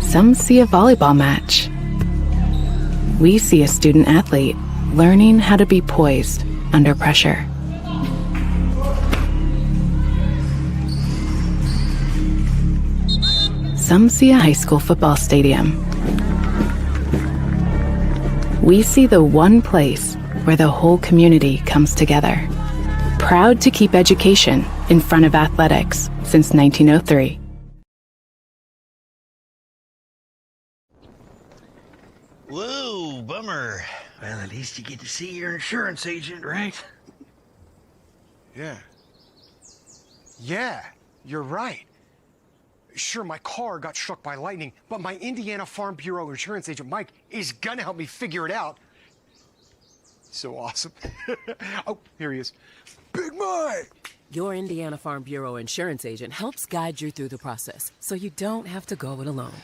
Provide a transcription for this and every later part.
Some see a volleyball match. We see a student athlete learning how to be poised under pressure. Some see a high school football stadium. We see the one place where the whole community comes together. Proud to keep education in front of athletics since 1903. Whoa, bummer. Well, at least you get to see your insurance agent, right? Yeah. Yeah, you're right. Sure, my car got struck by lightning, but my Indiana Farm Bureau insurance agent, Mike, is gonna help me figure it out. So awesome. Oh, here he is. Big Mike! Your Indiana Farm Bureau insurance agent helps guide you through the process, so you don't have to go it alone.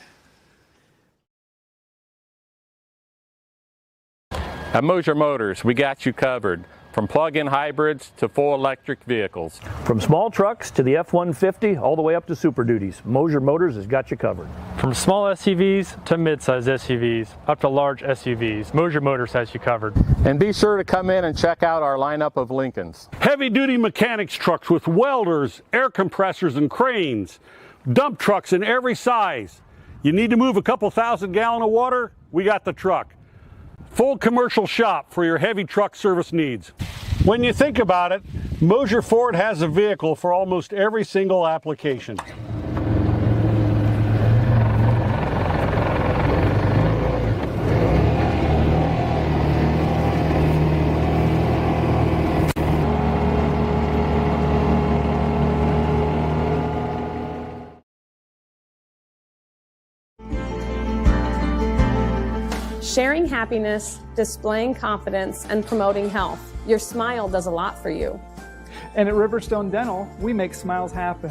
At Moser Motors, we got you covered. From plug-in hybrids to full electric vehicles. From small trucks to the F-150, all the way up to Super Duties, Moser Motors has got you covered. From small SUVs to mid-size SUVs, up to large SUVs, Moser Motors has you covered. And be sure to come in and check out our lineup of Lincolns. Heavy-duty mechanics trucks with welders, air compressors, and cranes. Dump trucks in every size. You need to move a couple thousand gallons of water? We got the truck. Full commercial shop for your heavy truck service needs. When you think about it, Moser Ford has a vehicle for almost every single application. Sharing happiness, displaying confidence, and promoting health. Your smile does a lot for you. And at Riverstone Dental, we make smiles happen.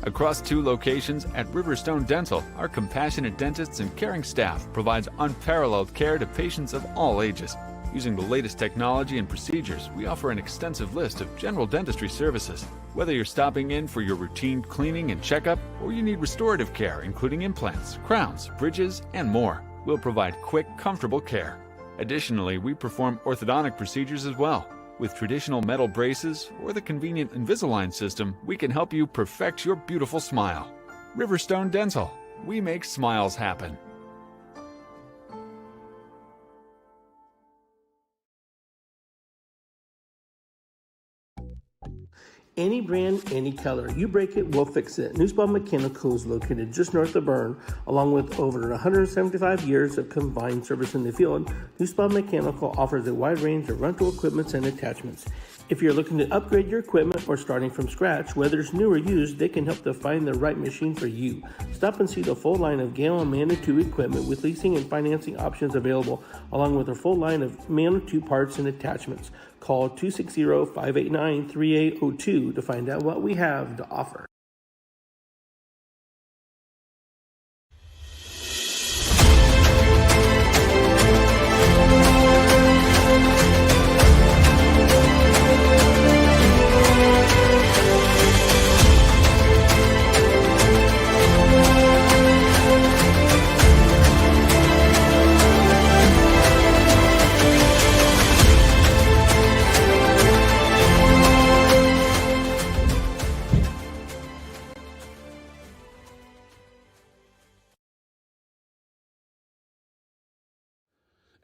Across 2 locations at Riverstone Dental, our compassionate dentists and caring staff provides unparalleled care to patients of all ages. Using the latest technology and procedures, we offer an extensive list of general dentistry services. Whether you're stopping in for your routine cleaning and checkup, or you need restorative care, including implants, crowns, bridges, and more, we'll provide quick, comfortable care. Additionally, we perform orthodontic procedures as well. With traditional metal braces or the convenient Invisalign system, we can help you perfect your beautiful smile. Riverstone Dental. We make smiles happen. Any brand, any color. You break it, we'll fix it. Newsbob Mechanical is located just north of Berne, along with over 175 years of combined service in the field. Newsbob Mechanical offers a wide range of rental equipment and attachments. If you're looking to upgrade your equipment or starting from scratch, whether it's new or used, they can help to find the right machine for you. Stop and see the full line of Gale and Manitou equipment with leasing and financing options available, along with a full line of Manitou parts and attachments. Call 260-589-3802 to find out what we have to offer.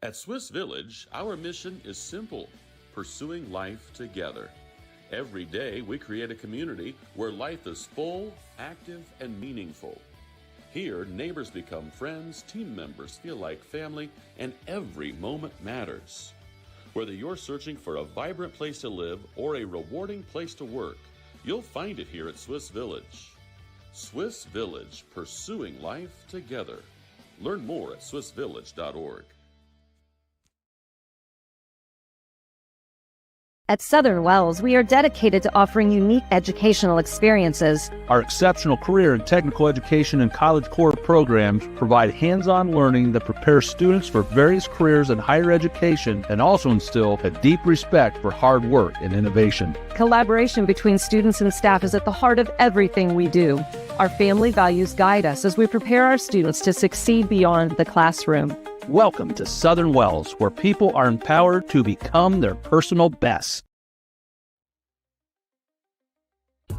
At Swiss Village, our mission is simple: pursuing life together. Every day, we create a community where life is full, active, and meaningful. Here, neighbors become friends, team members feel like family, and every moment matters. Whether you're searching for a vibrant place to live or a rewarding place to work, you'll find it here at Swiss Village. Swiss Village, pursuing life together. Learn more at swissvillage.org. At Southern Wells, we are dedicated to offering unique educational experiences. Our exceptional career and technical education and college core programs provide hands-on learning that prepares students for various careers in higher education and also instill a deep respect for hard work and innovation. Collaboration between students and staff is at the heart of everything we do. Our family values guide us as we prepare our students to succeed beyond the classroom. Welcome to Southern Wells, where people are empowered to become their personal best.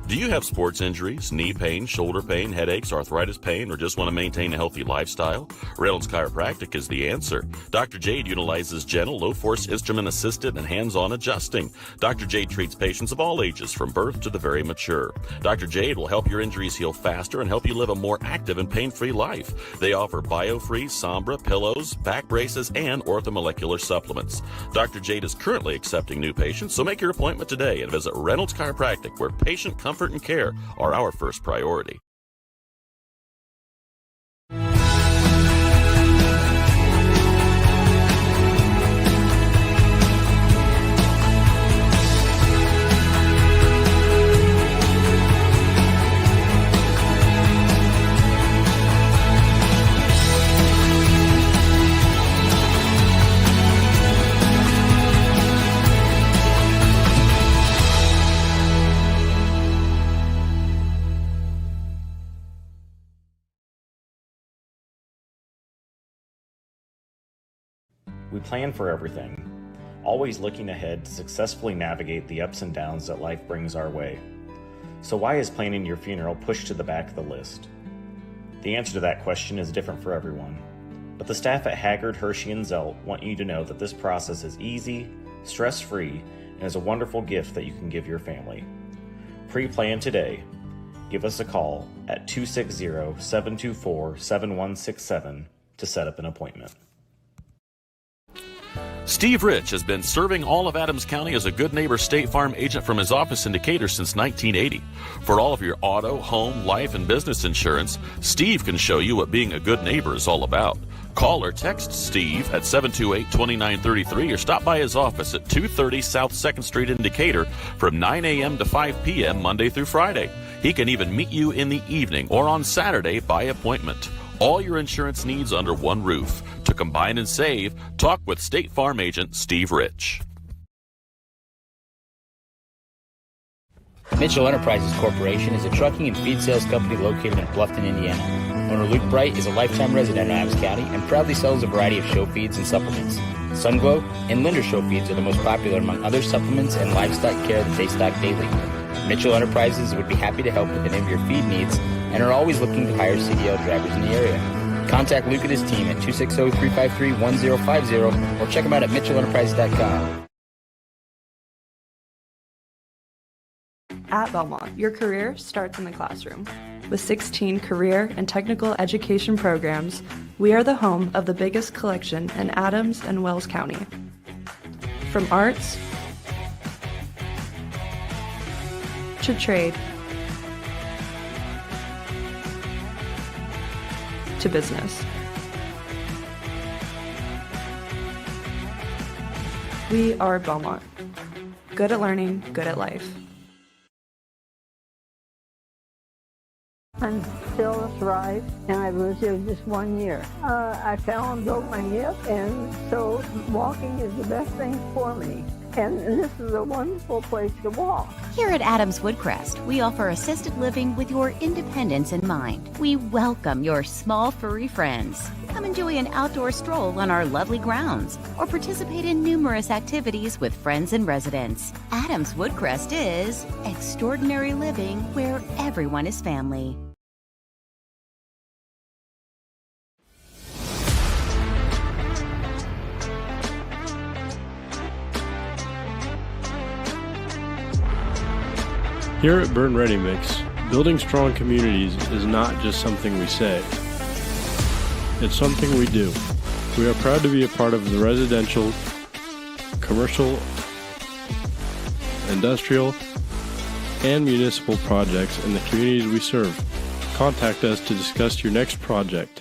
Do you have sports injuries, knee pain, shoulder pain, headaches, arthritis pain, or just want to maintain a healthy lifestyle? Reynolds Chiropractic is the answer. Dr. Jade utilizes gentle, low-force, instrument-assisted, and hands-on adjusting. Dr. Jade treats patients of all ages, from birth to the very mature. Dr. Jade will help your injuries heal faster and help you live a more active and pain-free life. They offer BioFree, Sombra, pillows, back braces, and orthomolecular supplements. Dr. Jade is currently accepting new patients, so make your appointment today and visit Reynolds Chiropractic, where patient comfort and care are our first priority. We plan for everything, always looking ahead to successfully navigate the ups and downs that life brings our way. So why is planning your funeral pushed to the back of the list? The answer to that question is different for everyone, but the staff at Haggard, Hershey, and Zelt want you to know that this process is easy, stress-free, and is a wonderful gift that you can give your family. Pre-plan today. Give us a call at 260-724-7167 to set up an appointment. Steve Rich has been serving all of Adams County as a Good Neighbor State Farm agent from his office in Decatur since 1980. For all of your auto, home, life, and business insurance, Steve can show you what being a good neighbor is all about. Call or text Steve at 728-2933 or stop by his office at 230 South 2nd Street in Decatur from 9 a.m. to 5 p.m. Monday through Friday. He can even meet you in the evening or on Saturday by appointment. All your insurance needs under one roof. To combine and save, talk with State Farm agent Steve Rich. Mitchell Enterprises Corporation is a trucking and feed sales company located in Bluffton, Indiana. Owner Luke Bright is a lifetime resident of Adams County and proudly sells a variety of show feeds and supplements. Sunglow and Linder show feeds are the most popular among other supplements and livestock care that they stock daily. Mitchell Enterprises would be happy to help with any of your feed needs and are always looking to hire CDL drivers in the area. Contact Luke and his team at 260-353-1050 or check them out at mitchellenterprises.com. At Bellmont, your career starts in the classroom. With 16 career and technical education programs, we are the home of the biggest collection in Adams and Wells County. From arts to trade to business. We are Bellmont. Good at learning, good at life. I'm still thrive, and I was here just 1 year. I fell and broke my hip, and so walking is the best thing for me. And this is a wonderful place to walk. Here at Adams Woodcrest, we offer assisted living with your independence in mind. We welcome your small furry friends. Come enjoy an outdoor stroll on our lovely grounds or participate in numerous activities with friends and residents. Adams Woodcrest is extraordinary living where everyone is family. Here at Berne Ready Mix, building strong communities is not just something we say. It's something we do. We are proud to be a part of the residential, commercial, industrial, and municipal projects in the communities we serve. Contact us to discuss your next project.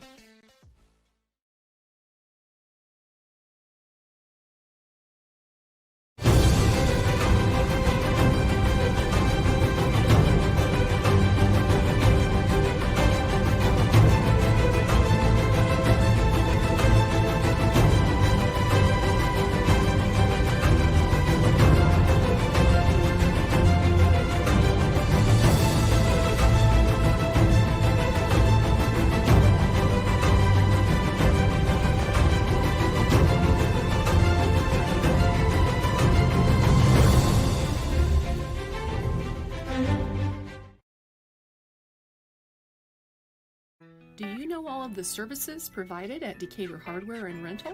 know all of the services provided at Decatur Hardware and Rental?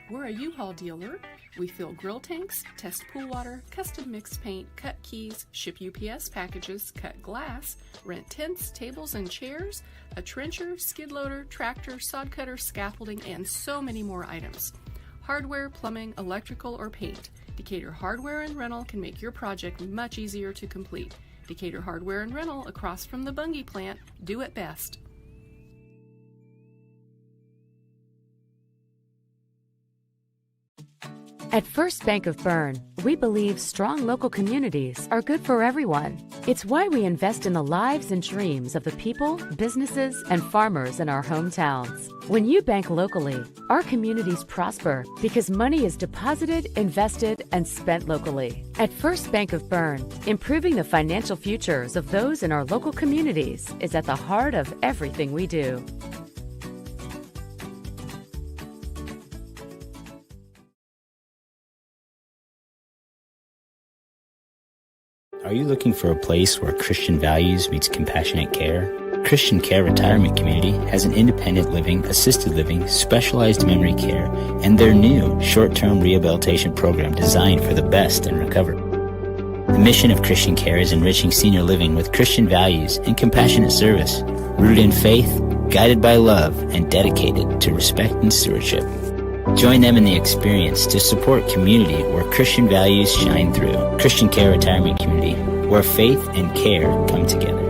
We're a U-Haul dealer. We fill grill tanks, test pool water, custom mix paint, cut keys, ship UPS packages, cut glass, rent tents, tables, and chairs, a trencher, skid loader, tractor, sod cutter, scaffolding, and so many more items. Hardware, plumbing, electrical, or paint. Decatur Hardware and Rental can make your project much easier to complete. Decatur Hardware and Rental, across from the Bungie plant, do it best. At First Bank of Berne, we believe strong local communities are good for everyone. It's why we invest in the lives and dreams of the people, businesses, and farmers in our hometowns. When you bank locally, our communities prosper because money is deposited, invested, and spent locally. At First Bank of Berne, improving the financial futures of those in our local communities is at the heart of everything we do. Are you looking for a place where Christian values meets compassionate care? Christian Care Retirement Community has an independent living, assisted living, specialized memory care, and their new short-term rehabilitation program designed for the best in recovery. The mission of Christian Care is enriching senior living with Christian values and compassionate service, rooted in faith, guided by love, and dedicated to respect and stewardship. Join them in the experience to support community where Christian values shine through. Christian Care Retirement Community, where faith and care come together.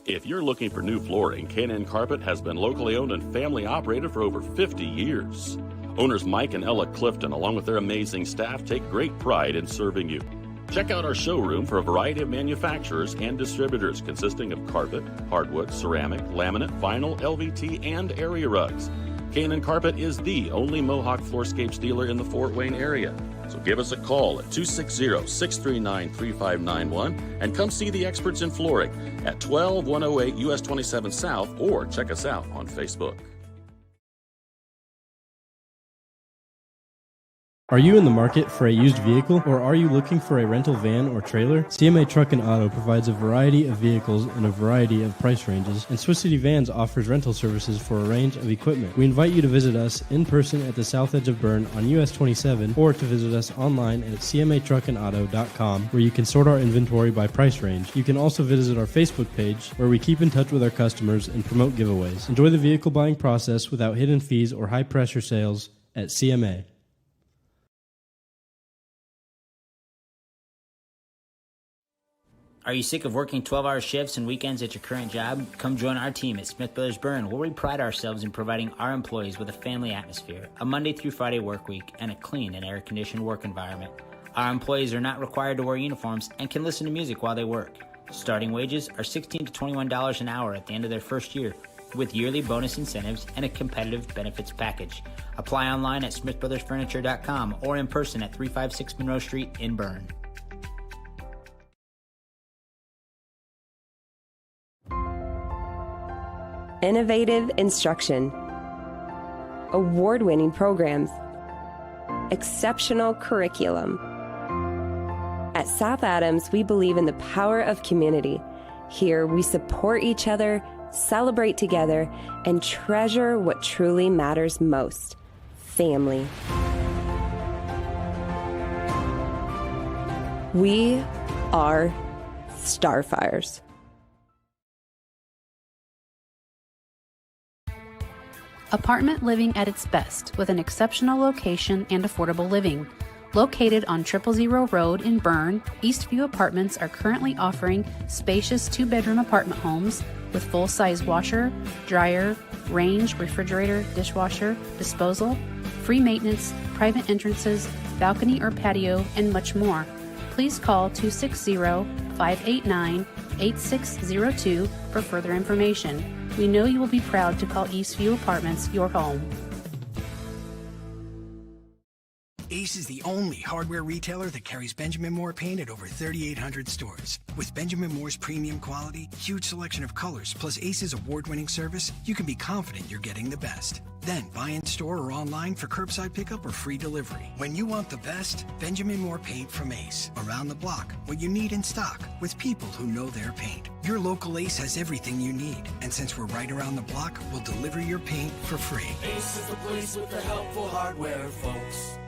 If you're looking for new flooring, K&N Carpet has been locally owned and family operated for over 50 years. Owners Mike and Ella Clifton, along with their amazing staff, take great pride in serving you. Check out our showroom for a variety of manufacturers and distributors consisting of carpet, hardwood, ceramic, laminate, vinyl, LVT, and area rugs. K&N Carpet is the only Mohawk Floorscapes dealer in the Fort Wayne area. So give us a call at 260-639-3591 and come see the experts in flooring at 12108 US 27 South, or check us out on Facebook. Are you in the market for a used vehicle, or are you looking for a rental van or trailer? CMA Truck and Auto provides a variety of vehicles in a variety of price ranges, and Swiss City Vans offers rental services for a range of equipment. We invite you to visit us in person at the south edge of Berne on US 27, or to visit us online at cmatruckandauto.com, where you can sort our inventory by price range. You can also visit our Facebook page, where we keep in touch with our customers and promote giveaways. Enjoy the vehicle buying process without hidden fees or high-pressure sales at CMA. Are you sick of working 12-hour shifts and weekends at your current job? Come join our team at Smith Brothers Berne, where we pride ourselves in providing our employees with a family atmosphere, a Monday through Friday work week, and a clean and air-conditioned work environment. Our employees are not required to wear uniforms and can listen to music while they work. Starting wages are $16 to $21 an hour at the end of their first year, with yearly bonus incentives and a competitive benefits package. Apply online at smithbrothersfurniture.com or in person at 356 Monroe Street in Berne. Innovative instruction, award-winning programs, exceptional curriculum. At South Adams, we believe in the power of community. Here, we support each other, celebrate together, and treasure what truly matters most: family. We are Starfires. Apartment living at its best, with an exceptional location and affordable living. Located on 000 Road in Berne, Eastview Apartments are currently offering spacious 2-bedroom apartment homes with full-size washer, dryer, range, refrigerator, dishwasher, disposal, free maintenance, private entrances, balcony or patio, and much more. Please call 260-589-8602 for further information. We know you will be proud to call Eastview Apartments your home. Ace is the only hardware retailer that carries Benjamin Moore paint at over 3,800 stores. With Benjamin Moore's premium quality, huge selection of colors, plus Ace's award-winning service, you can be confident you're getting the best. Then buy in store or online for curbside pickup or free delivery. When you want the best, Benjamin Moore paint from Ace. Around the block, what you need in stock, with people who know their paint. Your local Ace has everything you need, and since we're right around the block, we'll deliver your paint for free. Ace is the place with the helpful hardware, folks.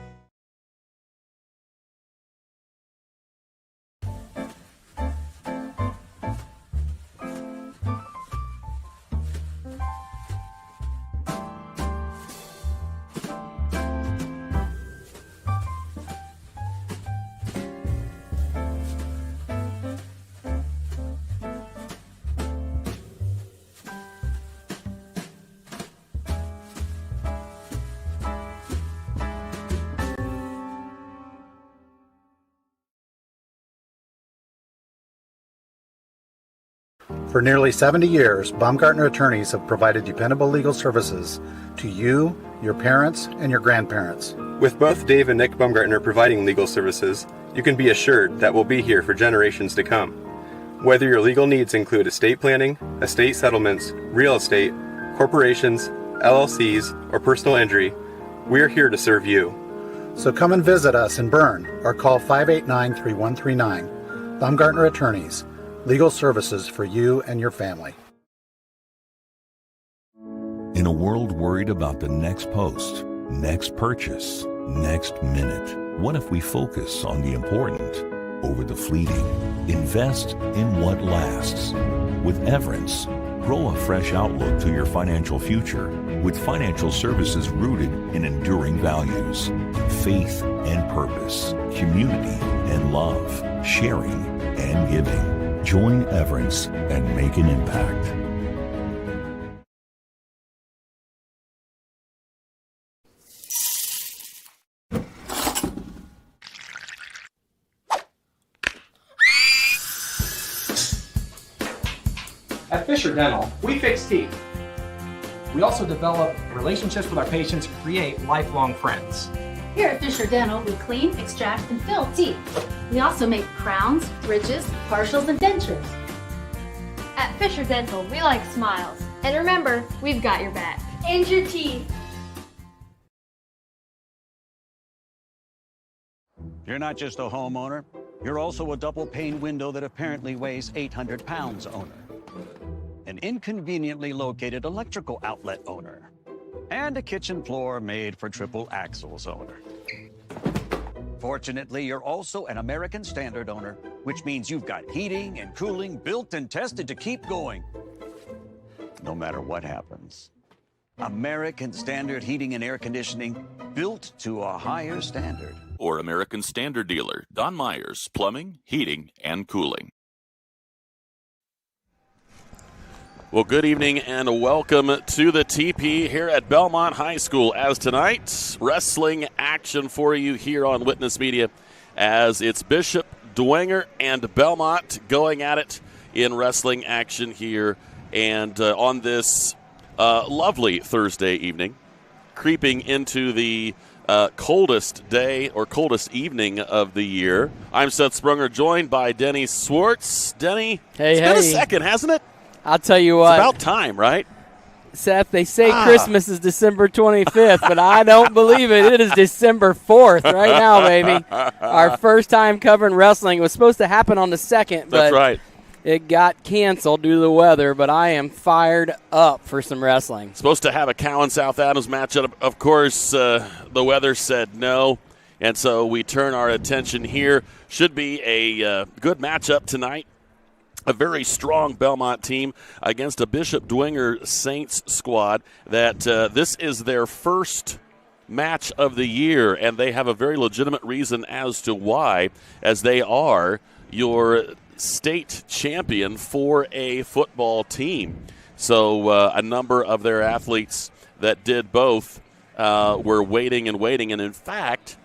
For nearly 70 years, Baumgartner attorneys have provided dependable legal services to you, your parents, and your grandparents. With both Dave and Nick Baumgartner providing legal services, you can be assured that we'll be here for generations to come. Whether your legal needs include estate planning, estate settlements, real estate, corporations, LLCs, or personal injury, we're here to serve you. So come and visit us in Berne or call 589-3139. Baumgartner Attorneys. Legal services for you and your family. In a world worried about the next post, next purchase, next minute, what if we focus on the important over the fleeting? Invest in what lasts. With Everence, grow a fresh outlook to your financial future with financial services rooted in enduring values, faith and purpose, community and love, sharing and giving. Join Everence and make an impact. At Fisher Dental, we fix teeth. We also develop relationships with our patients and create lifelong friends. Here at Fisher Dental, we clean, extract, and fill teeth. We also make crowns, bridges, partials, and dentures. At Fisher Dental, we like smiles. And remember, we've got your back. And your teeth. You're not just a homeowner, you're also a double pane window that apparently weighs 800 pounds owner. An inconveniently located electrical outlet owner. And a kitchen floor made for triple axles owner. Fortunately, you're also an American Standard owner, which means you've got heating and cooling built and tested to keep going. No matter what happens. American Standard Heating and Air Conditioning, built to a higher standard. Or American Standard dealer, Don Myers, Plumbing, Heating, and Cooling. Well, good evening and welcome to the TP here at Bellmont High School. As tonight, wrestling action for you here on Witness Media as it's Bishop, Dwenger, and Bellmont going at it in wrestling action here. And on this lovely Thursday evening, creeping into the coldest day or coldest evening of the year. I'm Seth Sprunger, joined by Denny Swartz. Denny, it's been a second, hasn't it? I'll tell you what. It's about time, right? Seth, they say Christmas is December 25th, but I don't believe it. It is December 4th right now, baby. Our first time covering wrestling. It was supposed to happen on the 2nd, but that's right. It got canceled due to the weather, but I am fired up for some wrestling. Supposed to have a Cowan-South Adams matchup. Of course, the weather said no, and so we turn our attention here. Should be a good matchup tonight. A very strong Bellmont team against a Bishop Dwenger Saints squad that this is their first match of the year, and they have a very legitimate reason as to why, as they are your state champion for a football team. So a number of their athletes that did both were waiting, and in fact,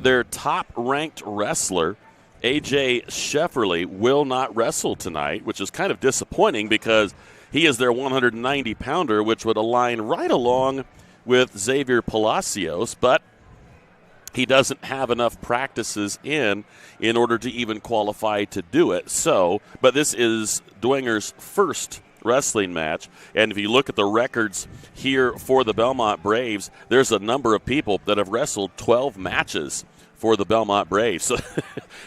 their top-ranked wrestler, A.J. Shefferly, will not wrestle tonight, which is kind of disappointing because he is their 190-pounder, which would align right along with Xavier Palacios. But he doesn't have enough practices in order to even qualify to do it. So, but this is Dwenger's first wrestling match, and if you look at the records here for the Bellmont Braves, there's a number of people that have wrestled 12 matches for the Bellmont Braves. So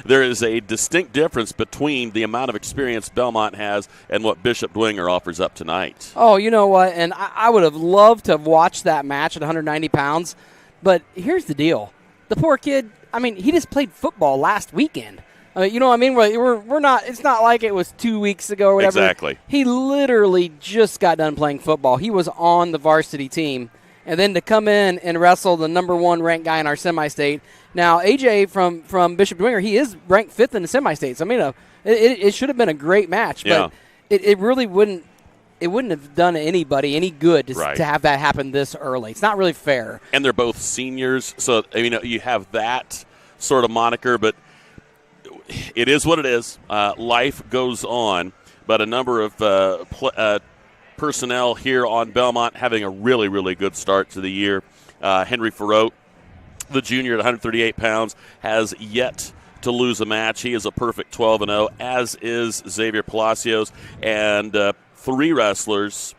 there is a distinct difference between the amount of experience Bellmont has and what Bishop Dwenger offers up tonight. Oh, you know what? And I would have loved to have watched that match at 190 pounds, but here's the deal. The poor kid, I mean, he just played football last weekend. You know what I mean? We're not. It's not like it was 2 weeks ago or whatever. Exactly. He literally just got done playing football. He was on the varsity team, and then to come in and wrestle the number 1 ranked guy in our semi-state. Now, AJ from Bishop Dwenger, he is ranked 5th in the semi-states. I mean, it should have been a great match, but it really wouldn't. It wouldn't have done anybody any good to have that happen this early. It's not really fair. And they're both seniors, so you have that sort of moniker, but it is what it is. Life goes on, but a number of personnel here on Bellmont having a really, really good start to the year. Henry Farrote, the junior at 138 pounds, has yet to lose a match. He is a perfect 12-0, as is Xavier Palacios, and 4 wrestlers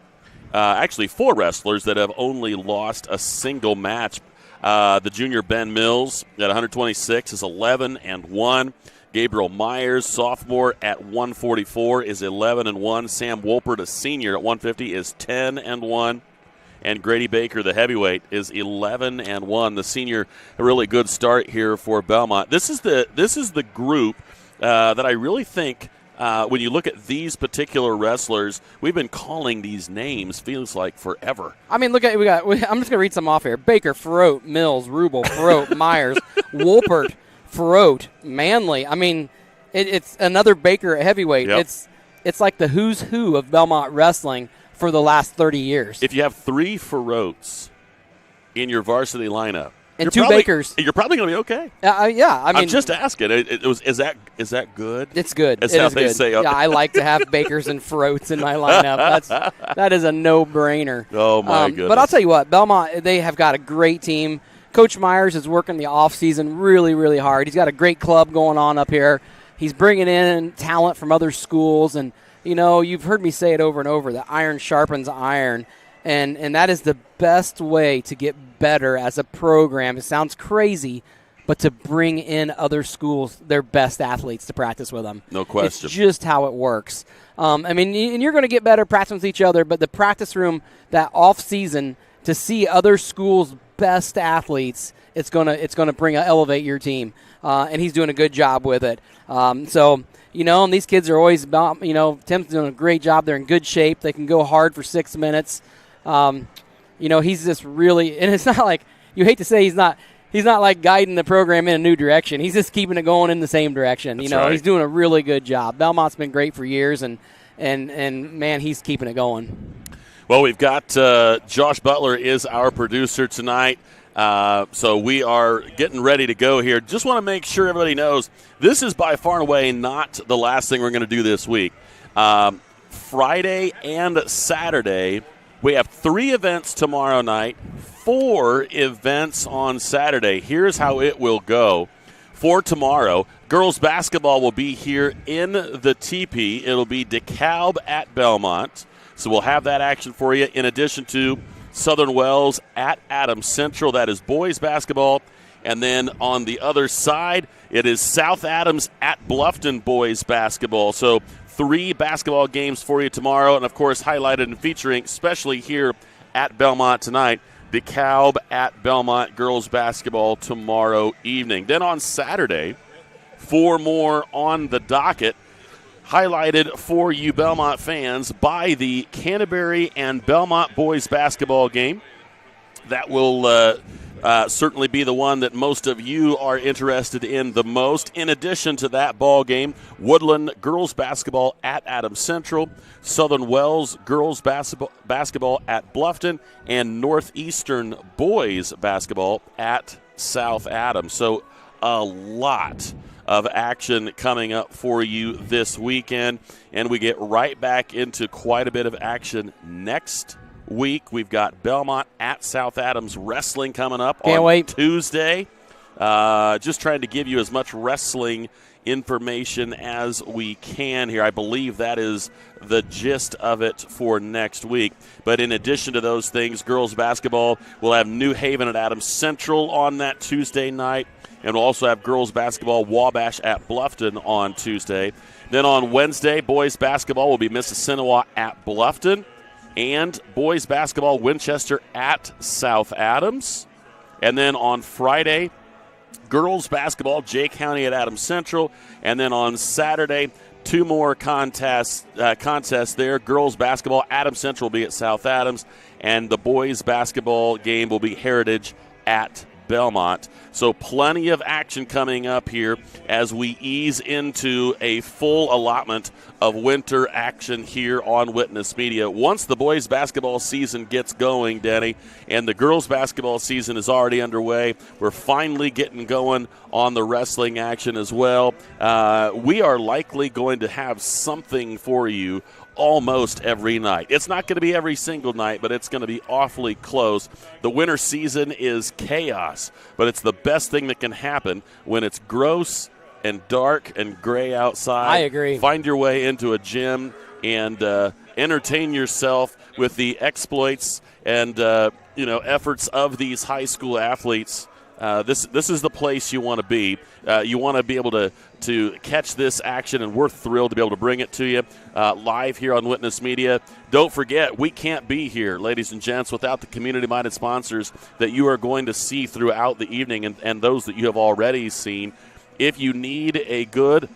that have only lost a single match. The junior Ben Mills at 126 is 11-1. Gabriel Myers, sophomore at 144, is 11-1. Sam Wolpert, a senior at 150, is 10-1. And Grady Baker, the heavyweight, is 11-1. The senior, a really good start here for Bellmont. This is the group that I really think. When you look at these particular wrestlers, we've been calling these names, feels like forever. I mean, look at I'm just going to read some off here. Baker, Farrote, Mills, Rubel, Farrote, Myers, Wolpert, Farrote, Manley. I mean, it's another Baker at heavyweight. Yep. It's like the who's who of Bellmont wrestling for the last 30 years. If you have 3 Farrotes in your varsity lineup, and 2 Bakers, you're probably going to be okay. Yeah, I mean, I'm just asking. Is that good? It's good. That's it how is they good. say. Yeah, I like to have Bakers and Farrotes in my lineup. That is a no-brainer. Oh my goodness! But I'll tell you what, Bellmont, they have got a great team. Coach Myers is working the off season really, really hard. He's got a great club going on up here. He's bringing in talent from other schools, and you've heard me say it over and over that iron sharpens iron. And that is the best way to get better as a program. It sounds crazy, but to bring in other schools, their best athletes to practice with them. No question. It's just how it works. I mean, and you're going to get better practicing with each other, but the practice room, that off season, to see other schools' best athletes, it's going to elevate your team. And he's doing a good job with it. And these kids are always about, Tim's doing a great job. They're in good shape. They can go hard for 6 minutes. He's just really, and it's not like, you hate to say he's not like guiding the program in a new direction. He's just keeping it going in the same direction. That's right. He's doing a really good job. Belmont's been great for years, and man, he's keeping it going. Well, we've got Josh Butler is our producer tonight. So we are getting ready to go here. Just want to make sure everybody knows this is by far and away not the last thing we're going to do this week. Friday and Saturday, we have 3 events tomorrow night, 4 events on Saturday. Here's how it will go. For tomorrow, girls basketball will be here in the TP. It'll be DeKalb at Bellmont. So we'll have that action for you in addition to Southern Wells at Adams Central. That is boys basketball. And then on the other side, it is South Adams at Bluffton boys basketball. So 3 basketball games for you tomorrow. And, of course, highlighted and featuring, especially here at Bellmont tonight, DeKalb at Bellmont girls basketball tomorrow evening. Then on Saturday, 4 more on the docket, highlighted for you Bellmont fans by the Canterbury and Bellmont boys basketball game. That will certainly be the one that most of you are interested in the most. In addition to that ball game, Woodland girls basketball at Adams Central, Southern Wells girls basketball at Bluffton, and Northeastern boys basketball at South Adams. So a lot of action coming up for you this weekend, and we get right back into quite a bit of action next week. We've got Bellmont at South Adams wrestling coming up on Tuesday. Just trying to give you as much wrestling information as we can here. I believe that is the gist of it for next week. But in addition to those things, girls basketball will have New Haven at Adams Central on that Tuesday night. And we'll also have girls basketball Wabash at Bluffton on Tuesday. Then on Wednesday, boys basketball will be Mississinawa at Bluffton. And boys basketball Winchester at South Adams. And then on Friday, girls basketball Jay County at Adams Central. And then on Saturday, 2 more contests there. Girls basketball Adams Central will be at South Adams. And the boys basketball game will be Heritage at Bellmont. So plenty of action coming up here as we ease into a full allotment of winter action here on Witness Media. Once the boys basketball season gets going, Denny, and the girls basketball season is already underway, we're finally getting going on the wrestling action as well. We are likely going to have something for you almost every night. It's not going to be every single night, but it's going to be awfully close. The winter season is chaos, but it's the best thing that can happen when it's gross and dark and gray outside. I agree. Find your way into a gym and entertain yourself with the exploits and efforts of these high school athletes. This is the place you want to be. You want to be able to catch this action, and we're thrilled to be able to bring it to you live here on Witness Media. Don't forget, we can't be here, ladies and gents, without the community-minded sponsors that you are going to see throughout the evening and those that you have already seen. If you need a good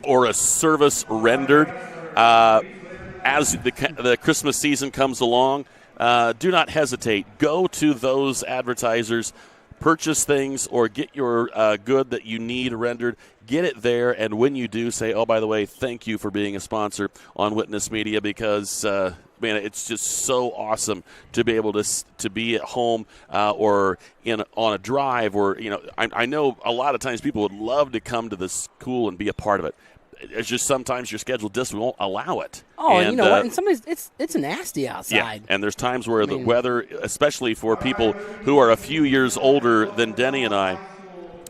or a service rendered as the Christmas season comes along, do not hesitate. Go to those advertisers, purchase things, or get your good that you need rendered. Get it there, and when you do, say, oh, by the way, thank you for being a sponsor on Witness Media, because man, it's just so awesome to be able to be at home or on a drive, or I know a lot of times people would love to come to the school and be a part of it. It's just sometimes your schedule just won't allow it. Oh, and you know what? And sometimes it's nasty outside. Yeah, and there's times where the weather, especially for people who are a few years older than Denny and I,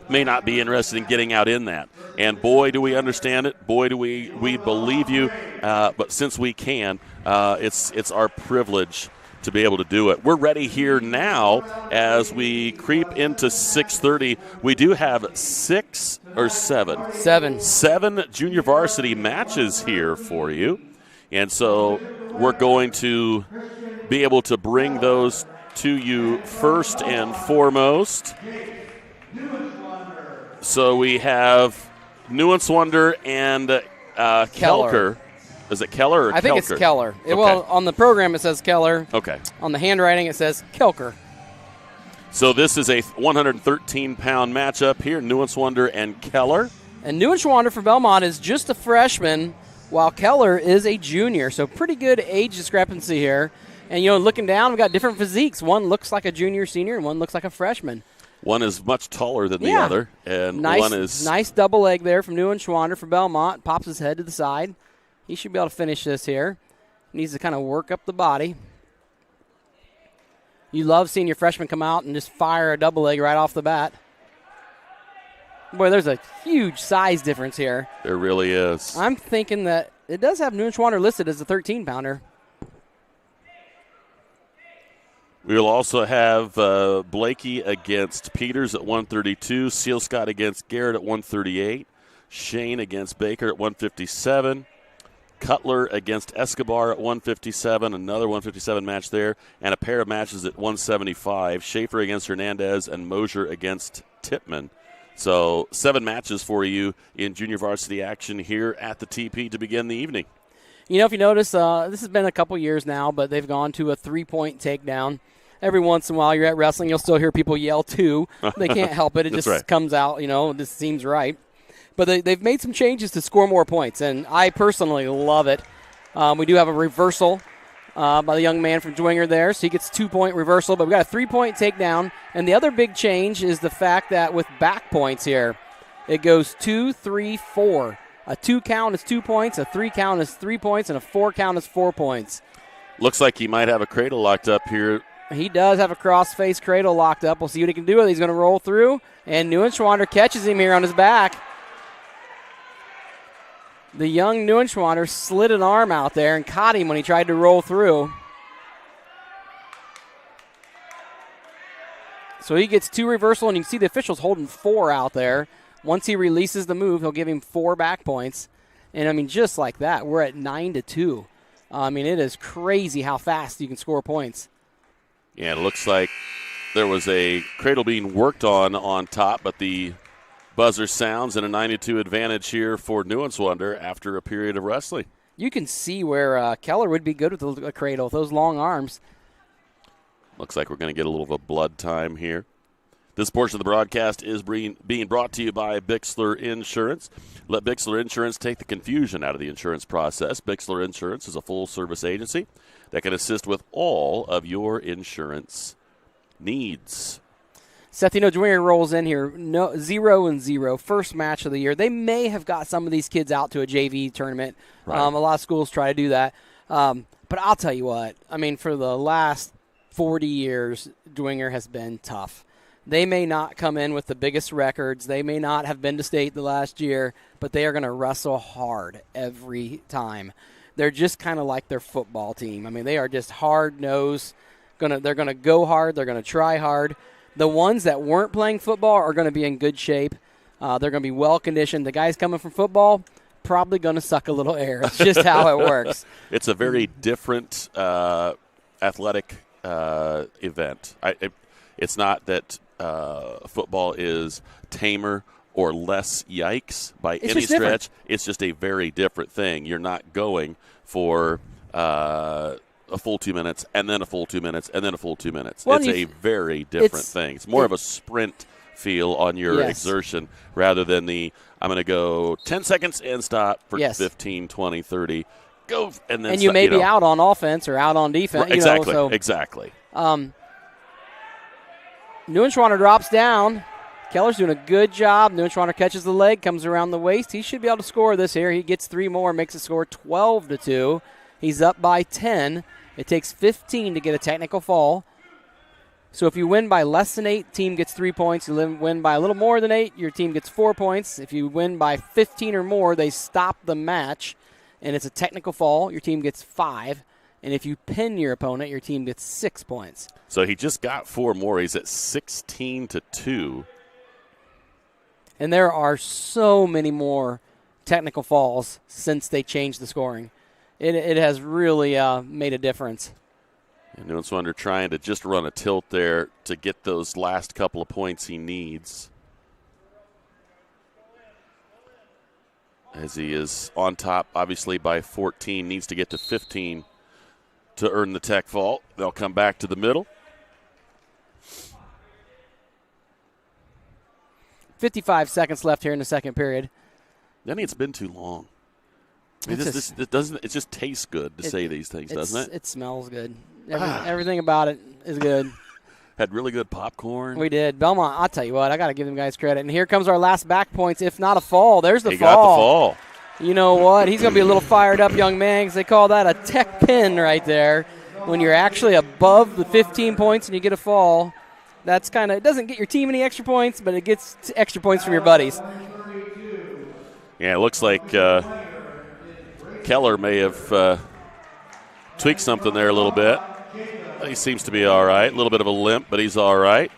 may not be interested in getting out in that. And boy, do we understand it. Boy, do we believe you. But since we can, it's our privilege to be able to do it. We're ready here now as we creep into 6:30. We do have seven junior varsity matches here for you. And so we're going to be able to bring those to you first and foremost. So we have Nuance-Wonder and Kelker. Is it Keller or Kelker? I think it's Keller. Okay. Well, on the program it says Keller. Okay. On the handwriting it says Kelker. So this is a 113-pound matchup here, Nuance-Wonder and Keller. And Nuance-Wonder for Bellmont is just a freshman, while Keller is a junior. So pretty good age discrepancy here. And, looking down, we've got different physiques. One looks like a junior, senior, and one looks like a freshman. One is much taller than the other. And one is nice double leg there from Nuance-Wonder for Bellmont. Pops his head to the side. He should be able to finish this here. Needs to kind of work up the body. You love seeing your freshman come out and just fire a double leg right off the bat. Boy, there's a huge size difference here. There really is. I'm thinking that it does have Nuance-Wonder listed as a 13-pounder. We will also have Blakey against Peters at 132, Seal Scott against Garrett at 138, Shane against Baker at 157, Cutler against Escobar at 157, another 157 match there, and a pair of matches at 175, Schaefer against Hernandez and Mosier against Tipman. So 7 matches for you in junior varsity action here at the TP to begin the evening. If you notice, this has been a couple years now, but they've gone to a 3-point takedown. Every once in a while you're at wrestling, you'll still hear people yell 2. They can't help it. It just comes out, this seems right. But they've made some changes to score more points, and I personally love it. We do have a reversal by the young man from Dwenger there, so he gets 2-point reversal, but we've got a 3-point takedown. And the other big change is the fact that with back points here, it goes 2, 3, 4. A 2 count is 2 points, a 3 count is 3 points, and a 4 count is 4 points. Looks like he might have a cradle locked up here. He does have a cross-face cradle locked up. We'll see what he can do with it. He's going to roll through, and Neuenschwander catches him here on his back. The young Neuenschwander slid an arm out there and caught him when he tried to roll through. So he gets 2 reversal, and you can see the officials holding 4 out there. Once he releases the move, he'll give him 4 back points. And, I mean, just like that, we're at 9-2. I mean, it is crazy how fast you can score points. Yeah, it looks like there was a cradle being worked on top, but the buzzer sounds and a 9-2 advantage here for Neuenschwander after a period of wrestling. You can see where Keller would be good with the cradle, those long arms. Looks like we're going to get a little of a blood time here. This portion of the broadcast is being brought to you by Bixler Insurance. Let Bixler Insurance take the confusion out of the insurance process. Bixler Insurance is a full-service agency that can assist with all of your insurance needs. Seth, Dwenger rolls in here 0-0, first match of the year. They may have got some of these kids out to a JV tournament. Right. A lot of schools try to do that. But I'll tell you what, I mean, for the last 40 years, Dwenger has been tough. They may not come in with the biggest records. They may not have been to state the last year, but they are going to wrestle hard every time. They're just kind of like their football team. I mean, they are just hard-nosed. They're going to go hard. They're going to try hard. The ones that weren't playing football are going to be in good shape. They're going to be well-conditioned. The guys coming from football, probably going to suck a little air. It's just how it works. It's a very different athletic event. It's not that football is tamer or less yikes by any stretch. Different. It's just a very different thing. You're not going for a full 2 minutes and then a full 2 minutes and then a full 2 minutes. Well, it's a very different thing. It's more of a sprint feel on your exertion rather than I'm going to go 10 seconds and stop for 15, 20, 30. Go and then you may be out on offense or out on defense. Exactly. Exactly. Neuenschwander drops down. Keller's doing a good job. Neuenschwander catches the leg, comes around the waist. He should be able to score this here. He gets 3 more, makes the score 12-2. He's up by 10. It takes 15 to get a technical fall. So if you win by less than 8, team gets 3 points. You win by a little more than 8, your team gets 4 points. If you win by 15 or more, they stop the match, and it's a technical fall. Your team gets 5. And if you pin your opponent, your team gets 6 points. So he just got 4 more. He's at 16-2. And there are so many more technical falls since they changed the scoring. It has really made a difference. And Neuenschwander trying to just run a tilt there to get those last couple of points he needs. As he is on top, obviously, by 14, needs to get to 15 to earn the tech fall. They'll come back to the middle. 55 seconds left here in the second period. I think it's been too long. I mean, it just tastes good to say these things, doesn't it? It smells good. Everything about it is good. Had really good popcorn. We did. Bellmont, I'll tell you what, I got to give them guys credit. And here comes our last back points, if not a fall. There's the fall. He got the fall. You know what? He's going to be a little fired up, young man, because they call that a tech pin right there. When you're actually above the 15 points and you get a fall, that's kind of – it doesn't get your team any extra points, but it gets extra points from your buddies. Yeah, it looks like Keller may have tweaked something there a little bit. He seems to be all right. A little bit of a limp, but he's all right.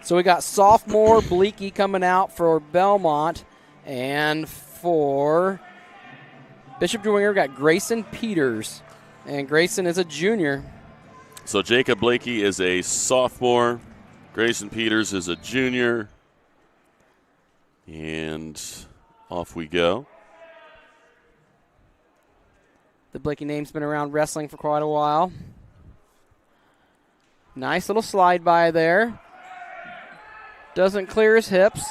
So we got sophomore Bleaky coming out for Bellmont, and for Bishop Dwenger, we got Grayson Peters, and Grayson is a junior. So Jacob Blakey is a sophomore. Grayson Peters is a junior. And off we go. The Blakey name's been around wrestling for quite a while. Nice little slide by there. Doesn't clear his hips.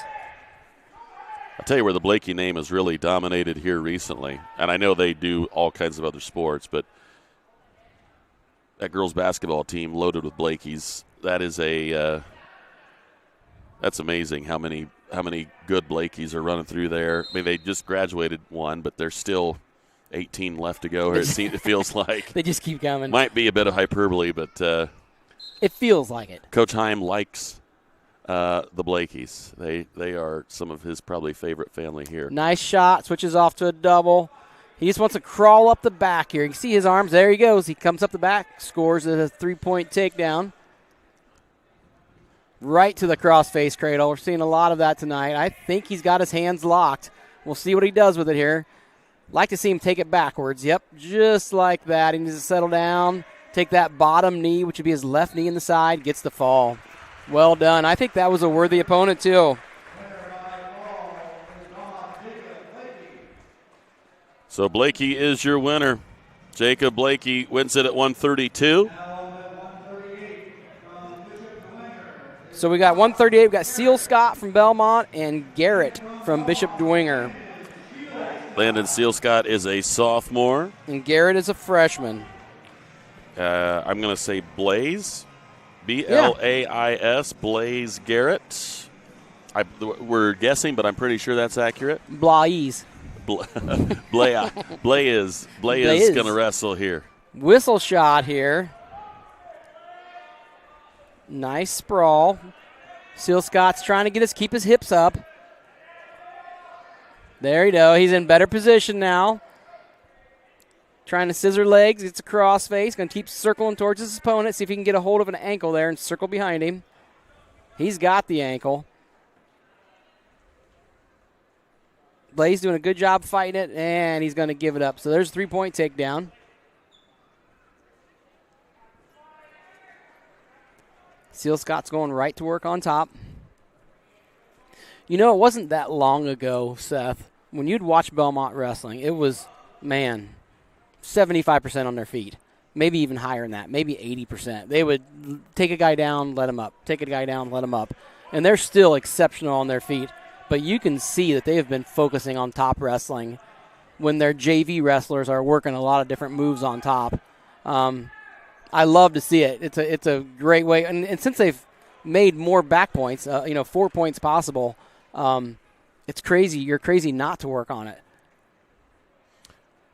I'll tell you where the Blakey name has really dominated here recently. And I know they do all kinds of other sports, but that girls basketball team loaded with Blakeys, that is that's amazing how many good Blakeys are running through there. I mean, they just graduated one, but there's still 18 left to go. It feels like they just keep coming. Might be a bit of hyperbole, but It feels like it. Coach Heim likes the Blakeys. They are some of his probably favorite family here. Nice shot. Switches off to a double. He just wants to crawl up the back here. You can see his arms. There he goes. He comes up the back, scores a 3-point takedown. Right to the cross-face cradle. We're seeing a lot of that tonight. I think he's got his hands locked. We'll see what he does with it here. Like to see him take it backwards. Yep, just like that. He needs to settle down, take that bottom knee, which would be his left knee in the side, gets the fall. Well done. I think that was a worthy opponent, too. So Blakey is your winner. Jacob Blakey wins it at 132. So we got 138. We've got Seal Scott from Bellmont and Garrett from Bishop Dwenger. Landon Seal Scott is a sophomore. And Garrett is a freshman. I'm going to say Blaze. B-L-A-I-S, Blaze Garrett. We're guessing, but I'm pretty sure that's accurate. Blaze. Blaze is going to wrestle here. Whistle shot here. Nice sprawl. Seal Scott's trying to keep his hips up. There you go. He's in better position now. Trying to scissor legs. It's a cross face. Going to keep circling towards his opponent. See if he can get a hold of an ankle there and circle behind him. He's got the ankle. Blaze doing a good job fighting it, and he's going to give it up. So there's a 3-point takedown. Seal Scott's going right to work on top. You know, it wasn't that long ago, Seth, when you'd watch Bellmont wrestling, it was, 75% on their feet. Maybe even higher than that, maybe 80%. They would take a guy down, let him up. Take a guy down, let him up. And they're still exceptional on their feet. But you can see that they have been focusing on top wrestling when their JV wrestlers are working a lot of different moves on top. I love to see it. It's a great way. And since they've made more back points, 4 points possible, it's crazy. You're crazy not to work on it.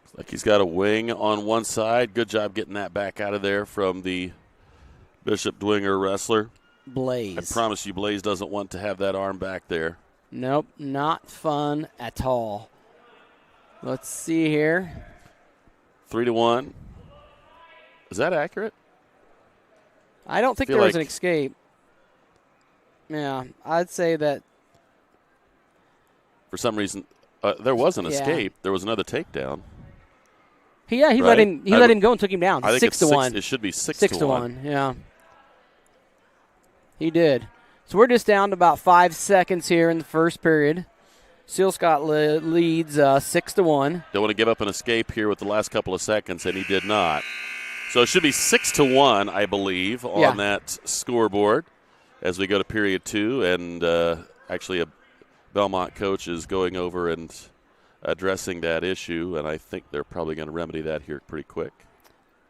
Looks like he's got a wing on one side. Good job getting that back out of there from the Bishop Dwenger wrestler. Blaze. I promise you, Blaze doesn't want to have that arm back there. Nope, not fun at all. Let's see here. 3-1. Is that accurate? I don't think there was an escape. Yeah, I'd say that. For some reason, there was an escape. There was another takedown. He let him go and took him down. I think 6-1. It should be 6-1. Yeah, he did. So we're just down to about 5 seconds here in the first period. Seal Scott leads 6-1. Don't want to give up an escape here with the last couple of seconds, and he did not. So it should be 6-1, I believe, on that scoreboard as we go to period 2. And actually a Bellmont coach is going over and addressing that issue, and I think they're probably going to remedy that here pretty quick.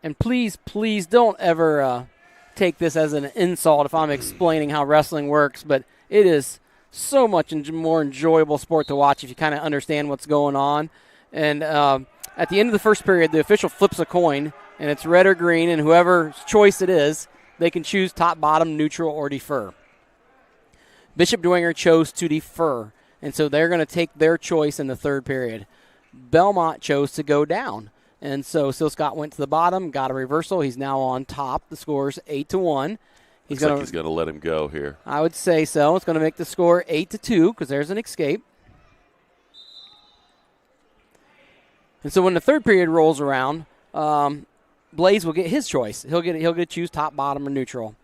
And please don't ever take this as an insult if I'm explaining how wrestling works, but it is so much more enjoyable sport to watch if you kind of understand what's going on. And at the end of the first period, the official flips a coin, and it's red or green, and whoever's choice it is, they can choose top, bottom, neutral, or defer. Bishop Dwenger chose to defer, and so they're going to take their choice in the third period. Bellmont chose to go down. And so Seal Scott went to the bottom, got a reversal. He's now on top. The score's 8-1. He's going to let him go here. I would say so. It's going to make the score 8-2 because there's an escape. And so when the third period rolls around, Blaze will get his choice. He'll get to choose top, bottom, or neutral.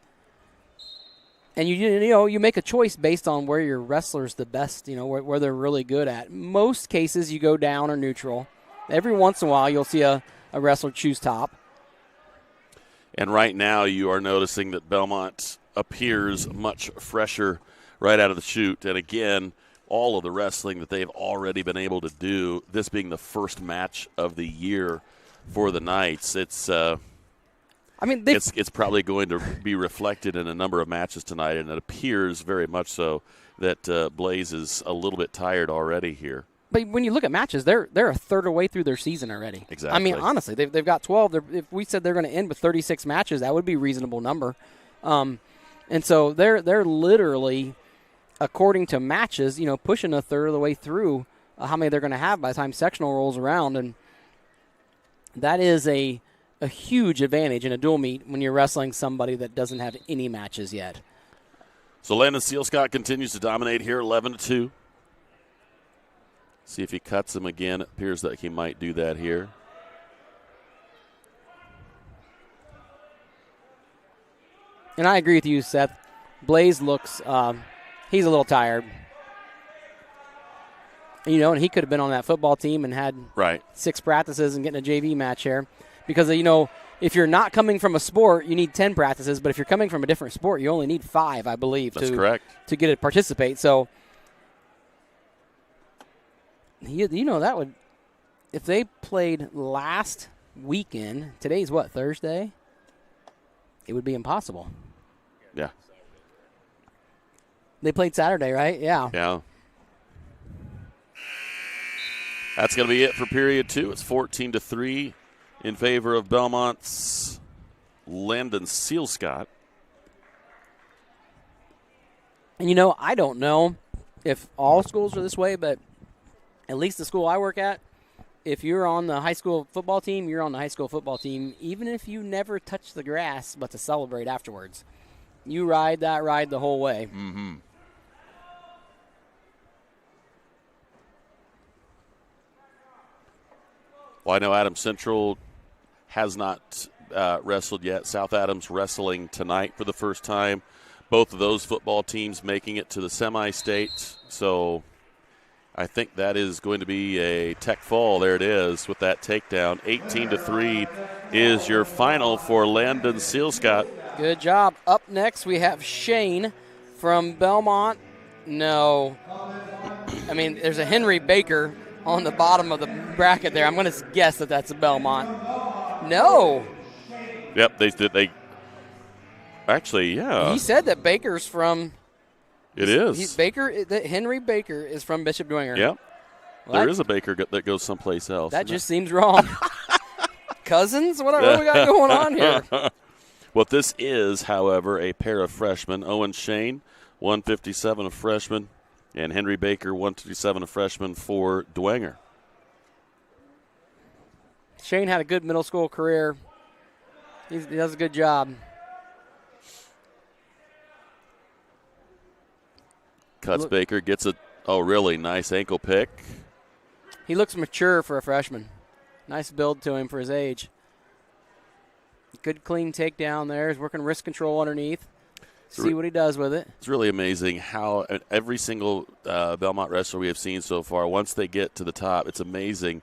And you make a choice based on where your wrestler's the best, where they're really good at. Most cases you go down or neutral. Every once in a while, you'll see a wrestler choose top. And right now, you are noticing that Bellmont appears much fresher right out of the chute. And again, all of the wrestling that they've already been able to do, this being the first match of the year for the Knights, it's probably going to be reflected in a number of matches tonight, and it appears very much so that Blaze is a little bit tired already here. But when you look at matches, they're a third of the way through their season already. Exactly. I mean, honestly, they've got 12. If we said they're going to end with 36 matches, that would be a reasonable number. And so they're literally, according to matches, pushing a third of the way through how many they're going to have by the time sectional rolls around. And that is a huge advantage in a dual meet when you're wrestling somebody that doesn't have any matches yet. So Landon Sealscott continues to dominate here, 11-2. See if he cuts him again. It appears that he might do that here. And I agree with you, Seth. Blaze looks, he's a little tired. And he could have been on that football team and had 6 practices and getting a JV match here. Because, if you're not coming from a sport, you need 10 practices. But if you're coming from a different sport, you only need 5, I believe, That's correct. To get to participate. So, that would, if they played last weekend, today's what, Thursday? It would be impossible. Yeah. They played Saturday, right? Yeah. Yeah. That's going to be it for period 2. It's 14-3 in favor of Bellmont's Landon Sealscott. And, I don't know if all schools are this way, but at least the school I work at, if you're on the high school football team, you're on the high school football team, even if you never touch the grass but to celebrate afterwards. You ride that ride the whole way. Mm-hmm. Well, I know Adams Central has not wrestled yet. South Adams wrestling tonight for the first time. Both of those football teams making it to the semi-state. So I think that is going to be a tech fall. There it is with that takedown. 18-3 is your final for Landon Sealscott. Good job. Up next, we have Shane from Bellmont. No. I mean, there's a Henry Baker on the bottom of the bracket there. I'm going to guess that that's a Bellmont. No. Yep, they actually, yeah. He said that Baker's from. It is. Henry Baker is from Bishop Dwenger. Yep. Well, there is a Baker that goes someplace else. That just seems wrong. Cousins? What do we got going on here? Well, this is, however, a pair of freshmen. Owen Shane, 157, a freshman, and Henry Baker, 157, a freshman for Dwenger. Shane had a good middle school career. He does a good job. Cuts Baker, gets a really nice ankle pick. He looks mature for a freshman. Nice build to him for his age. Good clean takedown there. He's working wrist control underneath. See what he does with it. It's really amazing how every single Bellmont wrestler we have seen so far, once they get to the top, it's amazing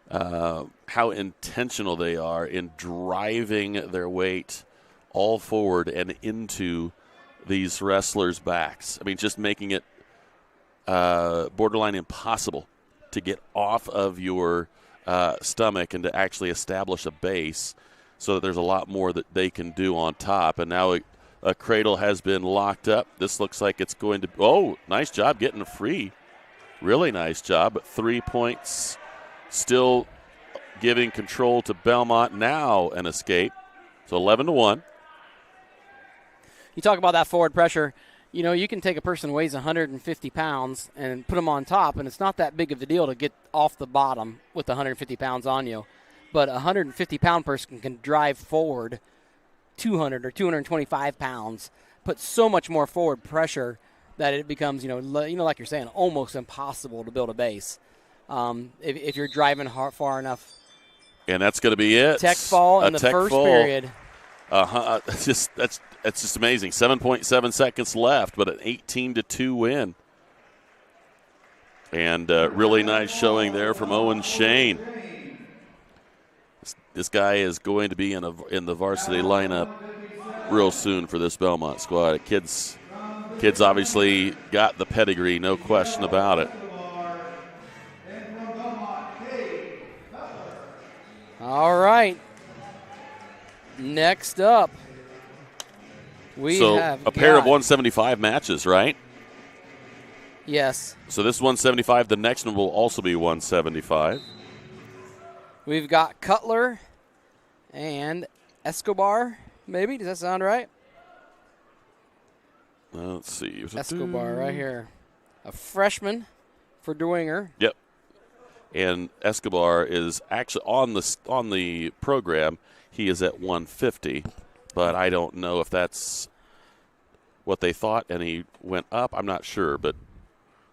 how intentional they are in driving their weight all forward and into these wrestlers' backs. I mean, just making it borderline impossible to get off of your stomach and to actually establish a base so that there's a lot more that they can do on top. And now a cradle has been locked up. This looks like it's going to – oh, nice job getting free. Really nice job, but 3 points still giving control to Bellmont. Now an escape. So 11-1. You talk about that forward pressure. You know, you can take a person who weighs 150 pounds and put them on top, and it's not that big of a deal to get off the bottom with 150 pounds on you. But a 150-pound person can drive forward 200 or 225 pounds, put so much more forward pressure that it becomes, like you're saying, almost impossible to build a base if you're driving far enough. And that's going to be it. Tech fall in the first period. That's just amazing. 7.7 seconds left, but an 18-2 win. And really nice showing there from Owen Shane. This guy is going to be in the varsity lineup real soon for this Bellmont squad. Kids obviously got the pedigree, no question about it. All right. Next up, we have a pair of 175 matches, right? Yes. So this 175, the next one will also be 175. We've got Cutler and Escobar, maybe. Does that sound right? Let's see. Escobar right here. A freshman for Dwenger. Yep. And Escobar is actually on the program. He is at 150, but I don't know if that's what they thought, and he went up. I'm not sure, but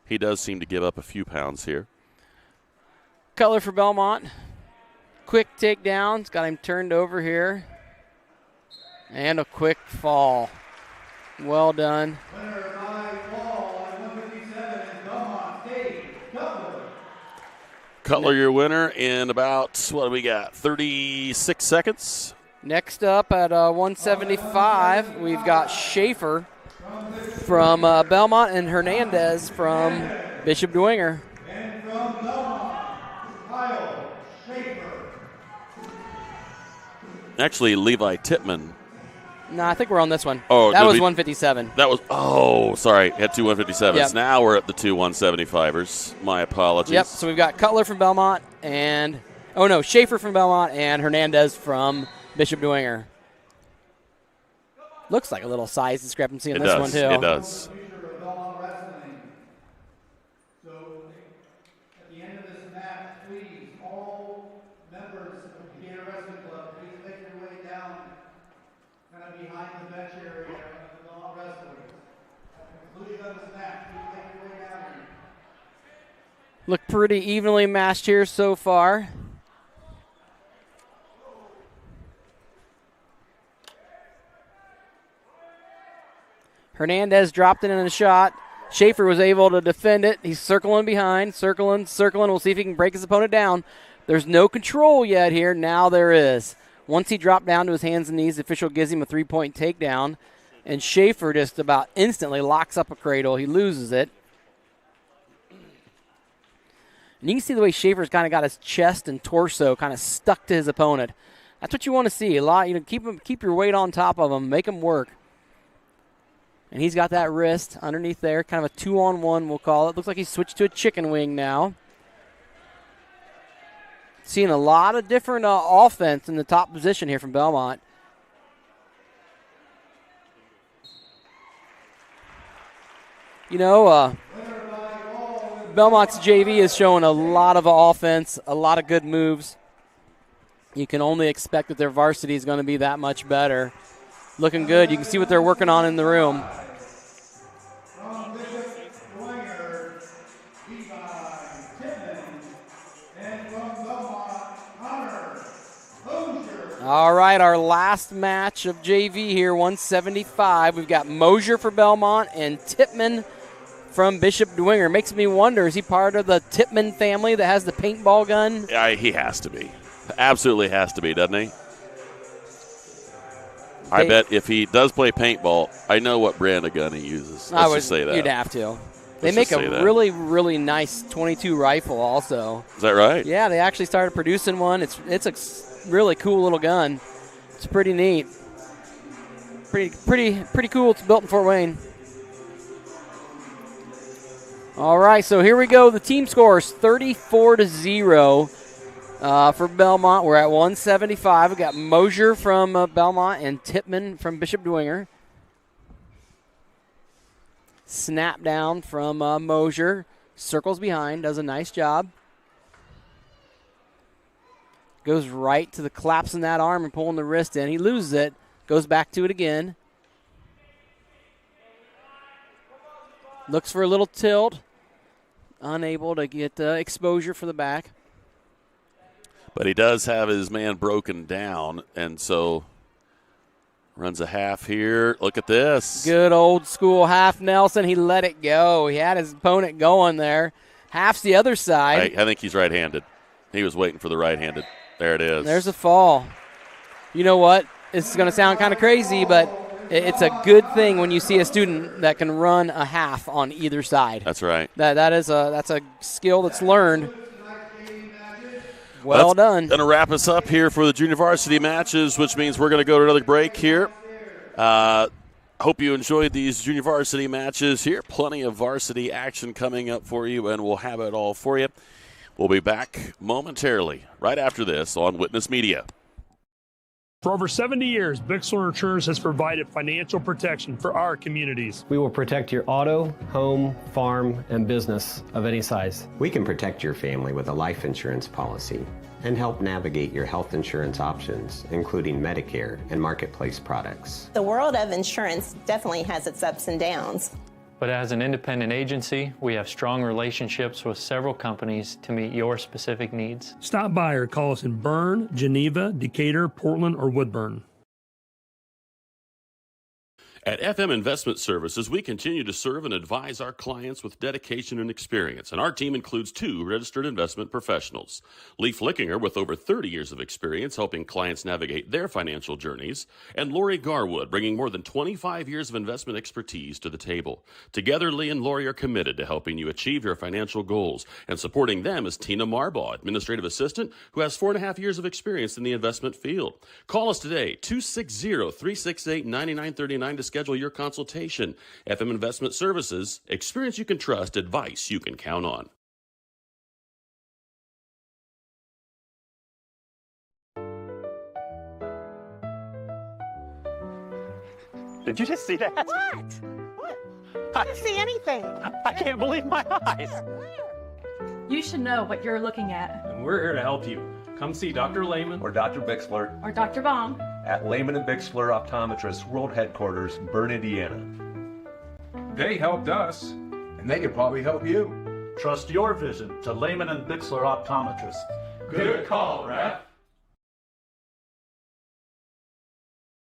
he does seem to give up a few pounds here. Cutler for Bellmont. Quick takedowns. Got him turned over here. And a quick fall. Well done. Cutler, your winner in about, what do we got, 36 seconds? Next up at 175, we've got Schaefer from Bellmont and Hernandez from Bishop Dwenger. And from Bellmont, Kyle Schaefer. Actually, Levi Tippmann. No, I think we're on this one. Oh, that was 157. That was, sorry, had two 157s. Yep. Now we're at the two 175ers. My apologies. Yep, so we've got Cutler from Bellmont and, Schaefer from Bellmont and Hernandez from Bishop Dwenger. Looks like a little size discrepancy in this one, too. It does. So at the end of this match, please, all members of the Gator Wrestling Club, please make your way down kind of behind the bench area of the Bellmont Wrestlers. At the conclusion of this match, please make your way down here. Look pretty evenly matched here so far. Hernandez dropped it in a shot. Schaefer was able to defend it. He's circling behind, circling. We'll see if he can break his opponent down. There's no control yet here. Now there is. Once he dropped down to his hands and knees, the official gives him a 3-point takedown. And Schaefer just about instantly locks up a cradle. He loses it. And you can see the way Schaefer's kind of got his chest and torso kind of stuck to his opponent. That's what you want to see. A lot, keep your weight on top of him, make him work. And he's got that wrist underneath there, kind of a 2-on-1, we'll call it. Looks like he's switched to a chicken wing now. Seeing a lot of different offense in the top position here from Bellmont. Bellmont's JV is showing a lot of offense, a lot of good moves. You can only expect that their varsity is going to be that much better. Looking good. You can see what they're working on in the room. From Bishop Dwenger, Levi Tippmann, and from Bellmont, Connor Mosier. All right, our last match of JV here, 175. We've got Mosier for Bellmont and Tippmann from Bishop Dwenger. Makes me wonder, is he part of the Tippmann family that has the paintball gun? Yeah, he has to be. Absolutely has to be, doesn't he? I bet if he does play paintball, I know what brand of gun he uses. Let's just say that. You'd have to. They make a really, really nice 22 rifle also. Is that right? Yeah, they actually started producing one. It's a really cool little gun. It's pretty neat. Pretty cool. It's built in Fort Wayne. All right, so here we go. The team scores 34-0 for Bellmont. We're at 175. We got Mosier from Bellmont and Tippmann from Bishop Dwenger. Snap down from Mosier. Circles behind. Does a nice job. Goes right to the collapse in that arm and pulling the wrist in. He loses it. Goes back to it again. Looks for a little tilt. Unable to get exposure for the back. But he does have his man broken down, and so runs a half here. Look at this. Good old school half Nelson. He let it go. He had his opponent going there. Half's the other side. I think he's right-handed. He was waiting for the right-handed. There it is. There's a fall. You know what? It's going to sound kind of crazy, but it's a good thing when you see a student that can run a half on either side. That's right. That's a skill that's learned. Well done. Going to wrap us up here for the junior varsity matches, which means we're going to go to another break here. Hope you enjoyed these junior varsity matches here. Plenty of varsity action coming up for you, and we'll have it all for you. We'll be back momentarily right after this on Witness Media. For over 70 years, Bixler Insurance has provided financial protection for our communities. We will protect your auto, home, farm, and business of any size. We can protect your family with a life insurance policy and help navigate your health insurance options, including Medicare and marketplace products. The world of insurance definitely has its ups and downs. But as an independent agency, we have strong relationships with several companies to meet your specific needs. Stop by or call us in Berne, Geneva, Decatur, Portland, or Woodburn. At FM Investment Services, we continue to serve and advise our clients with dedication and experience, and our team includes 2 registered investment professionals. Lee Flickinger, with over 30 years of experience helping clients navigate their financial journeys, and Lori Garwood, bringing more than 25 years of investment expertise to the table. Together, Lee and Lori are committed to helping you achieve your financial goals, and supporting them is Tina Marbaugh, administrative assistant, who has 4.5 years of experience in the investment field. Call us today, 260-368-9939 to schedule your consultation. FM Investment Services, experience you can trust, advice you can count on. Did you just see that? What? I didn't see anything. I can't believe my eyes. You should know what you're looking at. And we're here to help you. Come see Dr. Lehman or Dr. Bixler or Dr. Baum at Lehman and Bixler Optometrists World Headquarters, Berne, Indiana. They helped us, and they could probably help you. Trust your vision to Lehman and Bixler Optometrists. Good call, Rap.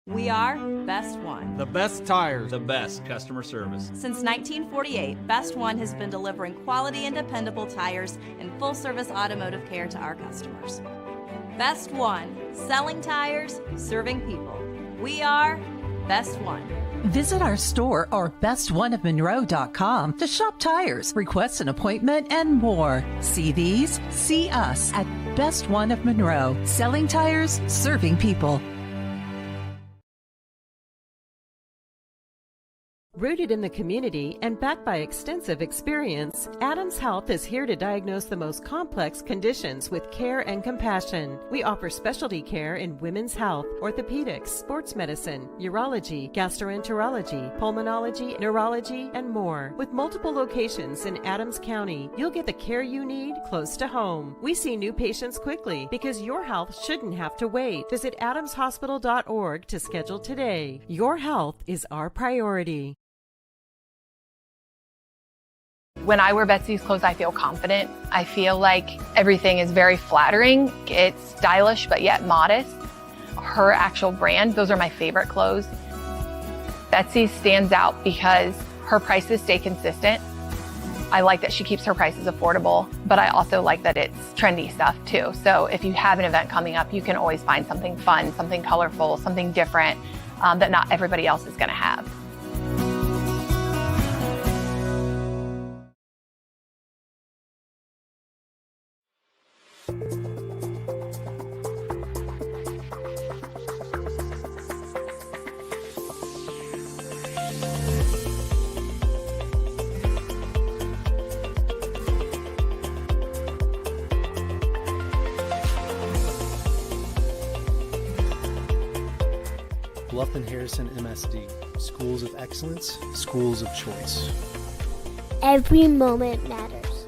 We are Best One. The best tires, the best customer service. Since 1948, Best One has been delivering quality and dependable tires and full-service automotive care to our customers. Best One, selling tires, serving people. We are Best One. Visit our store or bestoneofmonroe.com to shop tires, request an appointment, and more. See these? See us at Best One of Monroe, selling tires, serving people. Rooted in the community and backed by extensive experience, Adams Health is here to diagnose the most complex conditions with care and compassion. We offer specialty care in women's health, orthopedics, sports medicine, urology, gastroenterology, pulmonology, neurology, and more. With multiple locations in Adams County, you'll get the care you need close to home. We see new patients quickly because your health shouldn't have to wait. Visit adamshospital.org to schedule today. Your health is our priority. When I wear Betsy's clothes, I feel confident. I feel like everything is very flattering. It's stylish, but yet modest. Her actual brand, those are my favorite clothes. Betsy stands out because her prices stay consistent. I like that she keeps her prices affordable, but I also like that it's trendy stuff too. So if you have an event coming up, you can always find something fun, something colorful, something different that not everybody else is gonna have. Bluffton Harrison MSD, schools of excellence, schools of choice. Every moment matters.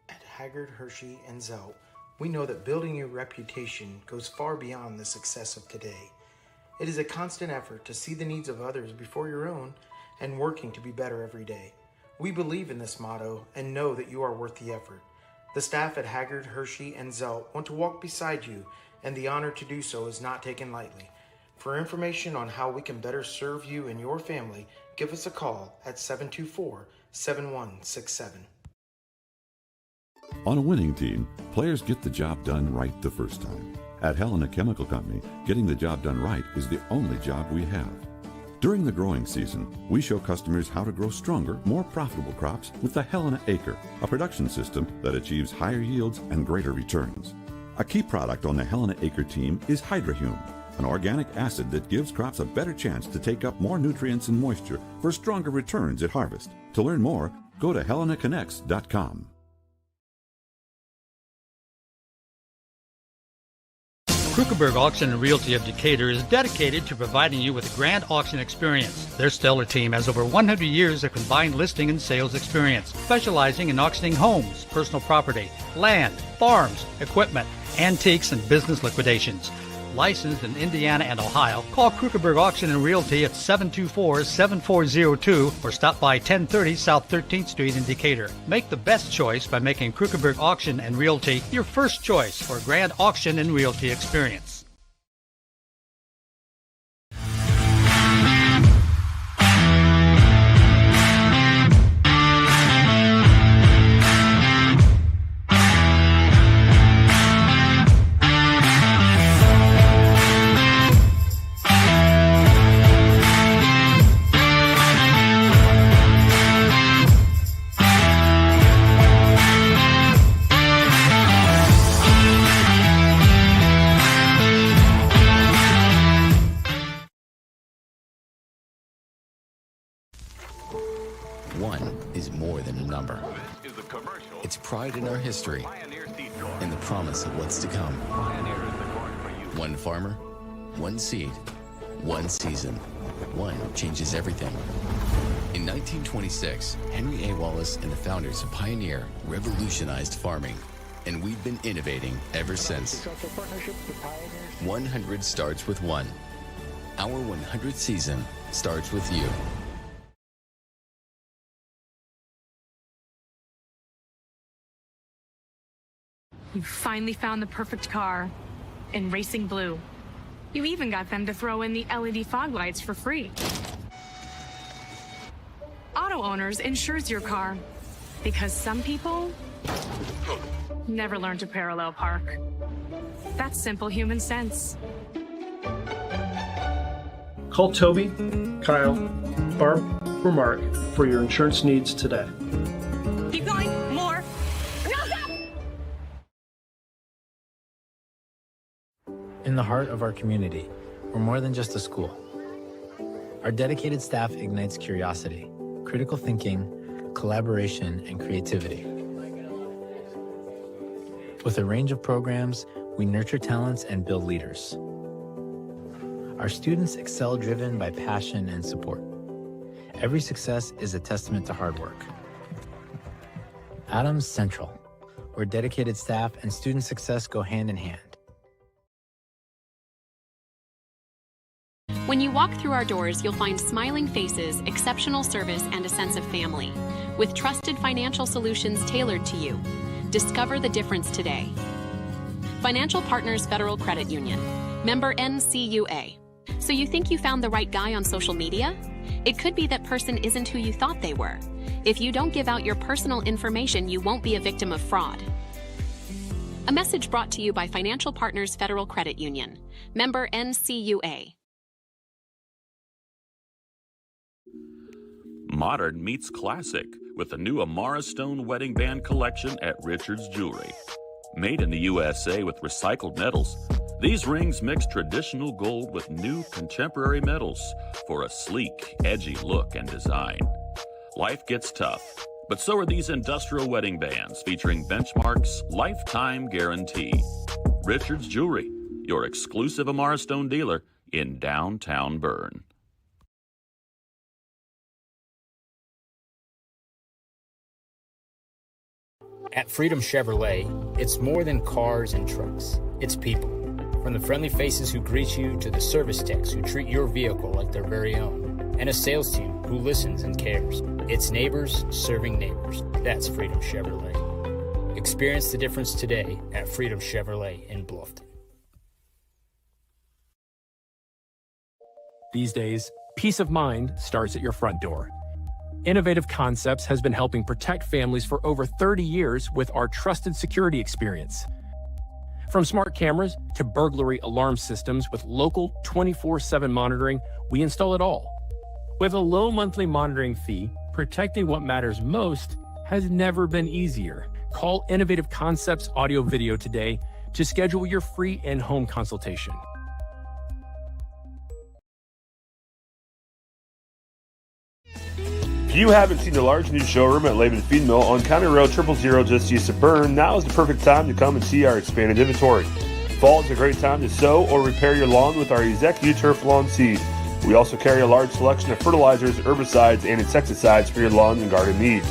At Haggard, Hershey, and Zelt, we know that building your reputation goes far beyond the success of today. It is a constant effort to see the needs of others before your own and working to be better every day. We believe in this motto and know that you are worth the effort. The staff at Haggard, Hershey, and Zelt want to walk beside you, and the honor to do so is not taken lightly. For information on how we can better serve you and your family, give us a call at 724-7167. On a winning team, players get the job done right the first time. At Helena Chemical Company, getting the job done right is the only job we have. During the growing season, we show customers how to grow stronger, more profitable crops with the Helena Acre, a production system that achieves higher yields and greater returns. A key product on the Helena Acre team is Hydrahume, an organic acid that gives crops a better chance to take up more nutrients and moisture for stronger returns at harvest. To learn more, go to helenaconnects.com. Krukeberg Auction and Realty of Decatur is dedicated to providing you with a grand auction experience. Their stellar team has over 100 years of combined listing and sales experience, specializing in auctioning homes, personal property, land, farms, equipment, antiques, and business liquidations. Licensed in Indiana and Ohio, call Krukeberg Auction and Realty at 724-7402 or stop by 1030 South 13th Street in Decatur. Make the best choice by making Krukeberg Auction and Realty your first choice for a grand auction and realty experience. One is more than a number. It's pride in our history and the promise of what's to come. One farmer, one seed, one season. One changes everything. In 1926, Henry A. Wallace and the founders of Pioneer revolutionized farming, and we've been innovating ever since. 100 starts with one. Our 100th season starts with you. You finally found the perfect car in racing blue. You even got them to throw in the LED fog lights for free. Auto Owners insures your car because some people never learn to parallel park. That's simple human sense. Call Toby, Kyle, Barb, or Mark for your insurance needs today. Keep going, more. In the heart of our community, we're more than just a school. Our dedicated staff ignites curiosity, critical thinking, collaboration, and creativity. With a range of programs, we nurture talents and build leaders. Our students excel driven by passion and support. Every success is a testament to hard work. Adams Central, where dedicated staff and student success go hand in hand. When you walk through our doors, you'll find smiling faces, exceptional service, and a sense of family. With trusted financial solutions tailored to you. Discover the difference today. Financial Partners Federal Credit Union. Member NCUA. So you think you found the right guy on social media? It could be that person isn't who you thought they were. If you don't give out your personal information, you won't be a victim of fraud. A message brought to you by Financial Partners Federal Credit Union. Member NCUA. Modern meets classic with the new Amara Stone Wedding Band collection at Richard's Jewelry. Made in the USA with recycled metals, these rings mix traditional gold with new contemporary metals for a sleek, edgy look and design. Life gets tough, but so are these industrial wedding bands featuring Benchmark's lifetime guarantee. Richard's Jewelry, your exclusive Amara Stone dealer in downtown Berne. At Freedom Chevrolet, it's more than cars and trucks. It's people. From the friendly faces who greet you to the service techs who treat your vehicle like their very own. And a sales team who listens and cares. It's neighbors serving neighbors. That's Freedom Chevrolet. Experience the difference today at Freedom Chevrolet in Bluffton. These days, peace of mind starts at your front door. Innovative Concepts has been helping protect families for over 30 years with our trusted security experience. From smart cameras to burglary alarm systems with local 24/7 monitoring, we install it all. With a low monthly monitoring fee, protecting what matters most has never been easier. Call Innovative Concepts Audio Video today to schedule your free in-home consultation. If you haven't seen the large new showroom at Laban Feed Mill on County Road 000 just east of Berne, now is the perfect time to come and see our expanded inventory. Fall is a great time to sow or repair your lawn with our ExecuTurf Lawn Seed. We also carry a large selection of fertilizers, herbicides, and insecticides for your lawn and garden needs.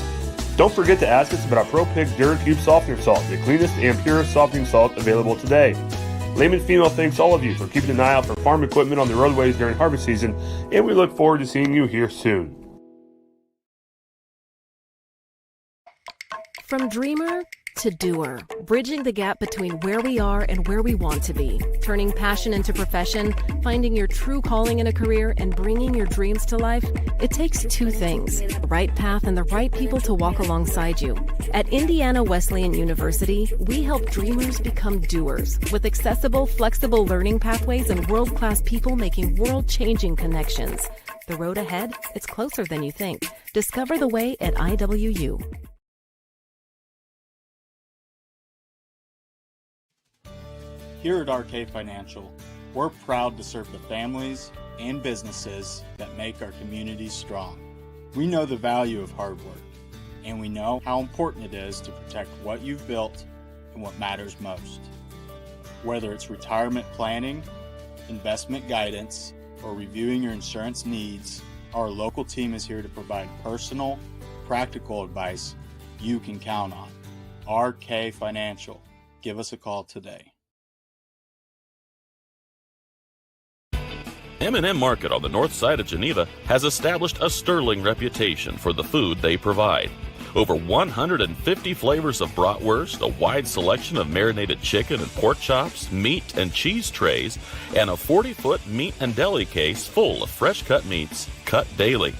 Don't forget to ask us about our Pro Pig DuraCube Softener Salt, the cleanest and purest softening salt available today. Lehman Female thanks all of you for keeping an eye out for farm equipment on the roadways during harvest season, and we look forward to seeing you here soon. From dreamer to doer, bridging the gap between where we are and where we want to be, turning passion into profession, finding your true calling in a career, and bringing your dreams to life, it takes two things, the right path and the right people to walk alongside you. At Indiana Wesleyan University, we help dreamers become doers with accessible, flexible learning pathways and world-class people making world-changing connections. The road ahead, it's closer than you think. Discover the way at IWU. Here at RK Financial, we're proud to serve the families and businesses that make our communities strong. We know the value of hard work, and we know how important it is to protect what you've built and what matters most. Whether it's retirement planning, investment guidance, or reviewing your insurance needs, our local team is here to provide personal, practical advice you can count on. RK Financial. Give us a call today. M&M Market on the north side of Geneva has established a sterling reputation for the food they provide. Over 150 flavors of bratwurst, a wide selection of marinated chicken and pork chops, meat and cheese trays, and a 40-foot meat and deli case full of fresh-cut meats cut daily.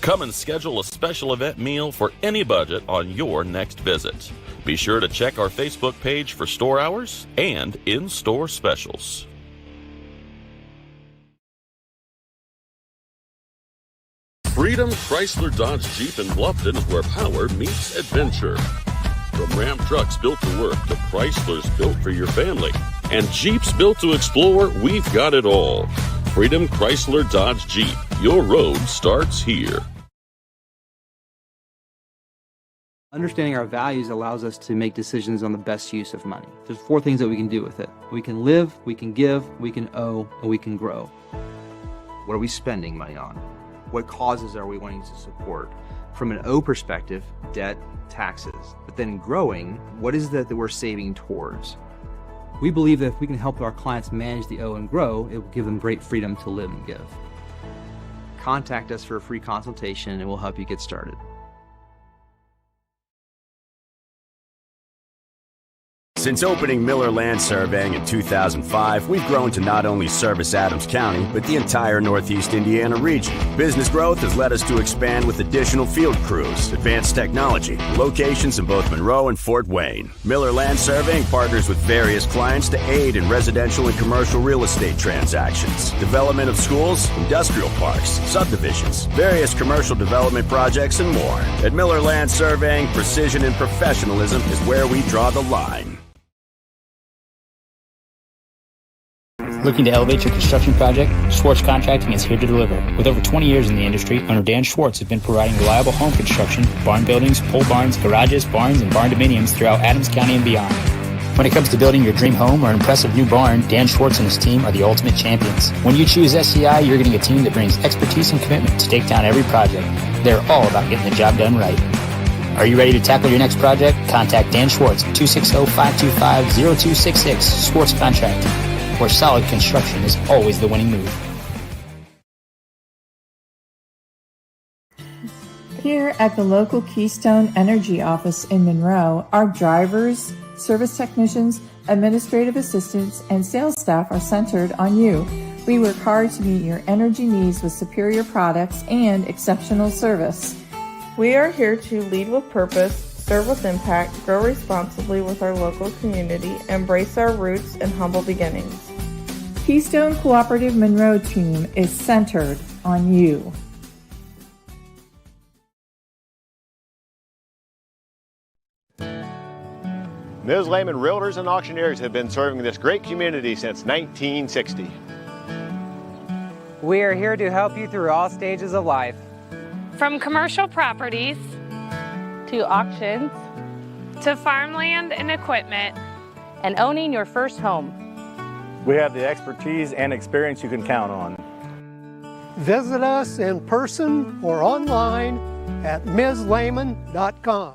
Come and schedule a special event meal for any budget on your next visit. Be sure to check our Facebook page for store hours and in-store specials. Freedom Chrysler Dodge Jeep in Bluffton is where power meets adventure. From Ram trucks built to work to Chryslers built for your family and Jeeps built to explore, we've got it all. Freedom Chrysler Dodge Jeep. Your road starts here. Understanding our values allows us to make decisions on the best use of money. There's 4 things that we can do with it. We can live, we can give, we can owe, and we can grow. What are we spending money on? What causes are we wanting to support? From an O perspective, debt, taxes. But then growing, what is that we're saving towards? We believe that if we can help our clients manage the O and grow, it will give them great freedom to live and give. Contact us for a free consultation and we'll help you get started. Since opening Miller Land Surveying in 2005, we've grown to not only service Adams County, but the entire Northeast Indiana region. Business growth has led us to expand with additional field crews, advanced technology, locations in both Monroe and Fort Wayne. Miller Land Surveying partners with various clients to aid in residential and commercial real estate transactions, development of schools, industrial parks, subdivisions, various commercial development projects, and more. At Miller Land Surveying, precision and professionalism is where we draw the line. Looking to elevate your construction project? Schwartz Contracting is here to deliver. With over 20 years in the industry, owner Dan Schwartz has been providing reliable home construction, barn buildings, pole barns, garages, barns, and barn dominiums throughout Adams County and beyond. When it comes to building your dream home or an impressive new barn, Dan Schwartz and his team are the ultimate champions. When you choose SCI, you're getting a team that brings expertise and commitment to take down every project. They're all about getting the job done right. Are you ready to tackle your next project? Contact Dan Schwartz at 260-525-0266, Schwartz Contracting, where solid construction is always the winning move. Here at the local Keystone Energy office in Monroe, our drivers, service technicians, administrative assistants, and sales staff are centered on you. We work hard to meet your energy needs with superior products and exceptional service. We are here to lead with purpose, serve with impact, grow responsibly with our local community, embrace our roots and humble beginnings. Keystone Cooperative Monroe team is centered on you. Ms. Lehman Realtors and Auctioneers have been serving this great community since 1960. We are here to help you through all stages of life. From commercial properties to auctions to farmland and equipment and owning your first home. We have the expertise and experience you can count on. Visit us in person or online at mslehman.com.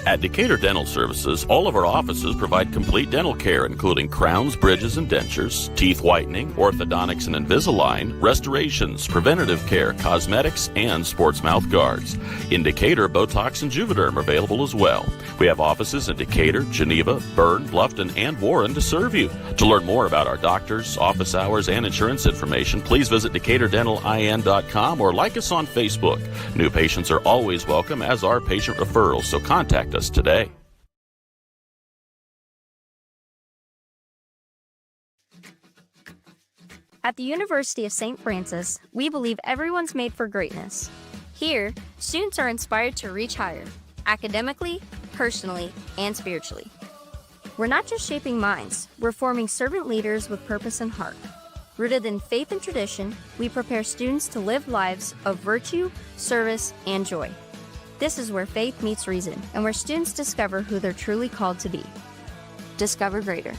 At Decatur Dental Services, all of our offices provide complete dental care, including crowns, bridges, and dentures, teeth whitening, orthodontics and Invisalign, restorations, preventative care, cosmetics, and sports mouth guards. In Decatur, Botox and Juvederm are available as well. We have offices in Decatur, Geneva, Berne, Bluffton, and Warren to serve you. To learn more about our doctors, office hours, and insurance information, please visit DecaturDentalIN.com or like us on Facebook. New patients are always welcome, as are patient referrals, so contact us today. At the University of St. Francis, we believe everyone's made for greatness. Here, students are inspired to reach higher, academically, personally, and spiritually. We're not just shaping minds, we're forming servant leaders with purpose and heart. Rooted in faith and tradition, we prepare students to live lives of virtue, service, and joy. This is where faith meets reason, and where students discover who they're truly called to be. Discover greater.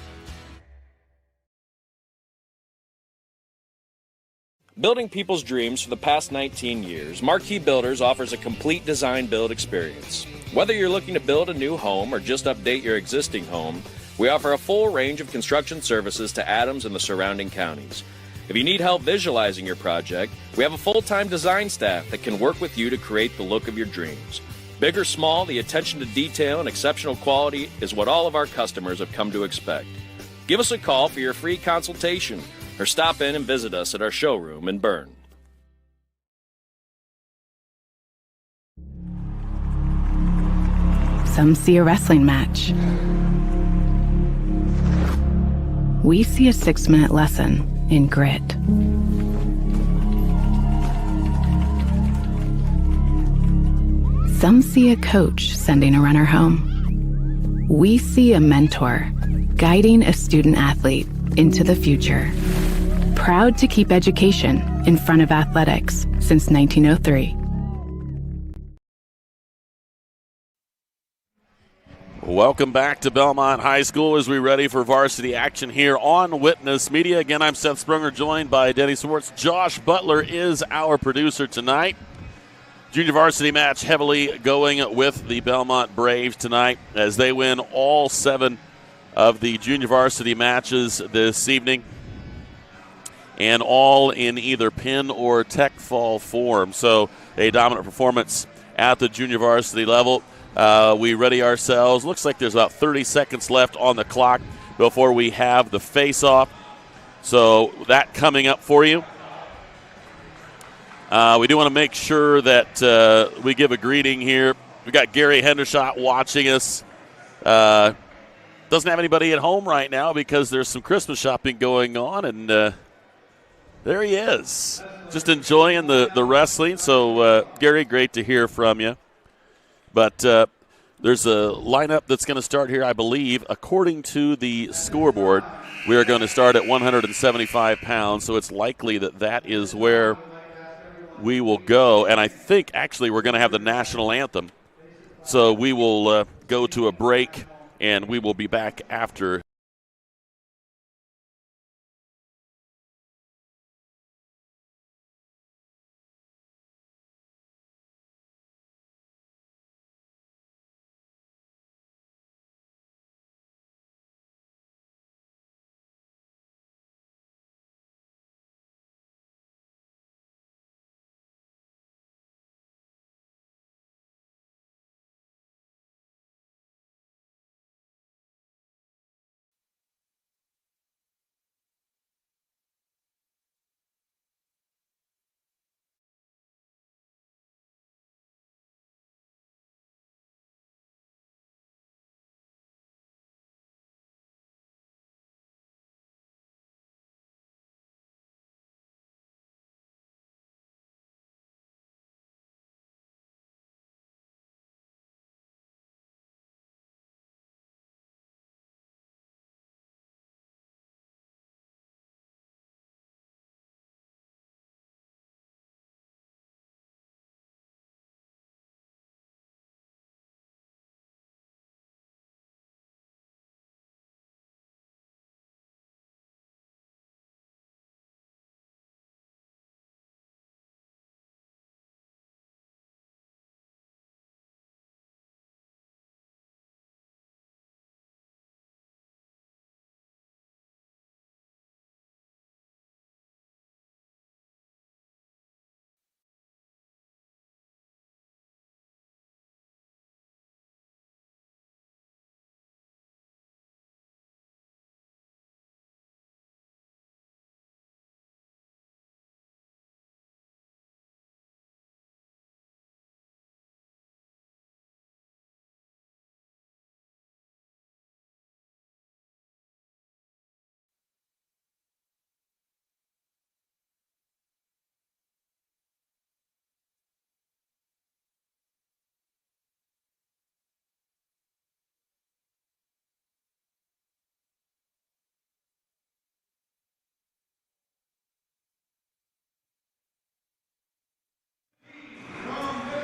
Building people's dreams for the past 19 years, Marquee Builders offers a complete design build experience. Whether you're looking to build a new home or just update your existing home, we offer a full range of construction services to Adams and the surrounding counties. If you need help visualizing your project, we have a full-time design staff that can work with you to create the look of your dreams. Big or small, the attention to detail and exceptional quality is what all of our customers have come to expect. Give us a call for your free consultation or stop in and visit us at our showroom in Berne. Some see a wrestling match. We see a 6-minute lesson in grit. Some see a coach sending a runner home. We see a mentor guiding a student athlete into the future. Proud to keep education in front of athletics since 1903. Welcome back to Bellmont High School as we ready for varsity action here on Witness Media. Again, I'm Seth Sprunger, joined by Denny Swartz. Josh Butler is our producer tonight. Junior varsity match heavily going with the Bellmont Braves tonight as they win all 7 of the junior varsity matches this evening, and all in either pin or tech fall form. So a dominant performance at the junior varsity level. We ready ourselves. Looks like there's about 30 seconds left on the clock before we have the face-off. So that coming up for you. We do want to make sure that we give a greeting here. We've got Gary Hendershot watching us. Doesn't have anybody at home right now because there's some Christmas shopping going on, and there he is, just enjoying the wrestling. So, Gary, great to hear from you. But there's a lineup that's going to start here, I believe. According to the scoreboard, we are going to start at 175 pounds, so it's likely that that is where we will go. And I think, actually, we're going to have the national anthem. So we will go to a break, and we will be back after.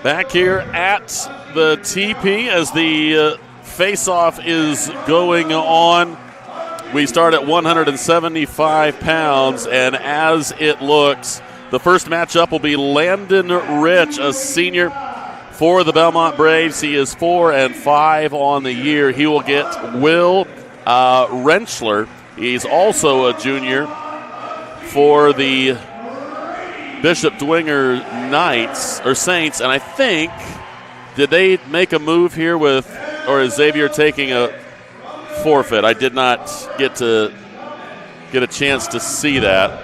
Back here at the TP as the face-off is going on. We start at 175 pounds, and as it looks, the first matchup will be Landon Rich, a senior for the Bellmont Braves. He is 4-5 on the year. He will get Will Rentschler. He's also a junior for the Bishop Dwenger Knights or Saints, and I think, did they make a move here with, or is Xavier taking a forfeit? I did not get a chance to see that.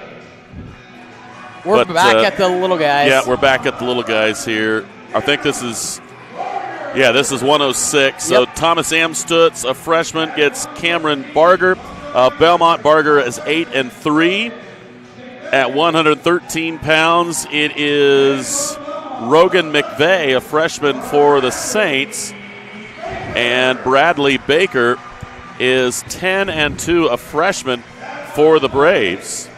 We're back at the little guys. Yeah, we're back at the little guys here. I think this is 106. So Thomas Amstutz, a freshman, gets Cameron Barger. Bellmont. Barger is 8-3. At 113 pounds, it is Rogan McVeigh, a freshman for the Saints. And Bradley Baker is 10-2, a freshman for the Braves.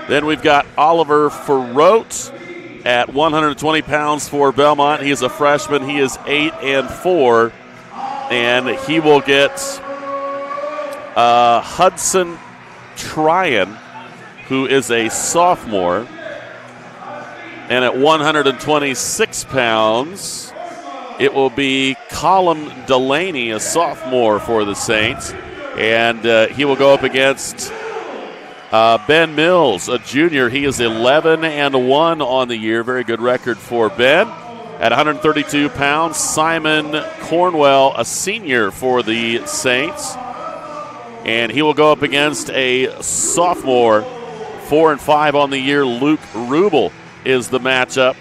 Then we've got Oliver Ferrote at 120 pounds for Bellmont. He is a freshman. He is 8-4. And he will get Hudson Tryon, who is a sophomore. And at 126 pounds, it will be Colin Delaney, a sophomore for the Saints. And he will go up against Ben Mills, a junior. He is 11-1 on the year. Very good record for Ben. At 132 pounds, Simon Cornwell, a senior for the Saints. And he will go up against a sophomore, 4-5 on the year. Luke Rubel is the matchup.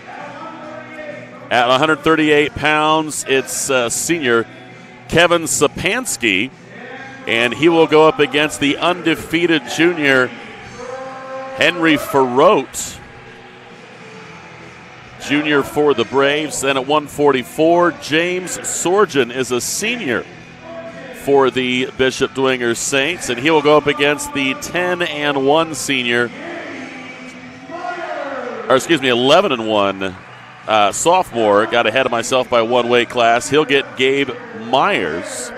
At 138 pounds, it's senior Kevin Sapansky, and he will go up against the undefeated junior Henry Ferrote, junior for the Braves. Then at 144, James Sorgen is a senior for the Bishop Dwenger Saints, and he will go up against the 10-1 senior, 11-1 sophomore. Got ahead of myself by one weight class. He'll get Gabe Myers.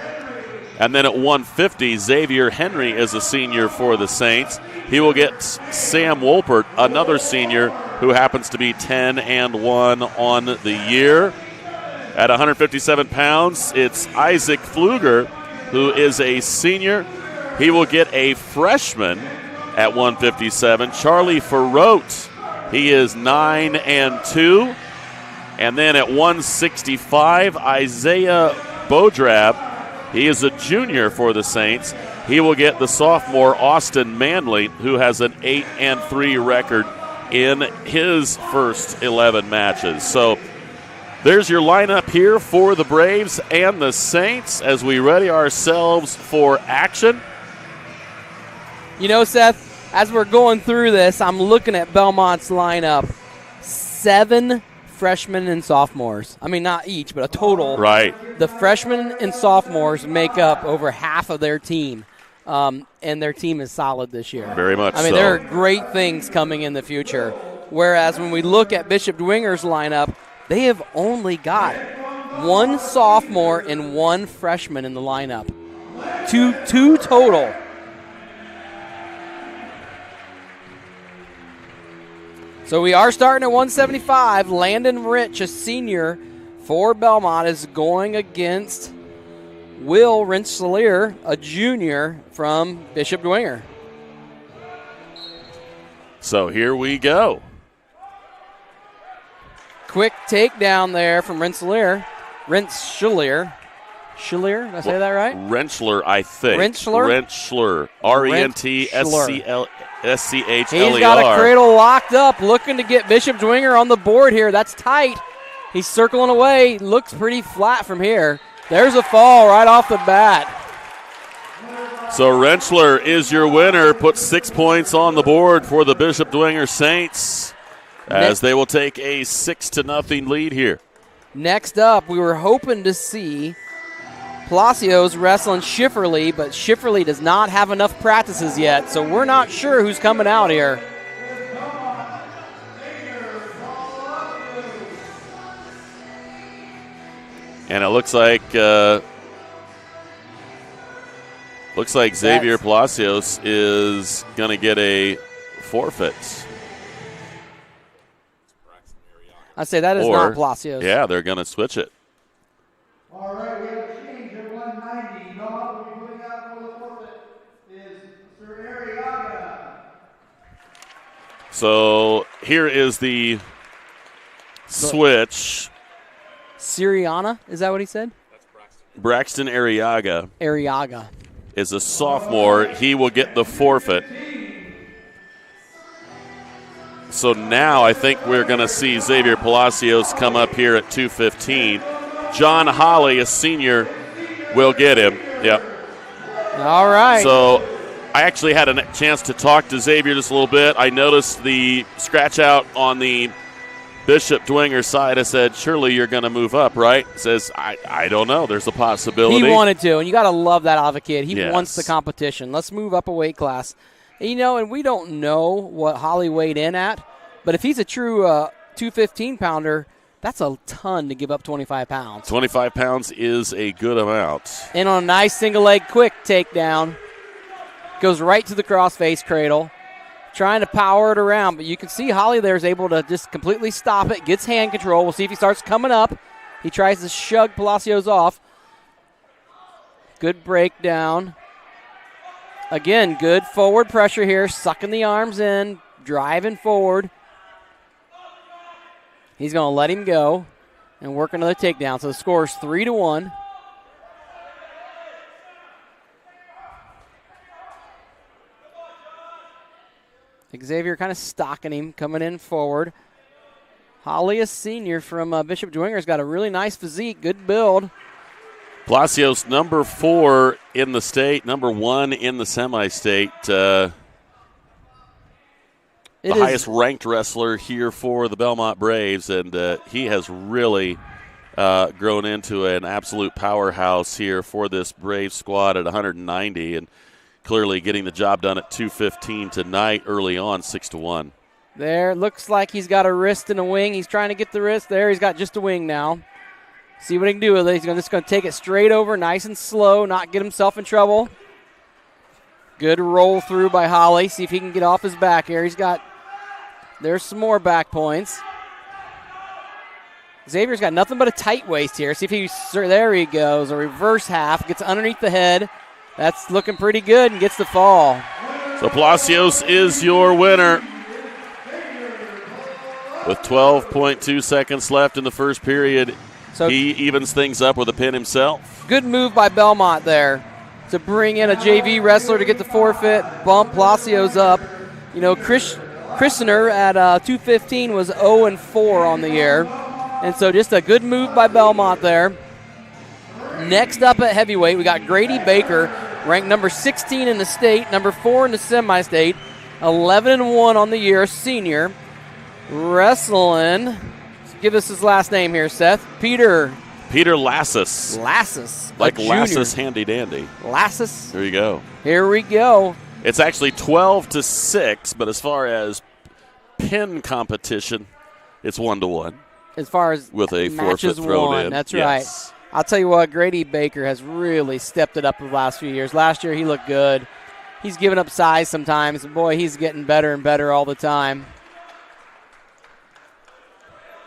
And then at 150, Xavier Henry is a senior for the Saints. He will get Sam Wolpert, another senior who happens to be 10-1 on the year. At 157 pounds, it's Isaac Pfluger, who is a senior. He will get a freshman at 157. Charlie Ferrote, he is 9-2. And then at 165, Isaiah Bodrab, he is a junior for the Saints. He will get the sophomore Austin Manley, who has an 8-3 record in his first 11 matches. So there's your lineup here for the Braves and the Saints as we ready ourselves for action. You know, Seth, as we're going through this, I'm looking at Bellmont's lineup. 7 freshmen and sophomores. I mean, not each, but a total. Right. The freshmen and sophomores make up over half of their team, and their team is solid this year. Very much so. I mean, there are great things coming in the future, whereas when we look at Bishop Dwenger's lineup, they have only got 1 sophomore and 1 freshman in the lineup. Two total. So we are starting at 175. Landon Rich, a senior for Bellmont, is going against Will Rensselaer, a junior from Bishop Dwenger. So here we go. Quick takedown there from Rensselaer. Rensselaer. Did I say that right? Rentschler, I think. Rentschler? Rentschler. He's got a cradle locked up, looking to get Bishop Dwenger on the board here. That's tight. He's circling away. Looks pretty flat from here. There's a fall right off the bat. So Rentschler is your winner. Puts 6 points on the board for the Bishop Dwenger Saints as they will take a 6-0 lead here. Next up, we were hoping to see Palacios wrestling Schifferly, but Schifferly does not have enough practices yet, so we're not sure who's coming out here. And it looks like Xavier Palacios is going to get a forfeit. I say that is not Palacios. Yeah, they're going to switch it. All right, we have a change at 190. Bellmont will be putting out for the forfeit is Mr. Arriaga. So here is the switch. Siriana, is that what he said? Braxton Arriaga. Arriaga is a sophomore. He will get the forfeit. So now I think we're going to see Xavier Palacios come up here at 2:15. John Holly, a senior, will get him. Yep. All right. So I actually had a chance to talk to Xavier just a little bit. I noticed the scratch out on the Bishop Dwenger side. I said, surely you're going to move up, right? He says, I don't know. There's a possibility. He wanted to, and you got to love that out of a kid. He Yes. wants the competition. Let's move up a weight class. And we don't know what Holly weighed in at, but if he's a true 215-pounder, that's a ton to give up 25 pounds. 25 pounds is a good amount. And on a nice single leg quick takedown, goes right to the cross-face cradle, trying to power it around. But you can see Holly there is able to just completely stop it, gets hand control. We'll see if he starts coming up. He tries to shug Palacios off. Good breakdown. Again, good forward pressure here, sucking the arms in, driving forward. He's going to let him go and work another takedown. So the score is 3-1. Xavier kind of stalking him, coming in forward. Holly, a senior from Bishop Dwenger, has got a really nice physique, good build. Palacios, number 4 in the state, number 1 in the semi-state. The highest ranked wrestler here for the Bellmont Braves, and he has really grown into an absolute powerhouse here for this Braves squad at 190, and clearly getting the job done at 2:15 tonight early on, 6-1. There, looks like he's got a wrist and a wing. He's trying to get the wrist there. He's got just a wing now. See what he can do with it. He's just going to take it straight over, nice and slow, not get himself in trouble. Good roll through by Holly. See if he can get off his back here. There's some more back points. Xavier's got nothing but a tight waist here. See if there he goes. A reverse half, gets underneath the head. That's looking pretty good and gets the fall. So Palacios is your winner. With 12.2 seconds left in the first period, he evens things up with a pin himself. Good move by Bellmont there to bring in a JV wrestler to get the forfeit, bump Palacios up. Christener at 2:15 was 0-4 on the year. And so just a good move by Bellmont there. Next up at heavyweight, we got Grady Baker, ranked number 16 in the state, number 4 in the semi-state, 11-1 on the year, senior. Wrestling, give us his last name here, Seth. Peter Lassus. Lassus. Like Lassus Handy Dandy. Lassus. There you go. Here we go. It's actually 12-6, but as far as pin competition, it's 1-1. As far as with a forfeit thrown in. That's yes. right. I'll tell you what, Grady Baker has really stepped it up the last few years. Last year he looked good. He's given up size sometimes. Boy, he's getting better and better all the time.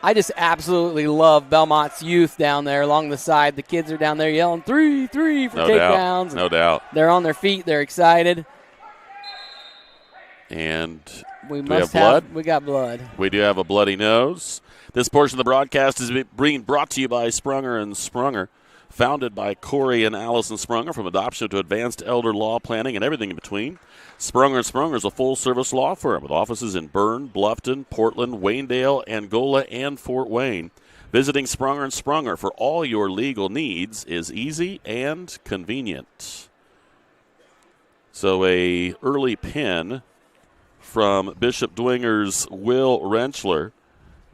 I just absolutely love Belmont's youth down there along the side. The kids are down there yelling 3 for takedowns. No doubt. They're on their feet. They're excited. And we have blood? We got blood. We do have a bloody nose. This portion of the broadcast is being brought to you by Sprunger & Sprunger, founded by Corey and Allison Sprunger, from adoption to advanced elder law planning and everything in between. Sprunger & Sprunger is a full-service law firm with offices in Berne, Bluffton, Portland, Waynedale, Angola, and Fort Wayne. Visiting Sprunger & Sprunger for all your legal needs is easy and convenient. So a early pin from Bishop Dwenger's Will Rentschler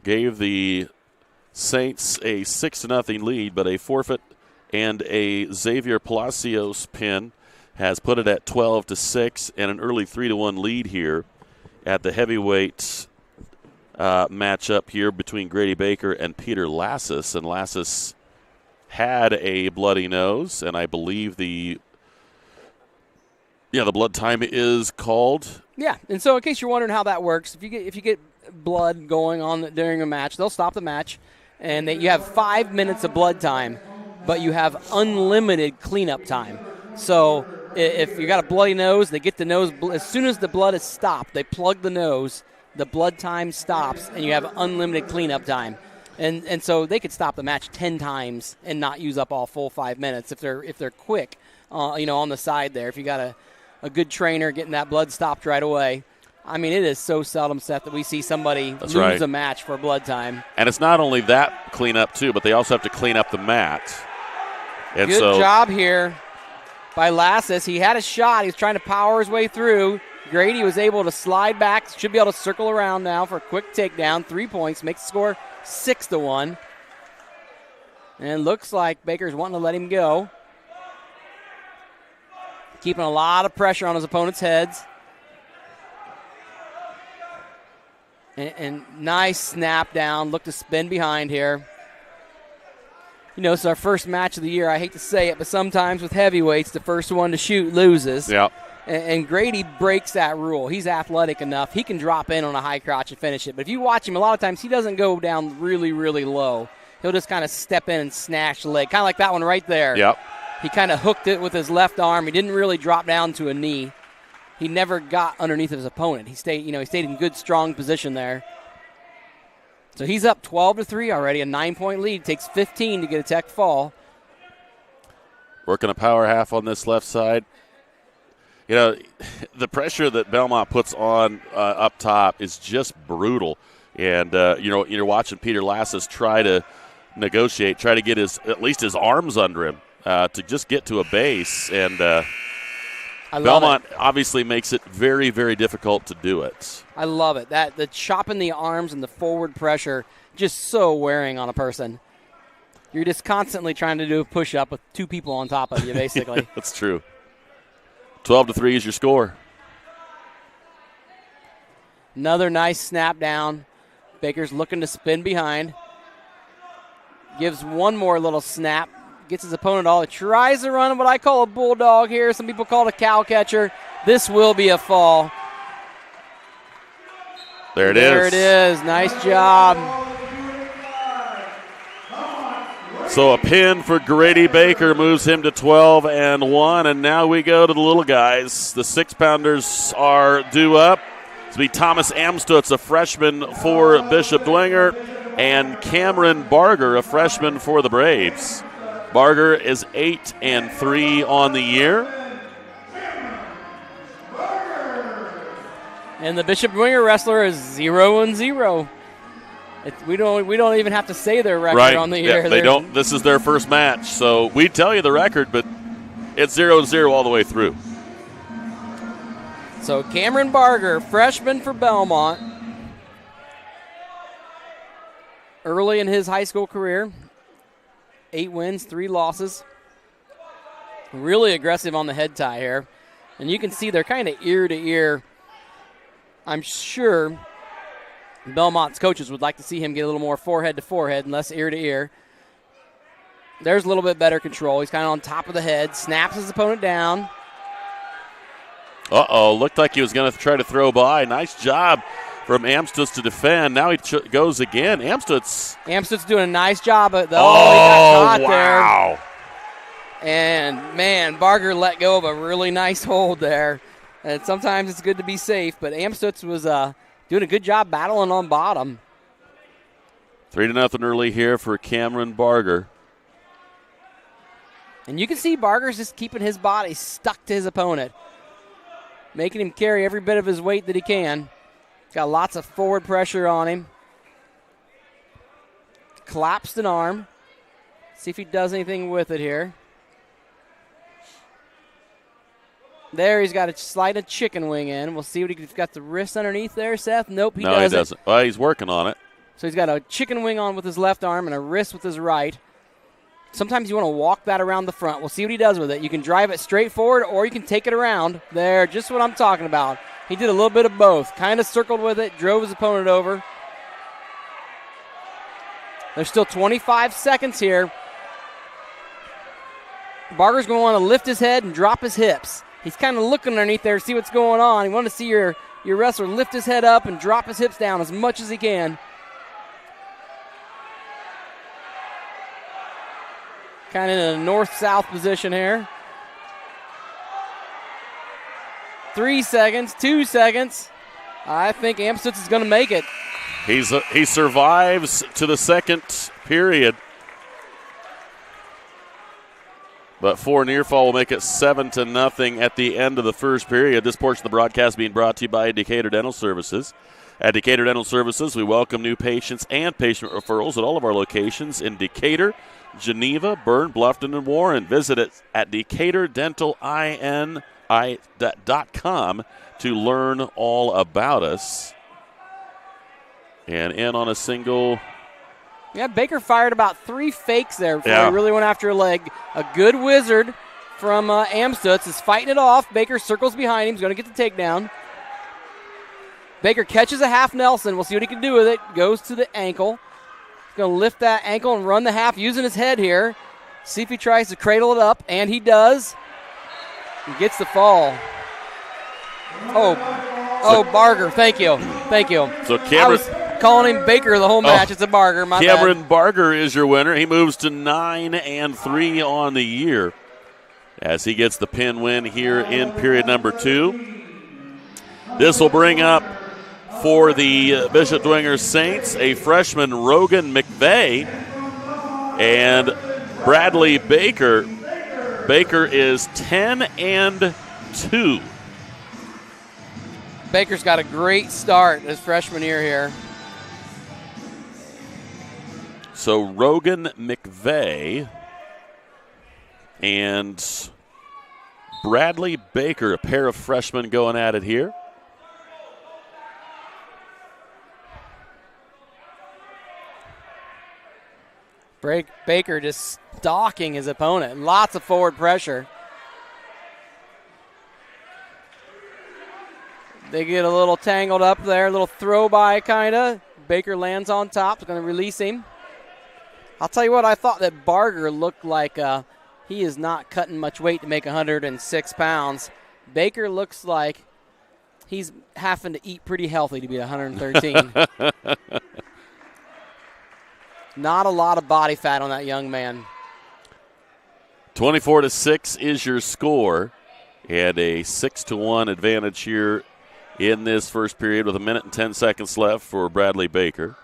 gave the Saints a 6-0 lead, but a forfeit and a Xavier Palacios pin has put it at 12-6 and an early 3-1 lead here at the heavyweight matchup here between Grady Baker and Peter Lassus. And Lassus had a bloody nose, and I believe the blood time is called. Yeah, and so in case you're wondering how that works, if you get blood going on during a match, they'll stop the match, and you have 5 minutes of blood time, but you have unlimited cleanup time. So if you got a bloody nose, they get the nose, as soon as the blood is stopped, they plug the nose, the blood time stops, and you have unlimited cleanup time. And so they could stop the match 10 times and not use up all full 5 minutes if they're quick, on the side there. If you got a good trainer getting that blood stopped right away. I mean, it is so seldom, Seth, that we see somebody lose a match for blood time. And it's not only that cleanup, too, but they also have to clean up the mat. And good job here by Lasses. He had a shot. He was trying to power his way through. Grady was able to slide back. Should be able to circle around now for a quick takedown. 3 points. Makes the score 6-1. And it looks like Baker's wanting to let him go. Keeping a lot of pressure on his opponent's heads. And nice snap down. Look to spin behind here. It's our first match of the year. I hate to say it, but sometimes with heavyweights, the first one to shoot loses. Yeah. And Grady breaks that rule. He's athletic enough. He can drop in on a high crotch and finish it. But if you watch him, a lot of times he doesn't go down really, really low. He'll just kind of step in and snatch the leg, kind of like that one right there. Yep. He kind of hooked it with his left arm. He didn't really drop down to a knee. He never got underneath his opponent. He stayed in good, strong position there. So he's up 12-3 already, a 9-point lead. Takes 15 to get a tech fall. Working a power half on this left side. The pressure that Bellmont puts on up top is just brutal. And, you're watching Peter Lasses try to negotiate, try to get at least his arms under him to just get to a base. And Bellmont obviously makes it very, very difficult to do it. I love it. The chopping the arms and the forward pressure, just so wearing on a person. You're just constantly trying to do a push-up with two people on top of you, basically. That's true. 12-3 is your score. Another nice snap down. Baker's looking to spin behind. Gives one more little snap. Gets his opponent all. Tries to run what I call a bulldog here. Some people call it a cow catcher. This will be a fall. There it is. Nice job. So a pin for Grady Baker moves him to 12-1, and now we go to the little guys. The 6-pounders are due up. It's be Thomas Amstutz, a freshman for Bishop Dwenger, and Cameron Barger, a freshman for the Braves. Barger is 8-3 on the year. And the Bishop Dwenger wrestler is 0-0. We don't even have to say their record on the year. Yeah, they don't. This is their first match, so we tell you the record, but it's 0-0 all the way through. So Cameron Barger, freshman for Bellmont, early in his high school career, 8 wins, 3 losses. Really aggressive on the head tie here, and you can see they're kind of ear to ear. I'm sure Belmont's coaches would like to see him get a little more forehead to forehead and less ear to ear. There's a little bit better control. He's kind of on top of the head, snaps his opponent down. Looked like he was going to try to throw by. Nice job from Amstutz to defend. Now he goes again. Amstutz doing a nice job. He got caught wow. there. And, man, Barger let go of a really nice hold there. And sometimes it's good to be safe, but Amstutz was doing a good job battling on bottom. 3-0 early here for Cameron Barger. And you can see Barger's just keeping his body stuck to his opponent, making him carry every bit of his weight that he can. Got lots of forward pressure on him. Collapsed an arm. See if he does anything with it here. There, he's got to slide a chicken wing in. We'll see what he's got the wrist underneath there, Seth. Nope, he doesn't. No, he doesn't. Well, he's working on it. So he's got a chicken wing on with his left arm and a wrist with his right. Sometimes you want to walk that around the front. We'll see what he does with it. You can drive it straight forward or you can take it around. There, just what I'm talking about. He did a little bit of both. Kind of circled with it, drove his opponent over. There's still 25 seconds here. Barger's going to want to lift his head and drop his hips. He's kind of looking underneath there to see what's going on. You want to see your wrestler lift his head up and drop his hips down as much as he can. Kind of in a north-south position here. 3 seconds, 2 seconds. I think Amstutz is going to make it. He survives to the second period. But 4 near fall will make it 7-0 at the end of the first period. This portion of the broadcast being brought to you by Decatur Dental Services. At Decatur Dental Services, we welcome new patients and patient referrals at all of our locations in Decatur, Geneva, Berne, Bluffton, and Warren. Visit it at DecaturDentalINI.com to learn all about us. And in on a single. Yeah, Baker fired about 3 fakes there before he really went after a leg. A good wizard from Amstutz is fighting it off. Baker circles behind him. He's going to get the takedown. Baker catches a half Nelson. We'll see what he can do with it. Goes to the ankle. He's going to lift that ankle and run the half using his head here. See if he tries to cradle it up, and he does. He gets the fall. Oh, Barger. Thank you. So Cameron, calling him Baker the whole match. It's a Barger. My Cameron bad. Barger is your winner. He moves to 9-3 on the year as he gets the pin win here in period number 2. This will bring up for the Bishop Dwenger Saints a freshman, Rogan McVeigh, and Bradley Baker. Baker is 10-2. Baker's got a great start his freshman year here. So Rogan McVeigh and Bradley Baker, a pair of freshmen going at it here. Baker just stalking his opponent. Lots of forward pressure. They get a little tangled up there, a little throw by kind of. Baker lands on top, is going to release him. I'll tell you what, I thought that Barger looked like he is not cutting much weight to make 106 pounds. Baker looks like he's having to eat pretty healthy to be 113. Not a lot of body fat on that young man. 24-6 is your score, and a 6-1 advantage here in this first period with 1 minute and 10 seconds left for Bradley Baker.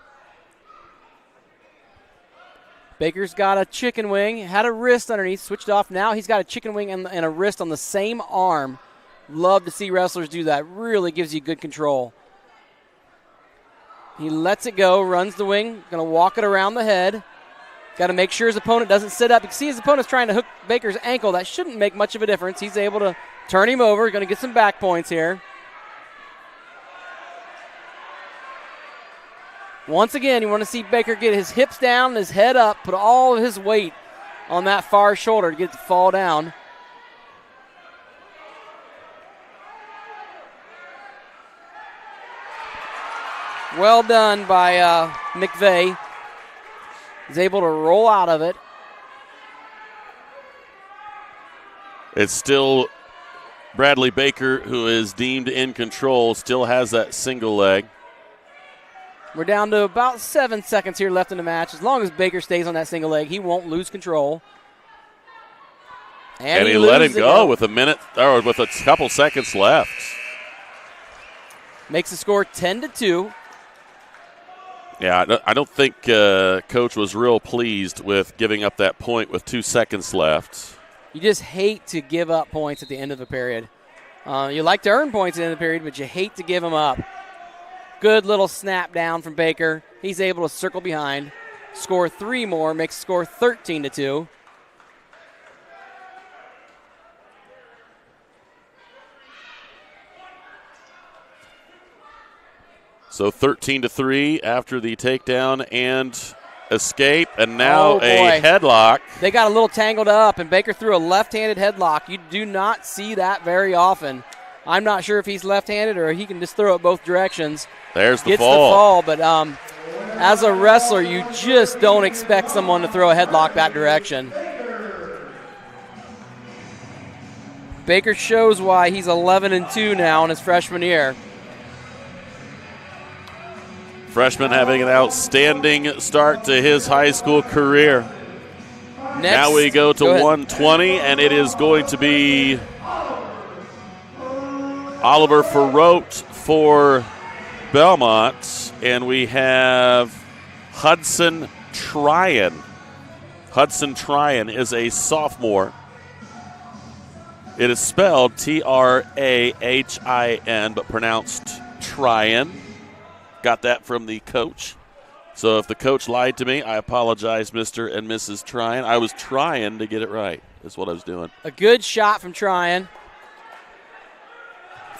Baker's got a chicken wing, had a wrist underneath, switched off. Now he's got a chicken wing and a wrist on the same arm. Love to see wrestlers do that. Really gives you good control. He lets it go, runs the wing, going to walk it around the head. Got to make sure his opponent doesn't sit up. You can see his opponent's trying to hook Baker's ankle. That shouldn't make much of a difference. He's able to turn him over. Going to get some back points here. Once again, you want to see Baker get his hips down, his head up, put all of his weight on that far shoulder to get it to fall down. Well done by McVeigh. He's able to roll out of it. It's still Bradley Baker who is deemed in control, still has that single leg. We're down to about 7 seconds here left in the match. As long as Baker stays on that single leg, he won't lose control. And he let him go with a minute or with a couple seconds left. Makes the score 10-2. Yeah, I don't think Coach was real pleased with giving up that point with 2 seconds left. You just hate to give up points at the end of a period. You like to earn points at the end of the period, but you hate to give them up. Good little snap down from Baker. He's able to circle behind, score 3 more, makes the score 13-2. So 13-3 after the takedown and escape, and now a headlock. They got a little tangled up, and Baker threw a left-handed headlock. You do not see that very often. I'm not sure if he's left-handed or he can just throw it both directions. There's the Gets fall. But as a wrestler, you just don't expect someone to throw a headlock that direction. Baker shows why he's 11-2 now in his freshman year. Freshman having an outstanding start to his high school career. Next, now we go to 120, and it is going to be Oliver Ferrote for Bellmont, and we have Hudson Tryon. Hudson Tryon is a sophomore. It is spelled Trahin, but pronounced Tryon. Got that from the coach. So if the coach lied to me, I apologize, Mr. and Mrs. Tryon. I was trying to get it right. That's what I was doing. A good shot from Tryon.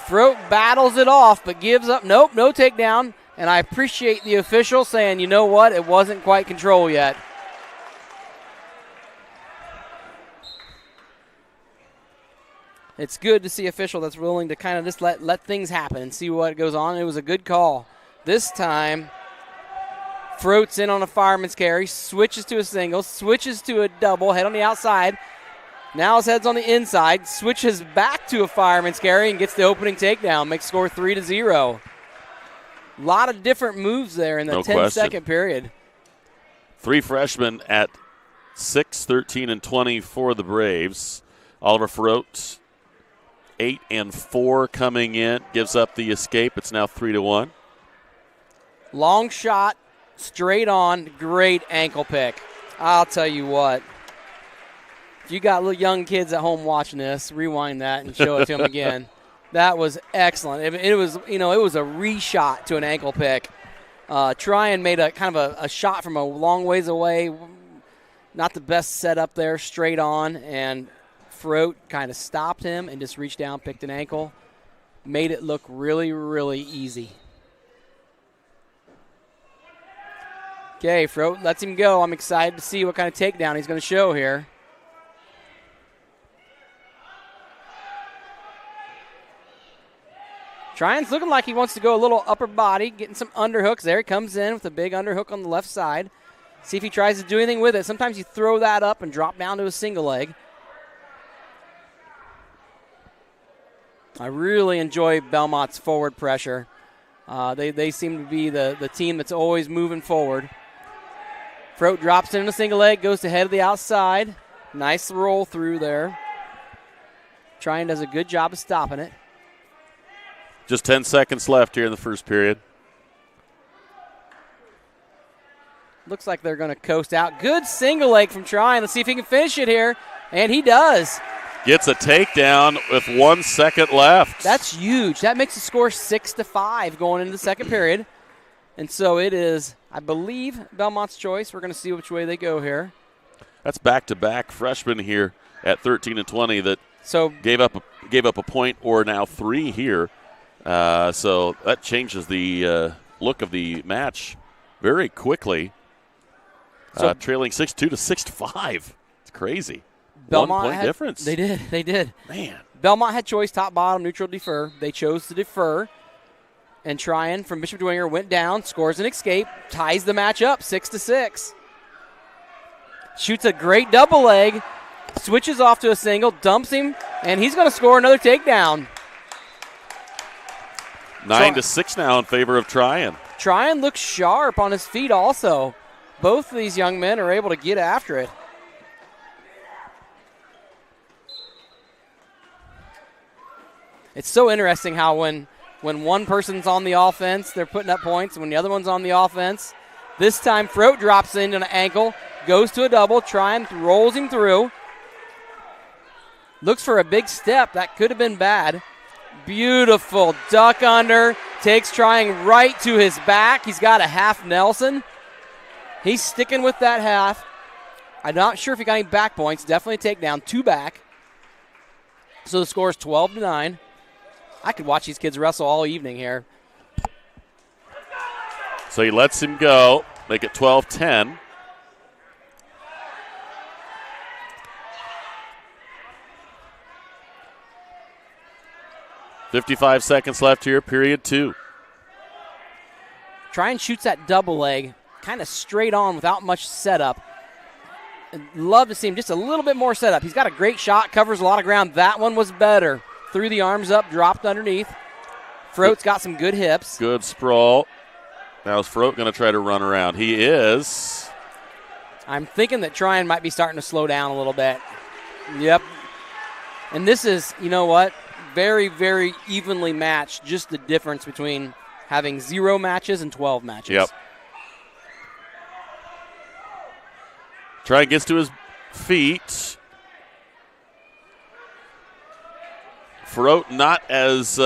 Ferrote battles it off, but gives up. Nope, no takedown. And I appreciate the official saying, you know what, it wasn't quite control yet. It's good to see an official that's willing to kind of just let things happen and see what goes on. It was a good call. This time, Ferrote's in on a fireman's carry, switches to a single, switches to a double, head on the outside. Now his head's on the inside, switches back to a fireman's carry and gets the opening takedown, makes score 3-0. A lot of different moves there in the 10-second period. 3 freshmen at 6, 13, and 20 for the Braves. Oliver Ferrote, 8 and 4 coming in, gives up the escape. It's now 3-1. Long shot, straight on, great ankle pick. I'll tell you what. If you got little young kids at home watching this, rewind that and show it to them again. That was excellent. It was a reshot to an ankle pick. Tryon made a kind of a shot from a long ways away. Not the best setup there, straight on, and Ferrote kind of stopped him and just reached down, picked an ankle. Made it look really, really easy. Okay, Ferrote lets him go. I'm excited to see what kind of takedown he's going to show here. Tryon's looking like he wants to go a little upper body, getting some underhooks. There he comes in with a big underhook on the left side. See if he tries to do anything with it. Sometimes you throw that up and drop down to a single leg. I really enjoy Bellmont's forward pressure. They seem to be the team that's always moving forward. Ferrote drops in a single leg, goes to head of the outside. Nice roll through there. Tryon does a good job of stopping it. Just 10 seconds left here in the first period. Looks like they're going to coast out. Good single leg from Tryon. Let's see if he can finish it here. And he does. Gets a takedown with 1 second left. That's huge. That makes the score 6-5 going into the second period. And so it is, I believe, Bellmont's choice. We're going to see which way they go here. That's back-to-back freshmen here at 13 and 20 that gave up a point or now 3 here. So that changes the look of the match very quickly. Trailing 6-2 to 6-5. It's crazy. Bellmont 1 point difference. They did. Man. Bellmont had choice, top, bottom, neutral, defer. They chose to defer. And Tryon from Bishop Dwenger went down, scores an escape, ties the match up 6-6. Shoots a great double leg, switches off to a single, dumps him, and he's going to score another takedown. 9-6 now in favor of Tryon. Tryon looks sharp on his feet also. Both of these young men are able to get after it. It's so interesting how when one person's on the offense, they're putting up points, and when the other one's on the offense, this time Ferrote drops in on an ankle, goes to a double, Tryon rolls him through. Looks for a big step. That could have been bad. Beautiful duck under. Takes Tryon right to his back. He's got a half Nelson. He's sticking with that half. I'm not sure if he got any back points. Definitely a takedown. 2 back. So the score is 12-9. I could watch these kids wrestle all evening here. So he lets him go. Make it 12-10. .55 seconds left here, period 2. Tryon shoots that double leg kind of straight on without much setup. I'd love to see him just a little bit more set up. He's got a great shot, covers a lot of ground. That one was better. Threw the arms up, dropped underneath. Frote's got some good hips. Good sprawl. Now is Frote going to try to run around? He is. I'm thinking that Tryon might be starting to slow down a little bit. Yep. And this is, you know what, very, very evenly matched, just the difference between having 0 matches and 12 matches. Yep. Tryon gets to his feet. Frote not as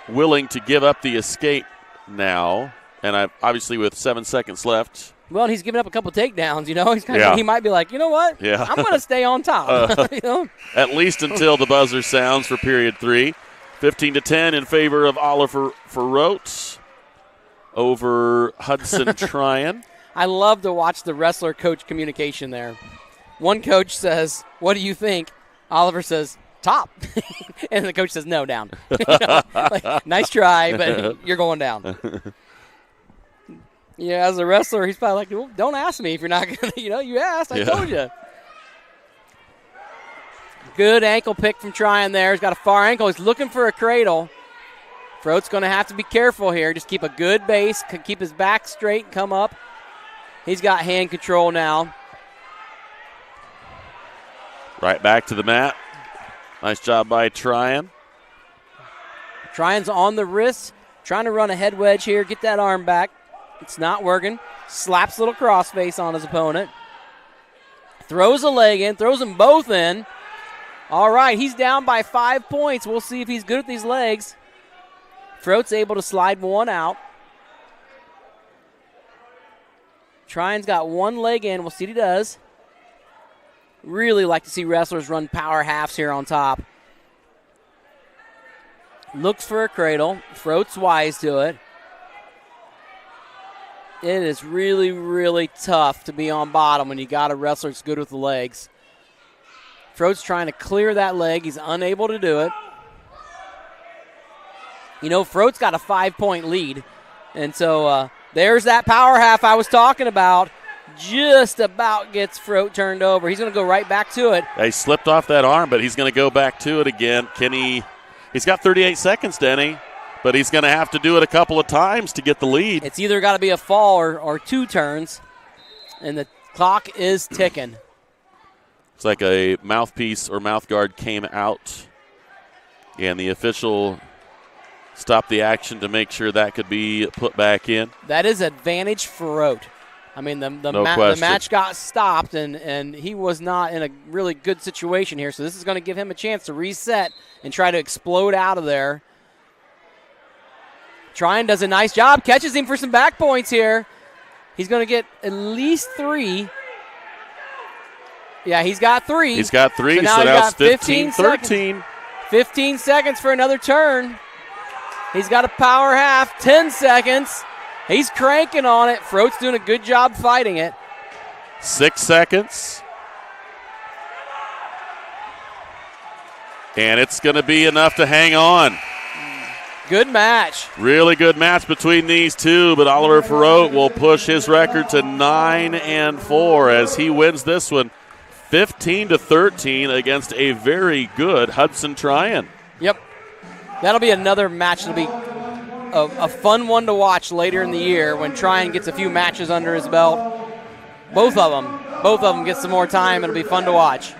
willing to give up the escape now. And obviously with 7 seconds left. Well, he's given up a couple takedowns, you know. He might be like, you know what? Yeah. I'm going to stay on top. You know? At least until the buzzer sounds for period 3. 15-10 in favor of Oliver Frote over Hudson Tryon. I love to watch the wrestler-coach communication there. One coach says, what do you think? Oliver says, top. And the coach says, no, down. You know, like, nice try, but you're going down. Yeah, as a wrestler, he's probably like, well, don't ask me if you're not going to, you asked. I told you. Good ankle pick from Tryon there. He's got a far ankle. He's looking for a cradle. Frote's going to have to be careful here. Just keep a good base, keep his back straight, come up. He's got hand control now. Right back to the mat. Nice job by Tryon. Tryon's on the wrist, trying to run a head wedge here, get that arm back. It's not working. Slaps a little crossface on his opponent. Throws a leg in, throws them both in. All right, he's down by 5 points. We'll see if he's good at these legs. Frote's able to slide one out. Tryon's got one leg in. We'll see what he does. Really like to see wrestlers run power halves here on top. Looks for a cradle. Frote's wise to it. It is really, really tough to be on bottom when you got a wrestler that's good with the legs. Frote's trying to clear that leg. He's unable to do it. Frote's got a 5-point lead. And so there's that power half I was talking about. Just about gets Frote turned over. He's going to go right back to it. He slipped off that arm, but he's going to go back to it again. He's got 38 seconds, Denny. But he's going to have to do it a couple of times to get the lead. It's either got to be a fall or 2 turns, and the clock is ticking. It's like a mouthpiece or mouth guard came out, and the official stopped the action to make sure that could be put back in. That is advantage for Frote. I mean, the match got stopped, and he was not in a really good situation here, so this is going to give him a chance to reset and try to explode out of there. Tryon does a nice job, catches him for some back points here. He's going to get at least 3. Yeah, he's got 3. He's got 3, so now it's 15-13. 15 seconds for another turn. He's got a power half, 10 seconds. He's cranking on it. Frote's doing a good job fighting it. 6 seconds. And it's going to be enough to hang on. Good match. Really good match between these two, but Oliver Frote will push his record to 9-4 as he wins this one 15-13 against a very good Hudson Tryon. Yep. That'll be another match that'll be a fun one to watch later in the year when Tryon gets a few matches under his belt. Both of them get some more time. It'll be fun to watch.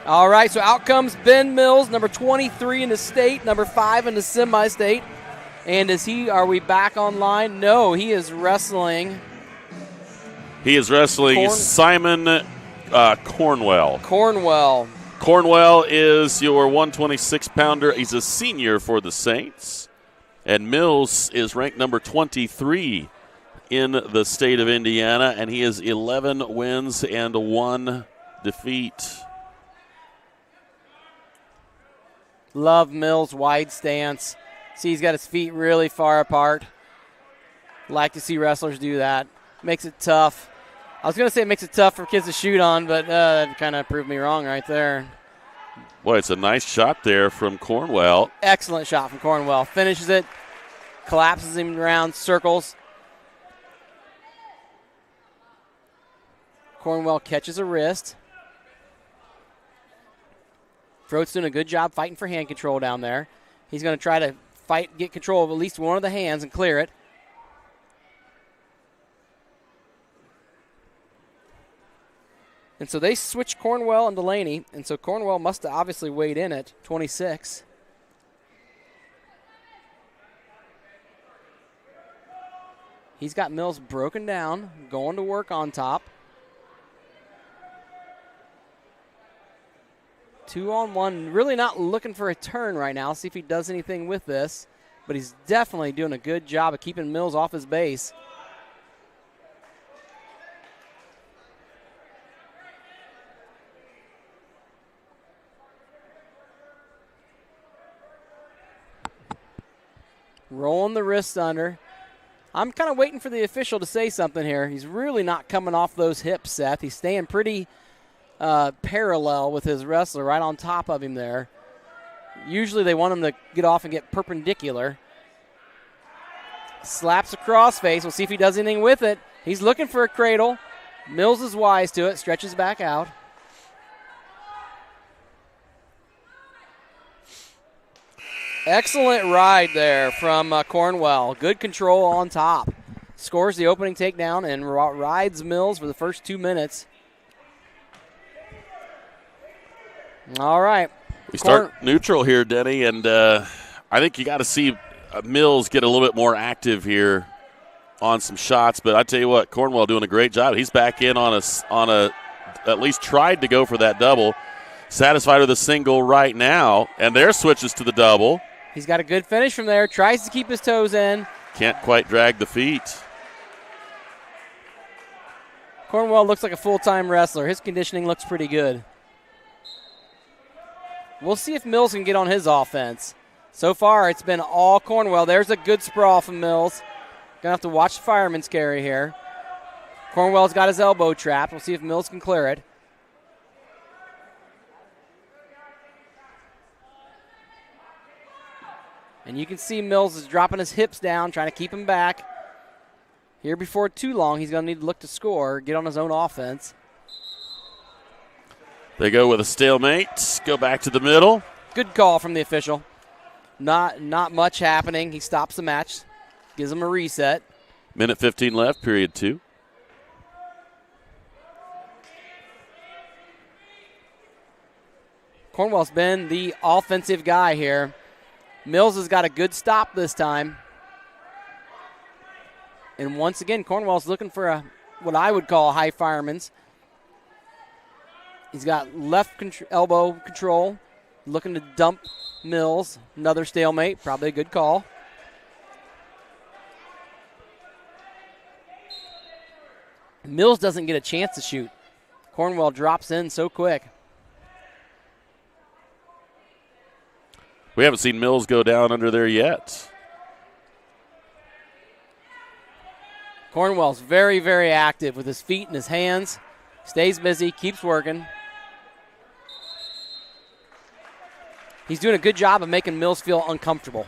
All right, so out comes Ben Mills, number 23 in the state, number 5 in the semi-state. And are we back online? No, he is wrestling. He is wrestling Simon Cornwell. Cornwell is your 126-pounder. He's a senior for the Saints. And Mills is ranked number 23 in the state of Indiana, and he has 11 wins and 1 defeat. Love Mills' wide stance. See, he's got his feet really far apart. Like to see wrestlers do that. Makes it tough. I was going to say it makes it tough for kids to shoot on, but that kind of proved me wrong right there. Boy, it's a nice shot there from Cornwell. Excellent shot from Cornwell. Finishes it, collapses him around, circles. Cornwell catches a wrist. Throat's doing a good job fighting for hand control down there. He's going to try to get control of at least one of the hands and clear it. And so they switch Cornwell and Delaney, and so Cornwell must have obviously weighed in at 26. He's got Mills broken down, going to work on top. 2-on-1, really not looking for a turn right now. See if he does anything with this. But he's definitely doing a good job of keeping Mills off his base. Rolling the wrists under. I'm kind of waiting for the official to say something here. He's really not coming off those hips, Seth. He's staying pretty parallel with his wrestler right on top of him there. Usually they want him to get off and get perpendicular. Slaps a crossface. We'll see if he does anything with it. He's looking for a cradle. Mills is wise to it. Stretches back out. Excellent ride there from Cornwell. Good control on top. Scores the opening takedown and rides Mills for the first 2 minutes. All right. We start neutral here, Denny, and I think you got to see Mills get a little bit more active here on some shots. But I tell you what, Cornwell doing a great job. He's back in on a at least tried to go for that double. Satisfied with a single right now, and there switches to the double. He's got a good finish from there. Tries to keep his toes in. Can't quite drag the feet. Cornwell looks like a full-time wrestler. His conditioning looks pretty good. We'll see if Mills can get on his offense. So far, it's been all Cornwell. There's a good sprawl from Mills. Gonna have to watch the fireman's carry here. Cornwell's got his elbow trapped. We'll see if Mills can clear it. And you can see Mills is dropping his hips down, trying to keep him back. Here before too long, he's going to need to look to score, get on his own offense. They go with a stalemate, go back to the middle. Good call from the official. Not much happening. He stops the match, gives him a reset. Minute 15 left, period 2. Cornwell's been the offensive guy here. Mills has got a good stop this time. And once again, Cornwell's looking for what I would call a high fireman's. He's got left elbow control, looking to dump Mills. Another stalemate, probably a good call. Mills doesn't get a chance to shoot. Cornwell drops in so quick. We haven't seen Mills go down under there yet. Cornwell's very, very active with his feet and his hands. Stays busy, keeps working. He's doing a good job of making Mills feel uncomfortable.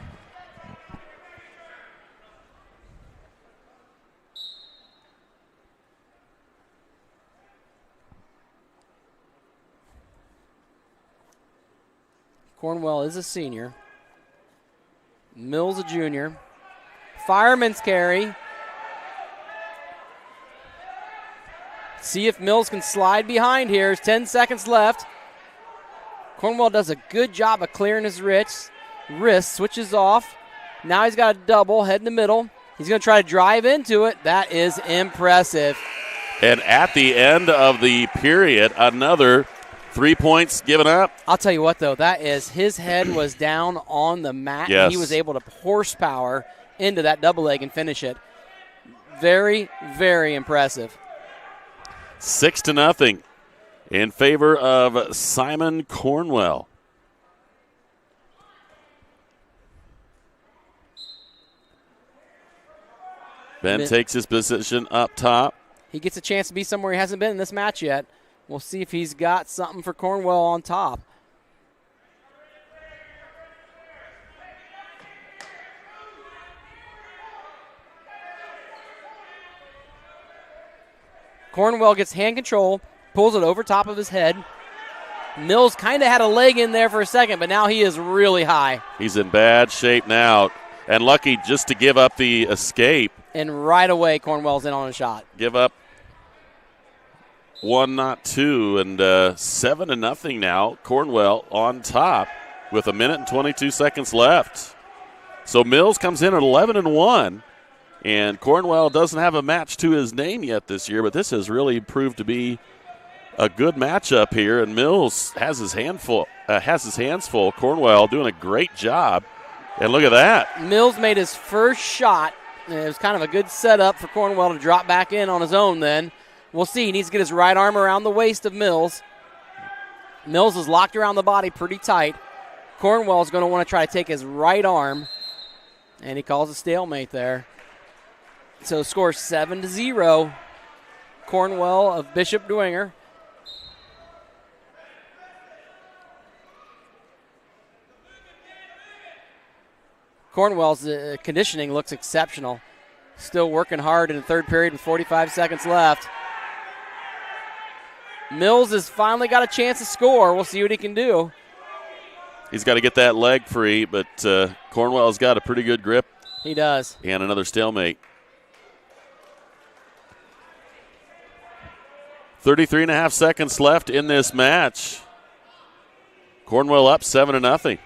Cornwell is a senior. Mills a junior. Fireman's carry. See if Mills can slide behind here. There's 10 seconds left. Cornwell does a good job of clearing his wrist. Switches off. Now he's got a double, head in the middle. He's going to try to drive into it. That is impressive. And at the end of the period, another 3 points given up. I'll tell you what, though, that is his head was down on the mat. Yes. And he was able to horsepower into that double leg and finish it. Very, very impressive. 6-0 in favor of Simon Cornwell. Ben takes his position up top. He gets a chance to be somewhere he hasn't been in this match yet. We'll see if he's got something for Cornwell on top. Cornwell gets hand control, pulls it over top of his head. Mills kind of had a leg in there for a second, but now he is really high. He's in bad shape now, and lucky just to give up the escape. And right away, Cornwell's in on a shot. Give up one, not two, and 7-0 now. Cornwell on top with 1 minute and 22 seconds left. So Mills comes in at 11-1, and Cornwell doesn't have a match to his name yet this year, but this has really proved to be a good matchup here, and Mills has his hands full. Cornwell doing a great job, and look at that. Mills made his first shot, and it was kind of a good setup for Cornwell to drop back in on his own then. We'll see. He needs to get his right arm around the waist of Mills. Mills is locked around the body pretty tight. Cornwell's going to want to try to take his right arm, and he calls a stalemate there. So score 7-0. Cornwell of Bishop Dwenger. Cornwell's conditioning looks exceptional. Still working hard in the third period with 45 seconds left. Mills has finally got a chance to score. We'll see what he can do. He's got to get that leg free, but Cornwell's got a pretty good grip. He does. And another stalemate. 33.5 seconds left in this match. Cornwell up 7-0.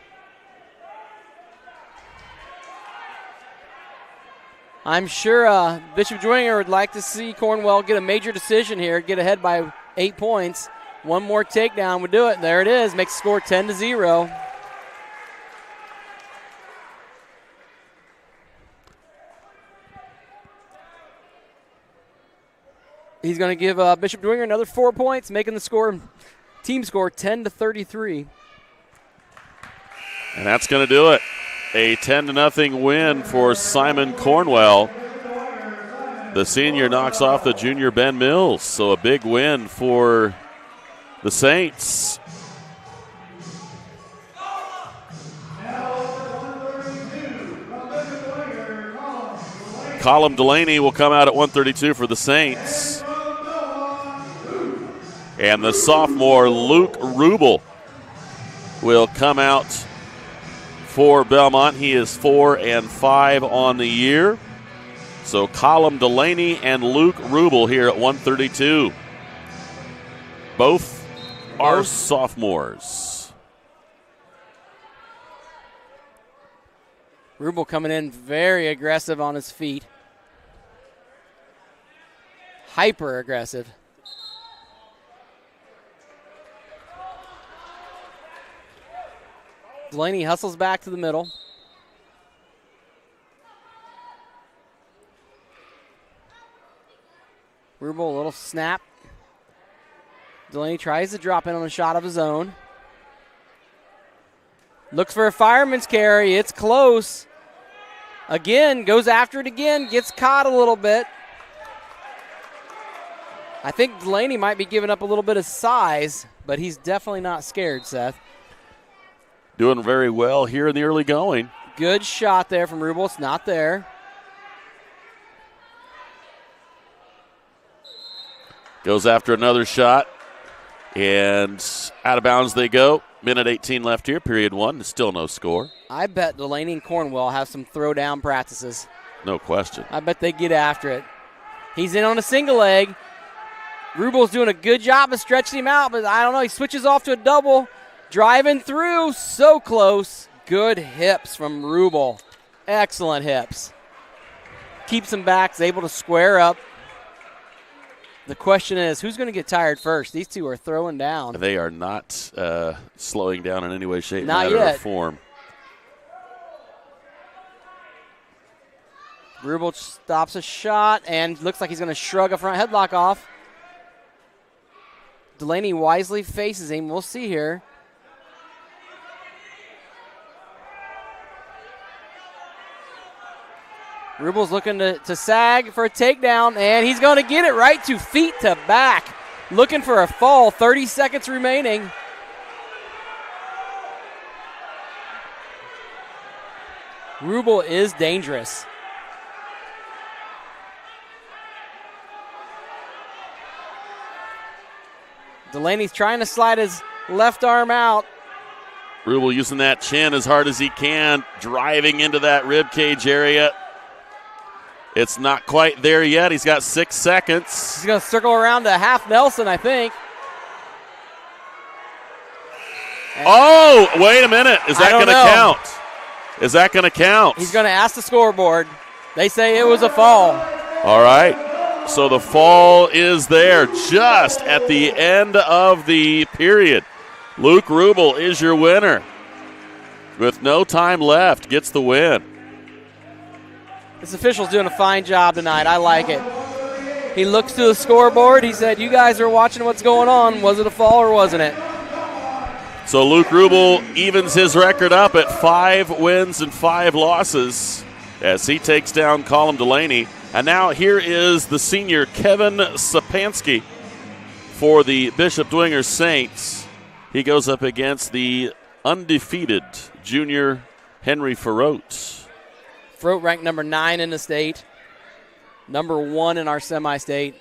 I'm sure Bishop Dwenger would like to see Cornwell get a major decision here, get ahead by 8 points. One more takedown would do it. There it is. Makes the score 10-0. He's going to give Bishop Dwenger another 4 points, making the team score 10-33. And that's going to do it. A 10-0 win for Simon Cornwell. The senior knocks off the junior Ben Mills, so a big win for the Saints. Colum Delaney will come out at 132 for the Saints. And the sophomore Luke Rubel will come out for Bellmont. He is 4-5 on the year. So Colum Delaney and Luke Rubel here at 132. Both are sophomores. Rubel coming in very aggressive on his feet. Hyper aggressive. Delaney hustles back to the middle. Rubel, a little snap. Delaney tries to drop in on a shot of his own. Looks for a fireman's carry. It's close. Again, goes after it again. Gets caught a little bit. I think Delaney might be giving up a little bit of size, but he's definitely not scared, Seth. Doing very well here in the early going. Good shot there from Rubel. It's not there. Goes after another shot. And out of bounds they go. Minute 18 left here, period one. Still no score. I bet Delaney and Cornwell have some throwdown practices. No question. I bet they get after it. He's in on a single leg. Rubel's doing a good job of stretching him out, but I don't know. He switches off to a double. Driving through, so close. Good hips from Rubel. Excellent hips. Keeps him back, is able to square up. The question is, who's going to get tired first? These two are throwing down. They are not slowing down in any way, shape, not matter, yet. or form. Rubel stops a shot and looks like he's going to shrug a front headlock off. Delaney wisely faces him. We'll see here. Rubel's looking to sag for a takedown, and he's going to get it right to feet to back. Looking for a fall, 30 seconds remaining. Rubel is dangerous. Delaney's trying to slide his left arm out. Rubel using that chin as hard as he can, driving into that rib cage area. It's not quite there yet. He's got 6 seconds. He's going to circle around to half Nelson, I think. Oh, wait a minute. Is that going to count? Is that going to count? He's going to ask the scoreboard. They say it was a fall. All right. So the fall is there just at the end of the period. Luke Rubel is your winner. With no time left, gets the win. This official's doing a fine job tonight. I like it. He looks to the scoreboard. He said, you guys are watching what's going on. Was it a fall or wasn't it? So Luke Rubel evens his record up at 5 wins and 5 losses as he takes down Colin Delaney. And now here is the senior Kevin Sapansky for the Bishop Dwenger Saints. He goes up against the undefeated junior Henry Ferrote. Ferrote ranked number 9 in the state, number 1 in our semi-state.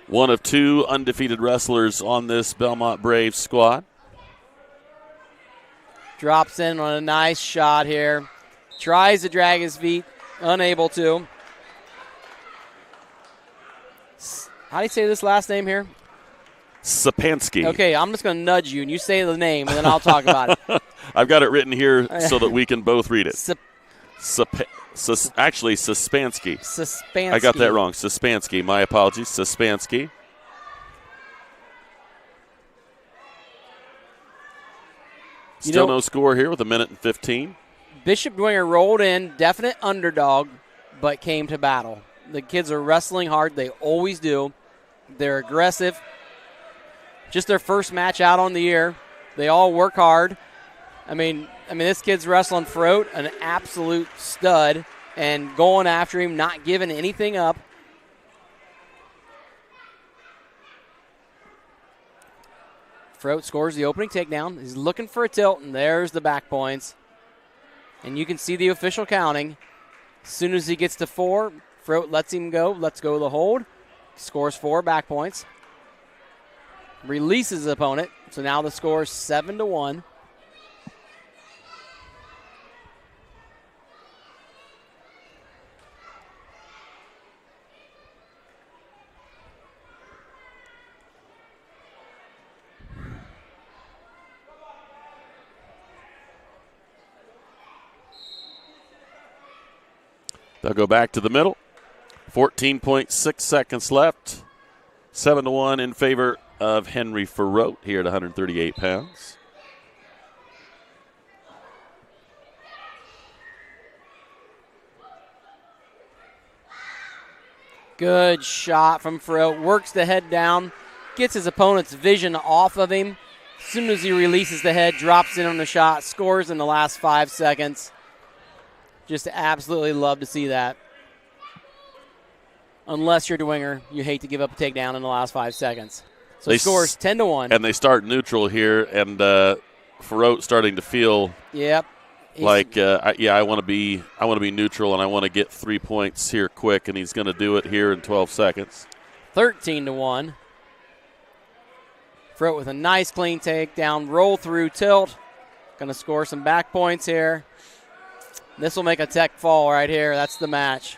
One of 2 undefeated wrestlers on this Bellmont Braves squad. Drops in on a nice shot here. Tries to drag his feet, unable to. How do you say this last name here? Sapansky. Okay, I'm just going to nudge you, and you say the name, and then I'll talk about it. I've got it written here so that we can both read it. Actually, Suspansky. Suspansky. I got that wrong. Suspansky. My apologies. Suspansky. Still no score here with 1:15. Bishop Dwenger rolled in, definite underdog, but came to battle. The kids are wrestling hard. They always do. They're aggressive. Just their first match out on the year. They all work hard. I mean, this kid's wrestling Ferrote, an absolute stud, and going after him, not giving anything up. Ferrote scores the opening takedown. He's looking for a tilt, and there's the back points. And you can see the official counting. As soon as he gets to 4, Ferrote lets him go. Let's go the hold. Scores 4 back points. Releases his opponent. So now the score is 7-1. They'll go back to the middle. 14.6 seconds left. 7-1 in favor of Henry Ferrote here at 138 pounds. Good shot from Ferrote. Works the head down. Gets his opponent's vision off of him. As soon as he releases the head, drops in on the shot, scores in the last 5 seconds. Just absolutely love to see that. Unless you're Dwenger, you hate to give up a takedown in the last 5 seconds. So the score is 10-1. And they start neutral here, and Ferrote starting to feel like, I want to be neutral, and I want to get 3 points here quick, and he's going to do it here in 12 seconds. 13-1. Ferrote with a nice clean takedown, roll through tilt. Going to score some back points here. This will make a tech fall right here. That's the match.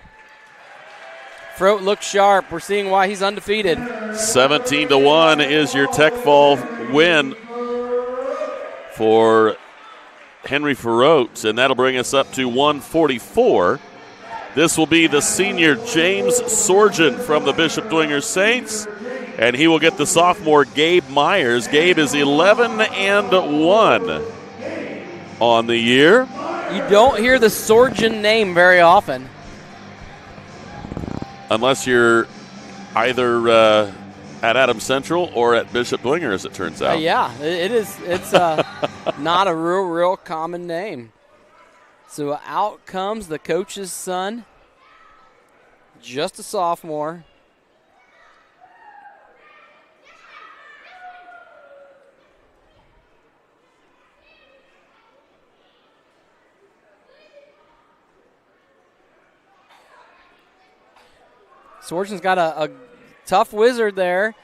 Ferrote looks sharp. We're seeing why he's undefeated. 17-1 is your tech fall win for Henry Ferrote, and that'll bring us up to 144. This will be the senior James Sorgen from the Bishop Dwenger Saints, and he will get the sophomore Gabe Myers. Gabe is 11-1 on the year. You don't hear the Sorgen name very often. Unless you're either at Adams Central or at Bishop Dwenger, as it turns out. Yeah, it is. It's not a real common name. So out comes the coach's son, just a sophomore. Sorgen's got a tough wizard there.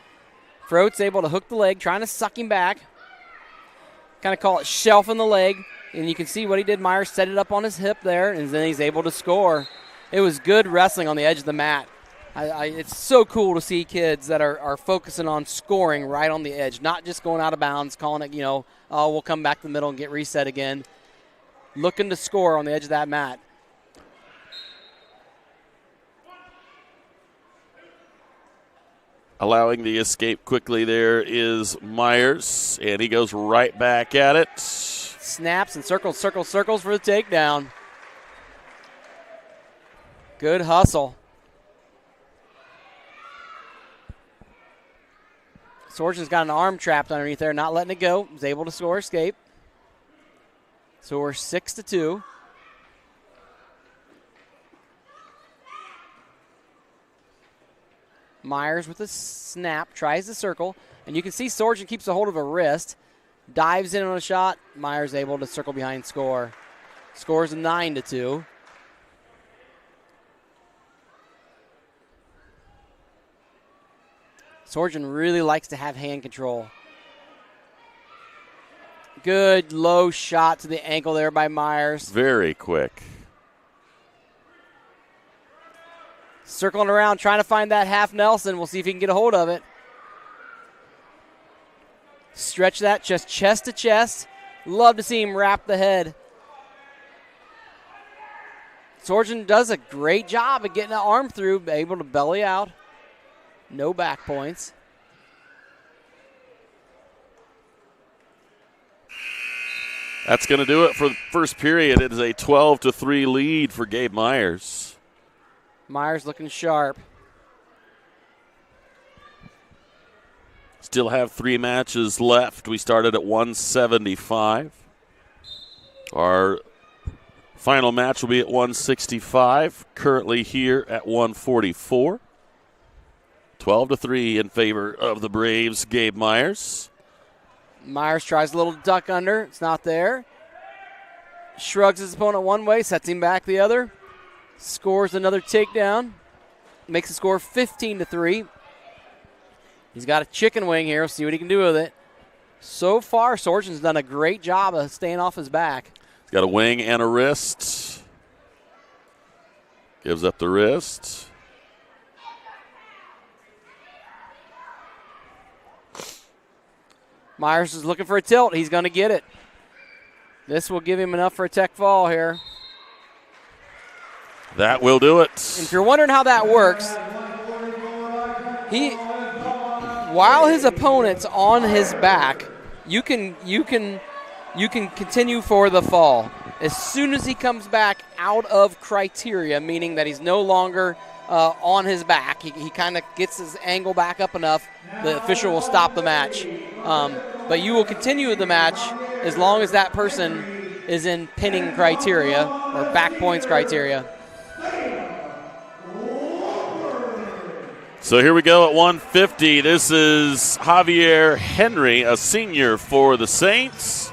Frote's able to hook the leg, trying to suck him back. Kind of call it shelfing the leg. And you can see what he did. Myers set it up on his hip there, and then he's able to score. It was good wrestling on the edge of the mat. It's so cool to see kids that are focusing on scoring right on the edge, not just going out of bounds, calling it, we'll come back to the middle and get reset again. Looking to score on the edge of that mat. Allowing the escape quickly there is Myers, and he goes right back at it. Snaps and circles for the takedown. Good hustle. Sorgen's got an arm trapped underneath there, not letting it go. He's able to score escape. So we're 6-2. Myers with a snap, tries to circle, and you can see Sorgen keeps a hold of a wrist, dives in on a shot. Myers able to circle behind, score. Scores 9-2. Sorgen really likes to have hand control. Good low shot to the ankle there by Myers. Very quick. Circling around, trying to find that half Nelson. We'll see if he can get a hold of it. Stretch that just chest to chest. Love to see him wrap the head. Sorgen does a great job of getting an arm through, able to belly out. No back points. That's going to do it for the first period. It is a 12-3 lead for Gabe Myers. Myers looking sharp. Still have 3 matches left. We started at 175. Our final match will be at 165. Currently here at 144. 12-3 in favor of the Braves, Gabe Myers. Myers tries a little duck under. It's not there. Shrugs his opponent one way, sets him back the other. Scores another takedown. Makes the score 15-3. He's got a chicken wing here. We'll see what he can do with it. So far, Sorgen's done a great job of staying off his back. He's got a wing and a wrist. Gives up the wrist. Myers is looking for a tilt. He's going to get it. This will give him enough for a tech fall here. That will do it. And if you're wondering how that works, while his opponent's on his back, you can continue for the fall. As soon as he comes back out of criteria, meaning that he's no longer on his back, he kind of gets his angle back up enough, the official will stop the match. But you will continue the match as long as that person is in pinning criteria or back points criteria. So here we go at 150. This is Javier Henry, a senior for the Saints.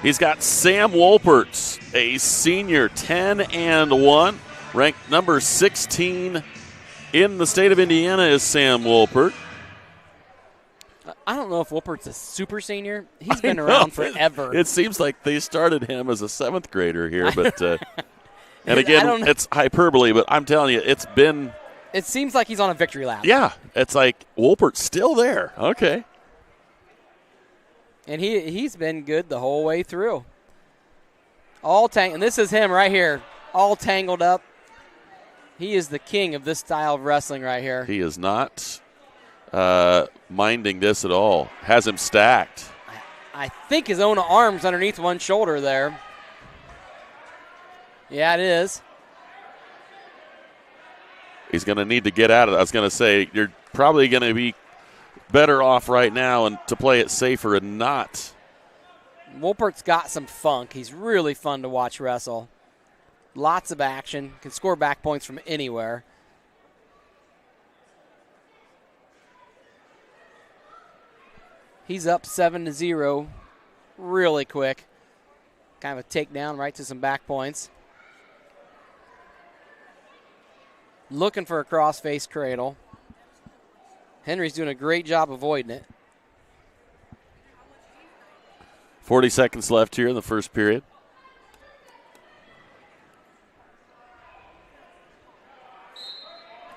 He's got Sam Wolpert, a senior, 10-1, ranked number 16 in the state of Indiana is Sam Wolpert. I don't know if Wolpert's a super senior. He's been around forever. It seems like they started him as a 7th grader here, but and again, it's hyperbole, but I'm telling you, it's been. It seems like he's on a victory lap. Yeah, it's like Wolpert's still there. Okay. And he's been good the whole way through. And this is him right here, all tangled up. He is the king of this style of wrestling right here. He is not minding this at all. Has him stacked. I think his own arm's underneath one shoulder there. Yeah, it is. He's going to need to get out of it. I was going to say, you're probably going to be better off right now and to play it safer and not. Wolpert's got some funk. He's really fun to watch wrestle. Lots of action. Can score back points from anywhere. He's up 7-0 really quick. Kind of a takedown right to some back points. Looking for a cross-face cradle. Henry's doing a great job avoiding it. 40 seconds left here in the first period.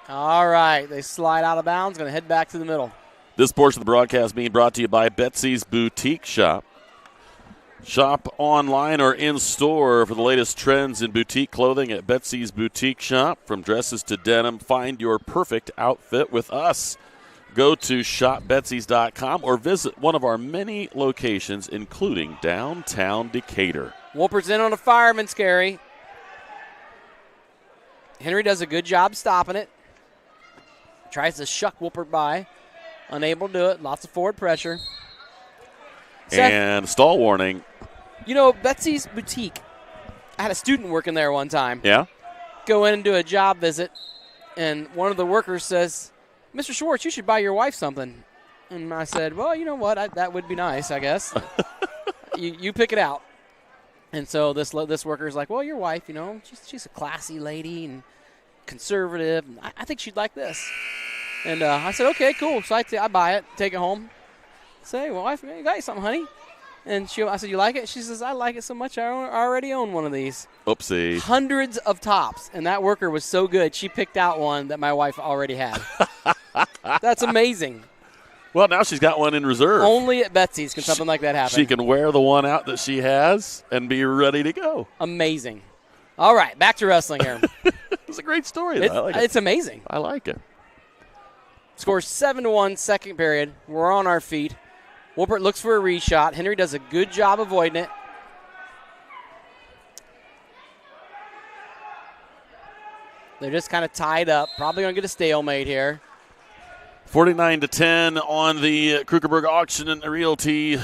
All right, they slide out of bounds, going to head back to the middle. This portion of the broadcast being brought to you by Betsy's Boutique Shop. Shop online or in store for the latest trends in boutique clothing at Betsy's Boutique Shop. From dresses to denim, find your perfect outfit with us. Go to shopbetsys.com or visit one of our many locations, including downtown Decatur. Wolpert's in on a fireman's carry. Henry does a good job stopping it. Tries to shuck Wolpert by. Unable to do it. Lots of forward pressure. And stall warning. You know, Betsy's Boutique, I had a student working there one time. Yeah? Go in and do a job visit, and one of the workers says, Mr. Schwartz, you should buy your wife something. And I said, well, you know what? That would be nice, I guess. you pick it out. And so this worker's like, well, your wife, you know, she's a classy lady and conservative. And I think she'd like this. And I said, okay, cool. So I buy it, take it home. Say, well, wife, you got you something, honey. And I said, you like it? She says, I like it so much I already own one of these. Oopsie. Hundreds of tops. And that worker was so good, she picked out one that my wife already had. That's amazing. Well, now she's got one in reserve. Only at Betsy's can something like that happen. She can wear the one out that she has and be ready to go. Amazing. All right, back to wrestling here. It's a great story, though. It's amazing. I like it. Score 7-1, second period. We're on our feet. Wolpert looks for a reshot. Henry does a good job avoiding it. They're just kind of tied up. Probably going to get a stalemate here. 49-10 on the Krugerberg Auction and Realty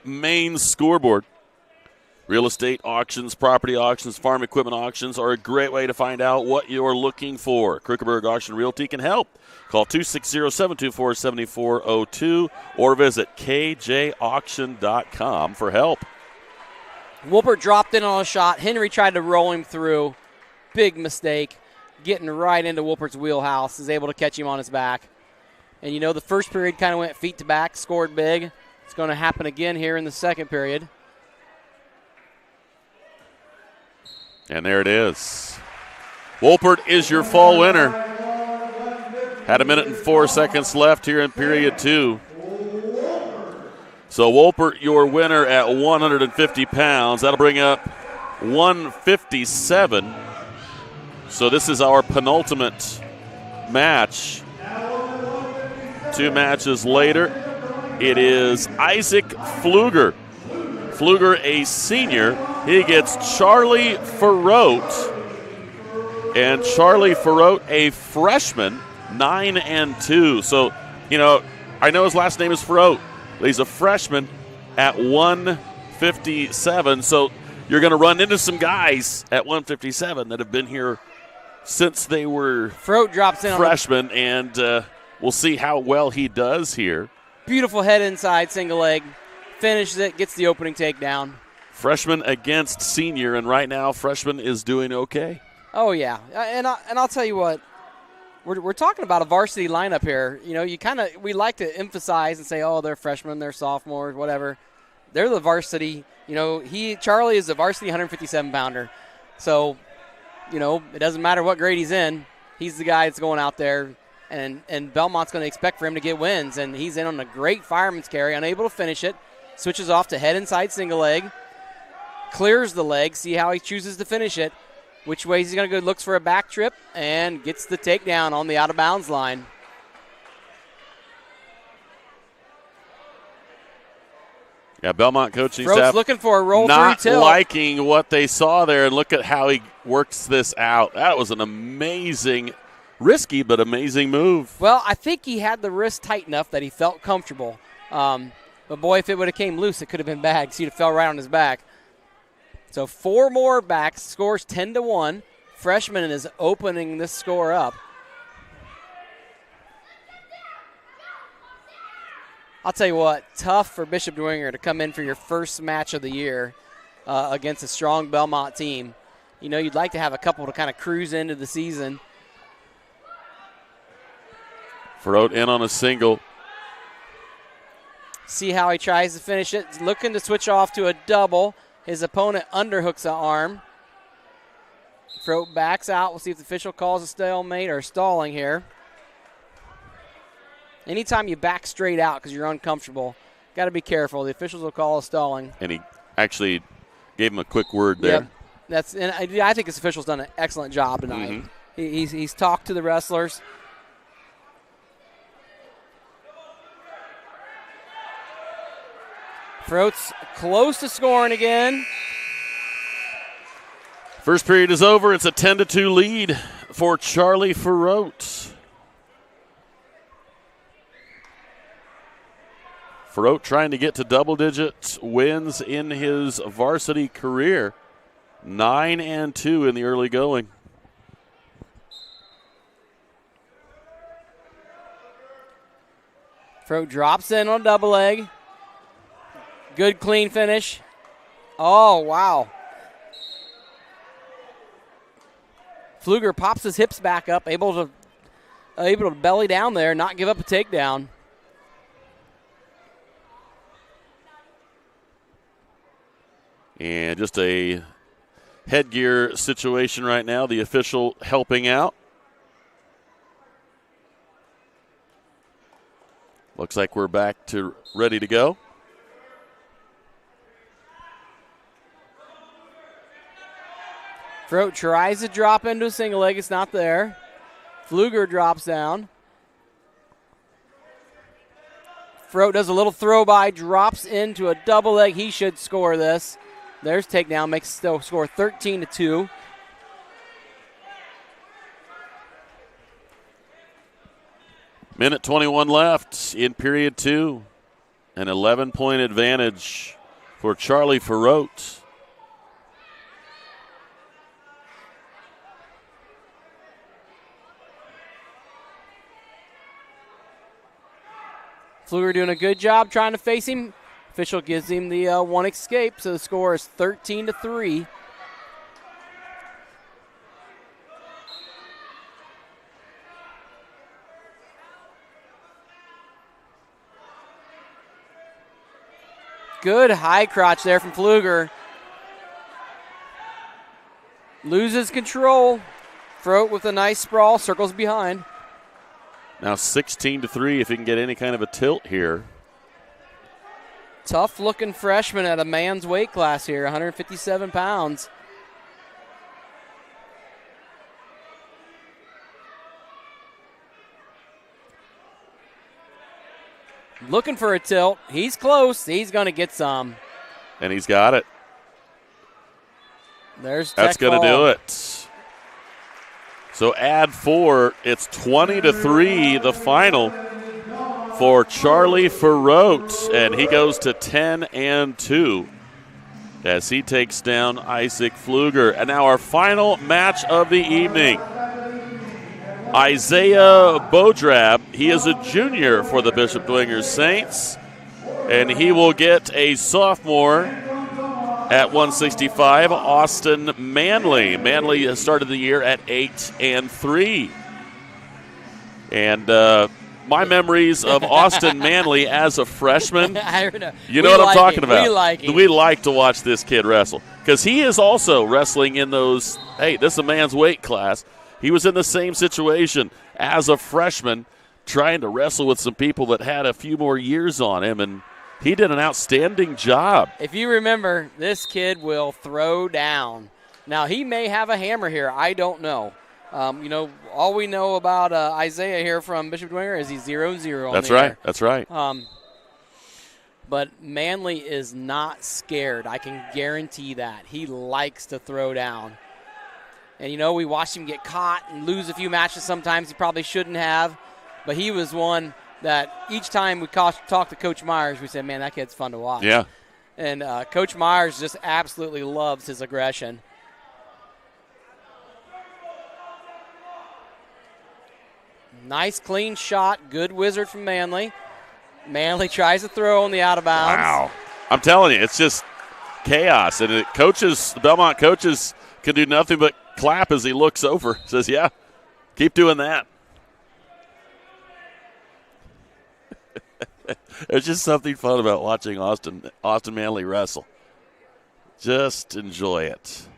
main scoreboard. Real estate auctions, property auctions, farm equipment auctions are a great way to find out what you're looking for. Krugerberg Auction Realty can help. Call 260-724-7402 or visit kjauction.com for help. Wolpert dropped in on a shot. Henry tried to roll him through. Big mistake. Getting right into Wolpert's wheelhouse. Is able to catch him on his back. And you know, the first period kind of went feet to back, scored big. It's going to happen again here in the second period. And there it is. Wolpert is your fall winner. Had a minute and 4 seconds left here in period 2. So Wolpert, your winner at 150 pounds. That'll bring up 157. So this is our penultimate match. 2 matches later, it is Isaac Pfluger. Pfluger, a senior. He gets Charlie Ferrote. And Charlie Ferrote, a freshman, 9-2. So, you know, I know his last name is Ferrote. He's a freshman at 157. So you're going to run into some guys at 157 that have been here since they were Ferrote drops in freshmen, and we'll see how well he does here. Beautiful head inside, single leg. Finishes it, gets the opening takedown. Freshman against senior, and right now freshman is doing okay. Oh, yeah. And I'll tell you what, we're talking about a varsity lineup here. You know, we like to emphasize and say, oh, they're freshmen, they're sophomores, whatever. They're the varsity. You know, Charlie is a varsity 157-pounder. So, you know, it doesn't matter what grade he's in. He's the guy that's going out there, and Bellmont's going to expect for him to get wins. And he's in on a great fireman's carry, unable to finish it. Switches off to head inside single leg. Clears the leg. See how he chooses to finish it. Which way he's going to go. Looks for a back trip and gets the takedown on the out-of-bounds line. Yeah, Bellmont coaching Frote's staff looking for a roll not through tilt. liking what they saw there, and look at how he works this out. That was an amazing, risky but amazing move. Well, I think he had the wrist tight enough that he felt comfortable. But, boy, if it would have came loose, it could have been bad because he'd have fell right on his back. So 4 more backs, scores 10-1. Freshman is opening this score up. I'll tell you what, tough for Bishop Dwenger to come in for your first match of the year against a strong Bellmont team. You know, you'd like to have a couple to kind of cruise into the season. Throat in on a single. See how he tries to finish it. He's looking to switch off to a double. His opponent underhooks the arm. Throat backs out. We'll see if the official calls a stalemate or stalling here. Anytime you back straight out because you're uncomfortable, got to be careful. The officials will call a stalling. And he actually gave him a quick word there. Yep. And I think this official's done an excellent job tonight. Mm-hmm. He's talked to the wrestlers. Throat's close to scoring again. First period is over. It's a 10-2 lead for Charlie Throat. Throat trying to get to double-digit wins in his varsity career. 9-2 in the early going. Throat drops in on a double leg. Good clean finish. Oh, wow. Pfluger pops his hips back up, able to belly down there, not give up a takedown. And just a headgear situation right now. The official helping out. Looks like we're back to ready to go. Throat tries to drop into a single leg. It's not there. Pfluger drops down. Throat does a little throw by, drops into a double leg. He should score this. There's takedown, makes still score 13-2. Minute 21 left in period 2. An 11-point advantage for Charlie Throat. Pfluger doing a good job trying to face him. Official gives him the one escape, so the score is 13-3. Good high crotch there from Pfluger. Loses control. Throat with a nice sprawl, circles behind. Now 16-3 if he can get any kind of a tilt here. Tough-looking freshman at a man's weight class here, 157 pounds. Looking for a tilt. He's close. He's going to get some. And he's got it. That's going to do it. So add 4. It's 20-3, the final for Charlie Throat. And he goes to 10-2 as he takes down Isaac Pfluger. And now our final match of the evening. Isaiah Bodrab, he is a junior for the Bishop Dwenger Saints, and he will get a sophomore at 165, Austin Manley. Manley has started the year at 8-3. And my memories of Austin Manley as a freshman, you know what I'm talking about. We like to watch this kid wrestle because he is also wrestling in those, hey, this is a man's weight class. He was in the same situation as a freshman, trying to wrestle with some people that had a few more years on him, and he did an outstanding job. If you remember, this kid will throw down. Now, he may have a hammer here. I don't know. All we know about Isaiah here from Bishop Dwenger is he's 0-0. That's right. That's right. But Manley is not scared. I can guarantee that. He likes to throw down. And, we watched him get caught and lose a few matches sometimes he probably shouldn't have. But he was one that each time we talked to Coach Myers, we said, man, that kid's fun to watch. Yeah. And Coach Myers just absolutely loves his aggression. Nice clean shot. Good wizard from Manley. Manley tries to throw on the out of bounds. Wow. I'm telling you, it's just chaos. And the Bellmont coaches can do nothing but clap as he looks over. Says, yeah, keep doing that. There's just something fun about watching Austin Manley wrestle. Just enjoy it.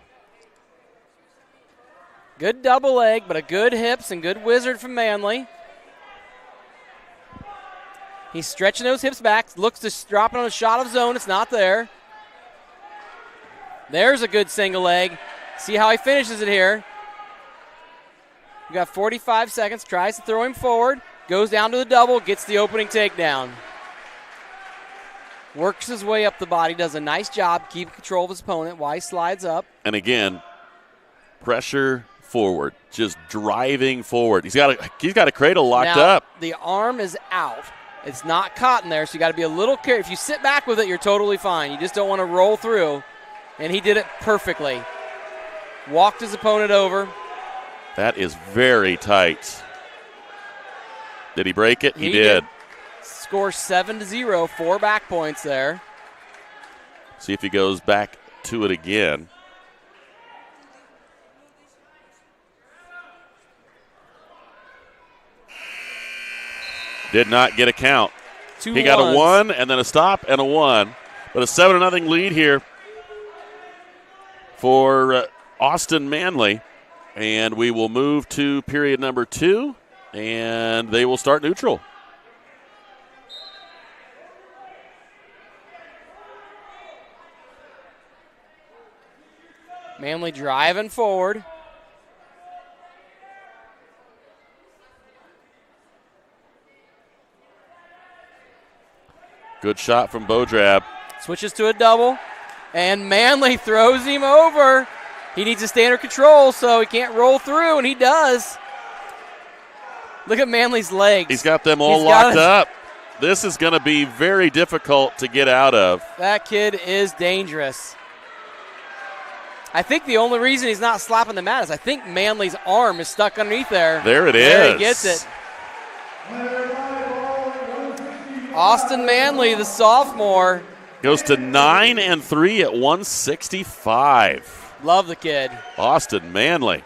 Good double leg, but a good hips and good wizard from Manley. He's stretching those hips back, looks to drop it on a shot of zone. It's not there. There's a good single leg. See how he finishes it here. We got 45 seconds, tries to throw him forward, goes down to the double, gets the opening takedown. Works his way up the body, does a nice job, keep control of his opponent while he slides up. And again, pressure forward, just driving forward. He's got a cradle locked up. The arm is out. It's not caught in there, so you got to be a little careful. If you sit back with it, you're totally fine. You just don't want to roll through. And he did it perfectly. Walked his opponent over. That is very tight. Did he break it? He did. Score 7-0, 4 back points there. See if he goes back to it again. Did not get a count. He got a 1 and then a stop and a 1. But a 7-0 lead here for Austin Manley. And we will move to period number 2, and they will start neutral. Manley driving forward. Good shot from Bodrab. Switches to a double, and Manley throws him over. He needs a standard control so he can't roll through, and he does. Look at Manley's legs. He's got them all locked up. This is going to be very difficult to get out of. That kid is dangerous. I think the only reason he's not slapping the mat is I think Manley's arm is stuck underneath there. There it There is. he gets it. Austin Manley, the sophomore. Goes to 9-3 at 165. Love the kid. Austin Manley.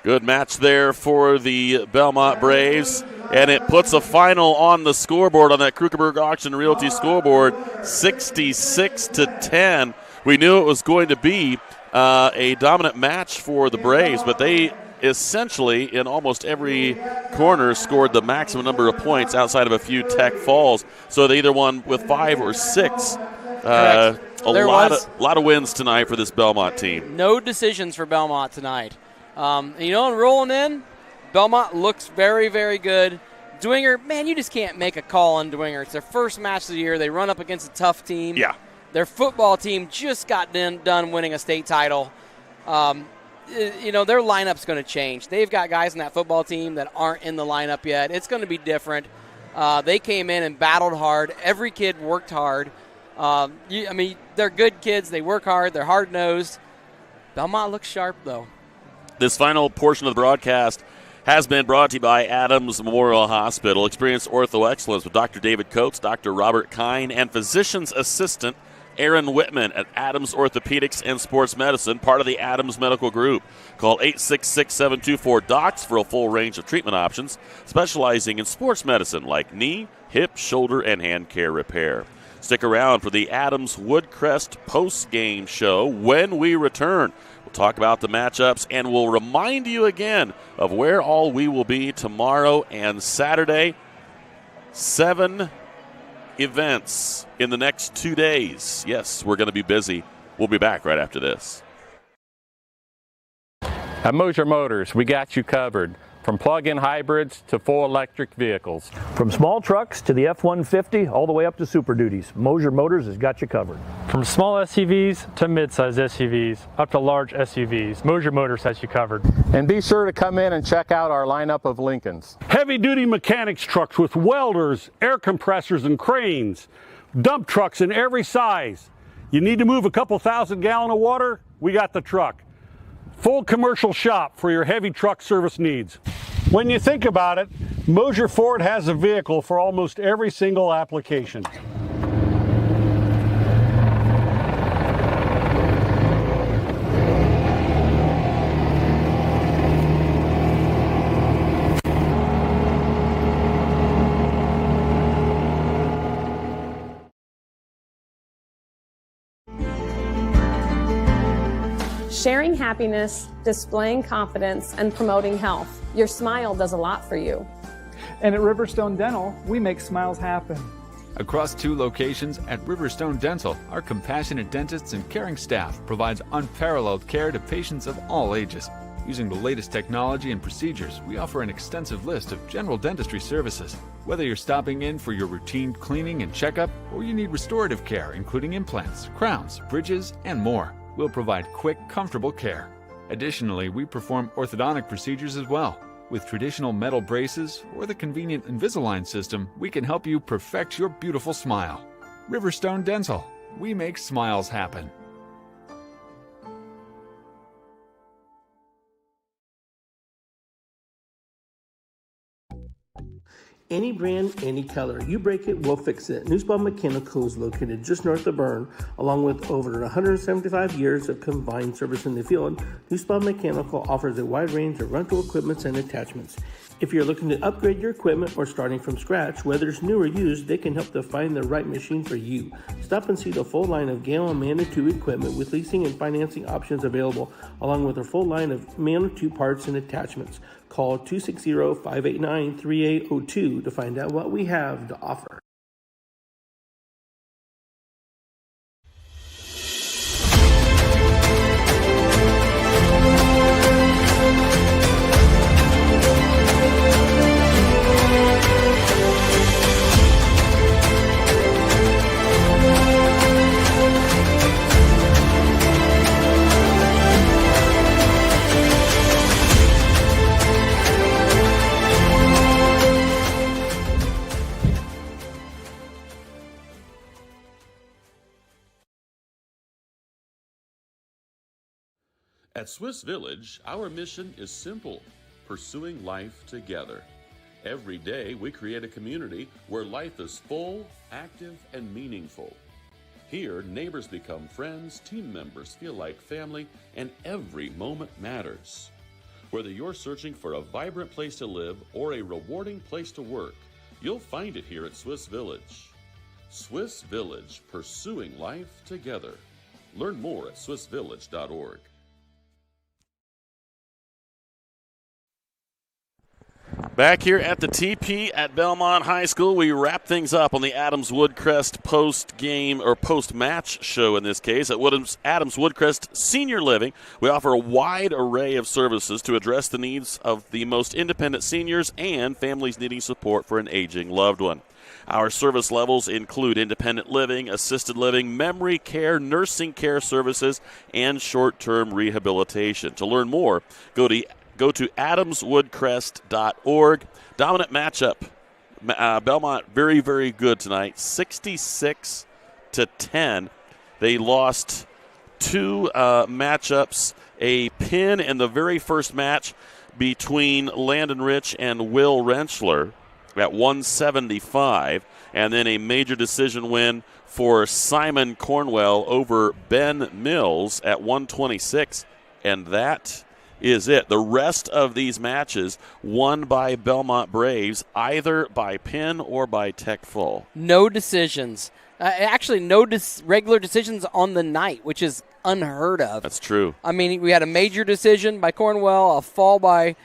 Good match there for the Bellmont Braves. And it puts a final on the scoreboard, on that Krukenberg Auction Realty scoreboard, 66-10. We knew it was going to be a dominant match for the Braves, but they essentially, in almost every corner, scored the maximum number of points outside of a few tech falls. So they either won with 5 or 6. A lot of wins tonight for this Bellmont team. No decisions for Bellmont tonight. And rolling in, Bellmont looks very, very good. Dwenger, man, you just can't make a call on Dwenger. It's their first match of the year. They run up against a tough team. Yeah. Their football team just got done winning a state title. Their lineup's going to change. They've got guys in that football team that aren't in the lineup yet. It's going to be different. They came in and battled hard. Every kid worked hard. They're good kids. They work hard. They're hard-nosed. Bellmont looks sharp, though. This final portion of the broadcast has been brought to you by Adams Memorial Hospital. Experience ortho excellence with Dr. David Coates, Dr. Robert Kine, and physician's assistant Aaron Whitman at Adams Orthopedics and Sports Medicine, part of the Adams Medical Group. Call 866-724-DOCS for a full range of treatment options, specializing in sports medicine like knee, hip, shoulder, and hand care repair. Stick around for the Adams Woodcrest post-game show when we return. We'll talk about the matchups, and we'll remind you again of where all we will be tomorrow and Saturday. 7 events in the next 2 days. Yes, we're going to be busy. We'll be back right after this. At Mosier Motors, we got you covered. From plug-in hybrids to full electric vehicles. From small trucks to the F-150 all the way up to Super Duties, Mosier Motors has got you covered. From small SUVs to mid-size SUVs up to large SUVs, Mosier Motors has you covered. And be sure to come in and check out our lineup of Lincolns. Heavy-duty mechanics trucks with welders, air compressors, and cranes. Dump trucks in every size. You need to move a couple thousand gallons of water? We got the truck. Full commercial shop for your heavy truck service needs. When you think about it, Mosier Ford has a vehicle for almost every single application. Sharing happiness, displaying confidence, and promoting health. Your smile does a lot for you. And at Riverstone Dental, we make smiles happen. Across 2 locations at Riverstone Dental, our compassionate dentists and caring staff provides unparalleled care to patients of all ages. Using the latest technology and procedures, we offer an extensive list of general dentistry services. Whether you're stopping in for your routine cleaning and checkup, or you need restorative care, including implants, crowns, bridges, and more, we'll provide quick, comfortable care. Additionally, we perform orthodontic procedures as well. With traditional metal braces or the convenient Invisalign system, we can help you perfect your beautiful smile. Riverstone Dental. We make smiles happen. Any brand, any color. You break it, we'll fix it. Newspawn Mechanical is located just north of Berne, along with over 175 years of combined service in the field. Newspawn Mechanical offers a wide range of rental equipment and attachments. If you're looking to upgrade your equipment or starting from scratch, whether it's new or used, they can help to find the right machine for you. Stop and see the full line of Gale and Manitou equipment with leasing and financing options available, along with a full line of Manitou parts and attachments. Call 260-589-3802 to find out what we have to offer. At Swiss Village, our mission is simple: pursuing life together. Every day, we create a community where life is full, active, and meaningful. Here, neighbors become friends, team members feel like family, and every moment matters. Whether you're searching for a vibrant place to live or a rewarding place to work, you'll find it here at Swiss Village. Swiss Village, pursuing life together. Learn more at swissvillage.org. Back here at the TP at Bellmont High School, we wrap things up on the Adams Woodcrest post-game or post-match show in this case. At Adams Woodcrest Senior Living, we offer a wide array of services to address the needs of the most independent seniors and families needing support for an aging loved one. Our service levels include independent living, assisted living, memory care, nursing care services, and short-term rehabilitation. To learn more, go to adamswoodcrest.org. Dominant matchup. Bellmont very, very good tonight, 66-10. They lost 2 matchups, a pin in the very first match between Landon Rich and Will Rentschler at 175, and then a major decision win for Simon Cornwell over Ben Mills at 126, and that is it. The rest of these matches won by Bellmont Braves, either by pin or by tech full. No decisions. Actually, no regular decisions on the night, which is unheard of. That's true. I mean, we had a major decision by Cornwell, a fall by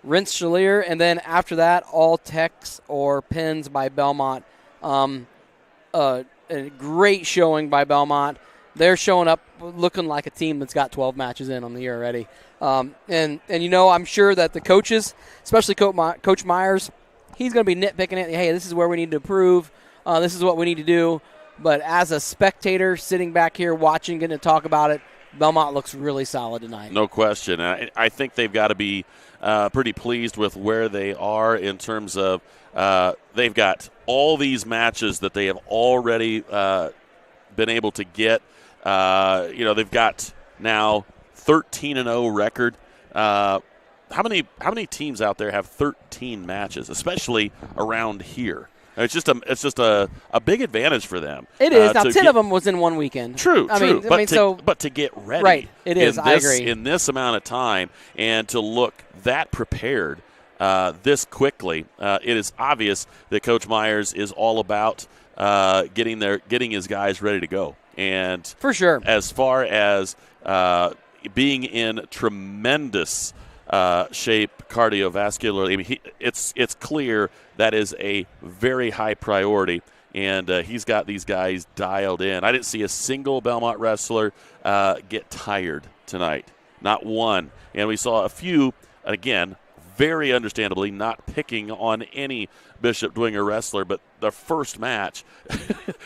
Rensselaer, and then after that, all techs or pins by Bellmont. A great showing by Bellmont. They're showing up looking like a team that's got 12 matches in on the year already. And you know, I'm sure that the coaches, especially Coach Myers, he's going to be nitpicking it. Hey, this is where we need to improve. This is what we need to do. But as a spectator sitting back here watching, getting to talk about it, Bellmont looks really solid tonight. No question. I think they've got to be pretty pleased with where they are in terms of they've got all these matches that they have already been able to get. They've got now 13-0 record. How many teams out there have 13 matches, especially around here? It's just a big advantage for them. It is. Now 10 of them was in one weekend. True. But to get ready, right? It is. I agree. In this amount of time and to look that prepared this quickly, it is obvious that Coach Myers is all about getting his guys ready to go. And for sure, as far as being in tremendous shape cardiovascularly. I mean, it's clear that is a very high priority, and he's got these guys dialed in. I didn't see a single Bellmont wrestler get tired tonight, not one. And we saw a few, again, very understandably, not picking on any Bishop Dwenger wrestler, but the first match,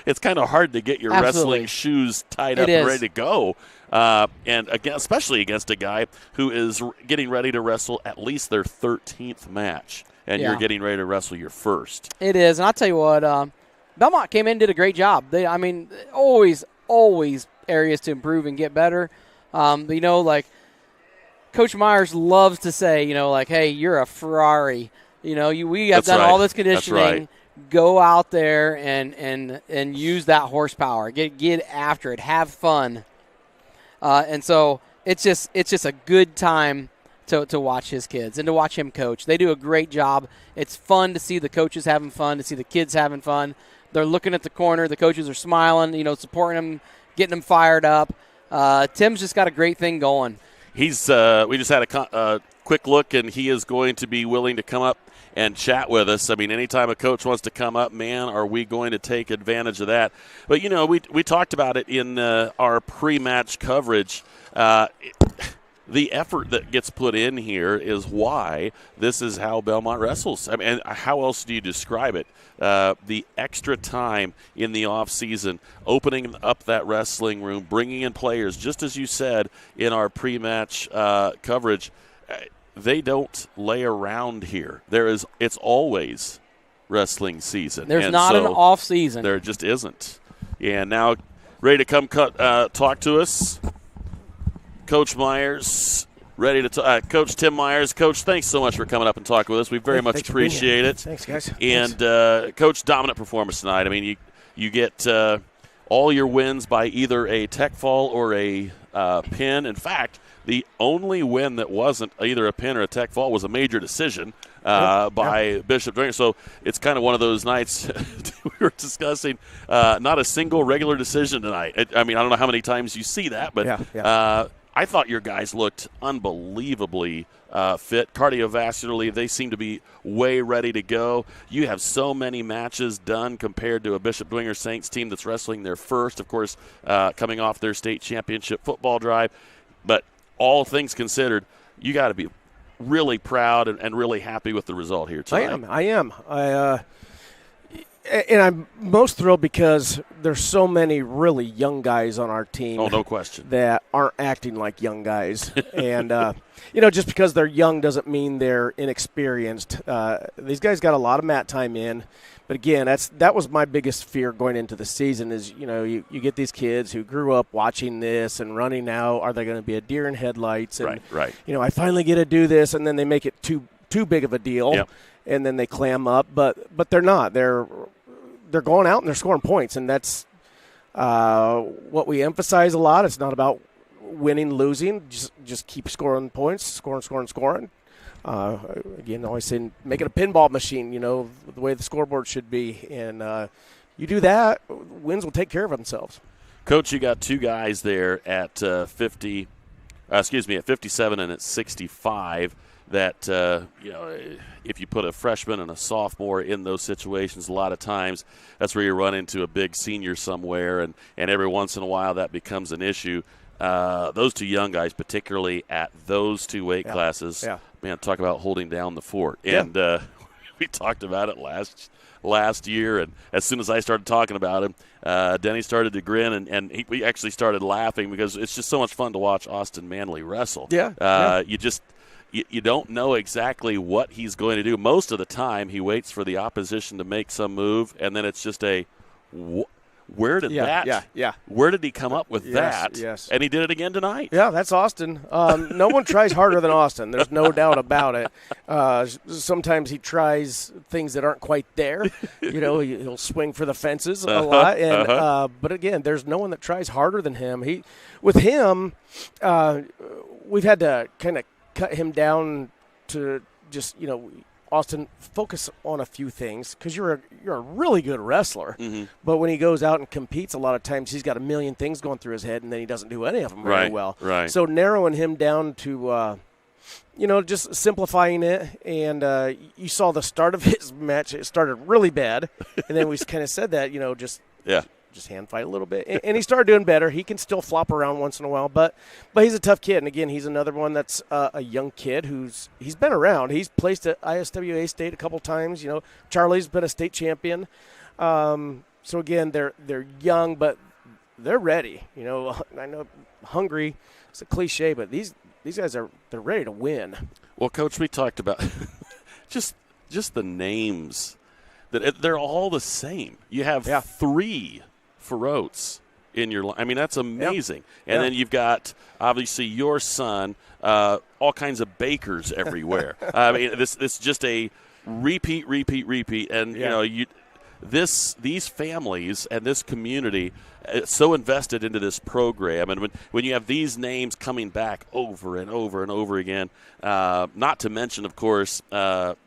it's kind of hard to get your wrestling shoes tied up and ready to go. And again, especially against a guy who is getting ready to wrestle at least their 13th match, and you're getting ready to wrestle your first. It is, and I'll tell you what, Bellmont came in and did a great job. Always areas to improve and get better. Like Coach Myers loves to say, hey, you're a Ferrari. We have done all this conditioning. That's right. Go out there and use that horsepower. Get after it. Have fun. And so it's just a good time to watch his kids and to watch him coach. They do a great job. It's fun to see the coaches having fun, to see the kids having fun. They're looking at the corner. The coaches are smiling, supporting them, getting them fired up. Tim's just got a great thing going. He's we just had a quick look, and he is going to be willing to come up and chat with us. I mean, anytime a coach wants to come up, man, are we going to take advantage of that? But, we talked about it in our pre-match coverage. The effort that gets put in here is why this is how Bellmont wrestles. I mean, and how else do you describe it? The extra time in the off season, opening up that wrestling room, bringing in players, just as you said in our pre-match coverage. They don't lay around here. It's always wrestling season. There's not an off season. There just isn't. And now, ready to come talk to us, Coach Myers, ready to talk. Coach Tim Myers. Coach, thanks so much for coming up and talking with us. We very much appreciate it. Thanks, guys. And, Coach, dominant performance tonight. I mean, you get all your wins by either a tech fall or a pin. In fact, the only win that wasn't either a pin or a tech fall was a major decision by Bishop Dwenger. So it's kind of one of those nights we were discussing, not a single regular decision tonight. I mean, I don't know how many times you see that, but I thought your guys looked unbelievably fit. Cardiovascularly, they seem to be way ready to go. You have so many matches done compared to a Bishop Dwenger Saints team that's wrestling their first, of course, coming off their state championship football drive. But all things considered, you got to be really proud and really happy with the result here tonight. I am. And I'm most thrilled because there's so many really young guys on our team. Oh, no question. That aren't acting like young guys. And, just because they're young doesn't mean they're inexperienced. These guys got a lot of mat time in. But, again, that was my biggest fear going into the season is, you get these kids who grew up watching this and running out. Are they going to be a deer in headlights? And, right. I finally get to do this, and then they make it too big of a deal. Yep. And then they clam up. But they're not. They're going out and they're scoring points, and that's what we emphasize a lot. It's not about winning, losing. Just keep scoring points, scoring. Again, I always say make it a pinball machine, the way the scoreboard should be. And you do that, wins will take care of themselves. Coach, you got two guys there at 57 and at 65 that, if you put a freshman and a sophomore in those situations, a lot of times that's where you run into a big senior somewhere, and every once in a while that becomes an issue. Those two young guys, particularly at those two weight classes, man, talk about holding down the fort. And we talked about it last year, and as soon as I started talking about him, Denny started to grin, and we actually started laughing because it's just so much fun to watch Austin Manley wrestle. You don't know exactly what he's going to do. Most of the time he waits for the opposition to make some move, and then it's just where did where did he come up with that? Yes. And he did it again tonight. Yeah, that's Austin. No one tries harder than Austin. There's no doubt about it. Sometimes he tries things that aren't quite there. He'll swing for the fences a lot. And but again, there's no one that tries harder than him. We've had to kind of cut him down to just, Austin, focus on a few things because you're a really good wrestler. But when he goes out and competes, a lot of times he's got a million things going through his head, and then he doesn't do any of them very well. Right. So narrowing him down to, just simplifying it. And you saw the start of his match; it started really bad, and then we kind of said that, just hand fight a little bit. And he started doing better. He can still flop around once in a while, but he's a tough kid. And, again, he's another one that's a young kid he's been around. He's placed at ISWA State a couple times. Charlie's been a state champion. So, again, they're young, but they're ready. I know hungry. It's a cliche, but these guys they're ready to win. Well, Coach, we talked about just the names. They're all the same. You have 3 Ferrots in your line. I mean, that's amazing. And then you've got, obviously, your son, all kinds of bakers everywhere. I mean, this is just a repeat. And, these families and this community is so invested into this program. And when you have these names coming back over and over and over again, not to mention, of course,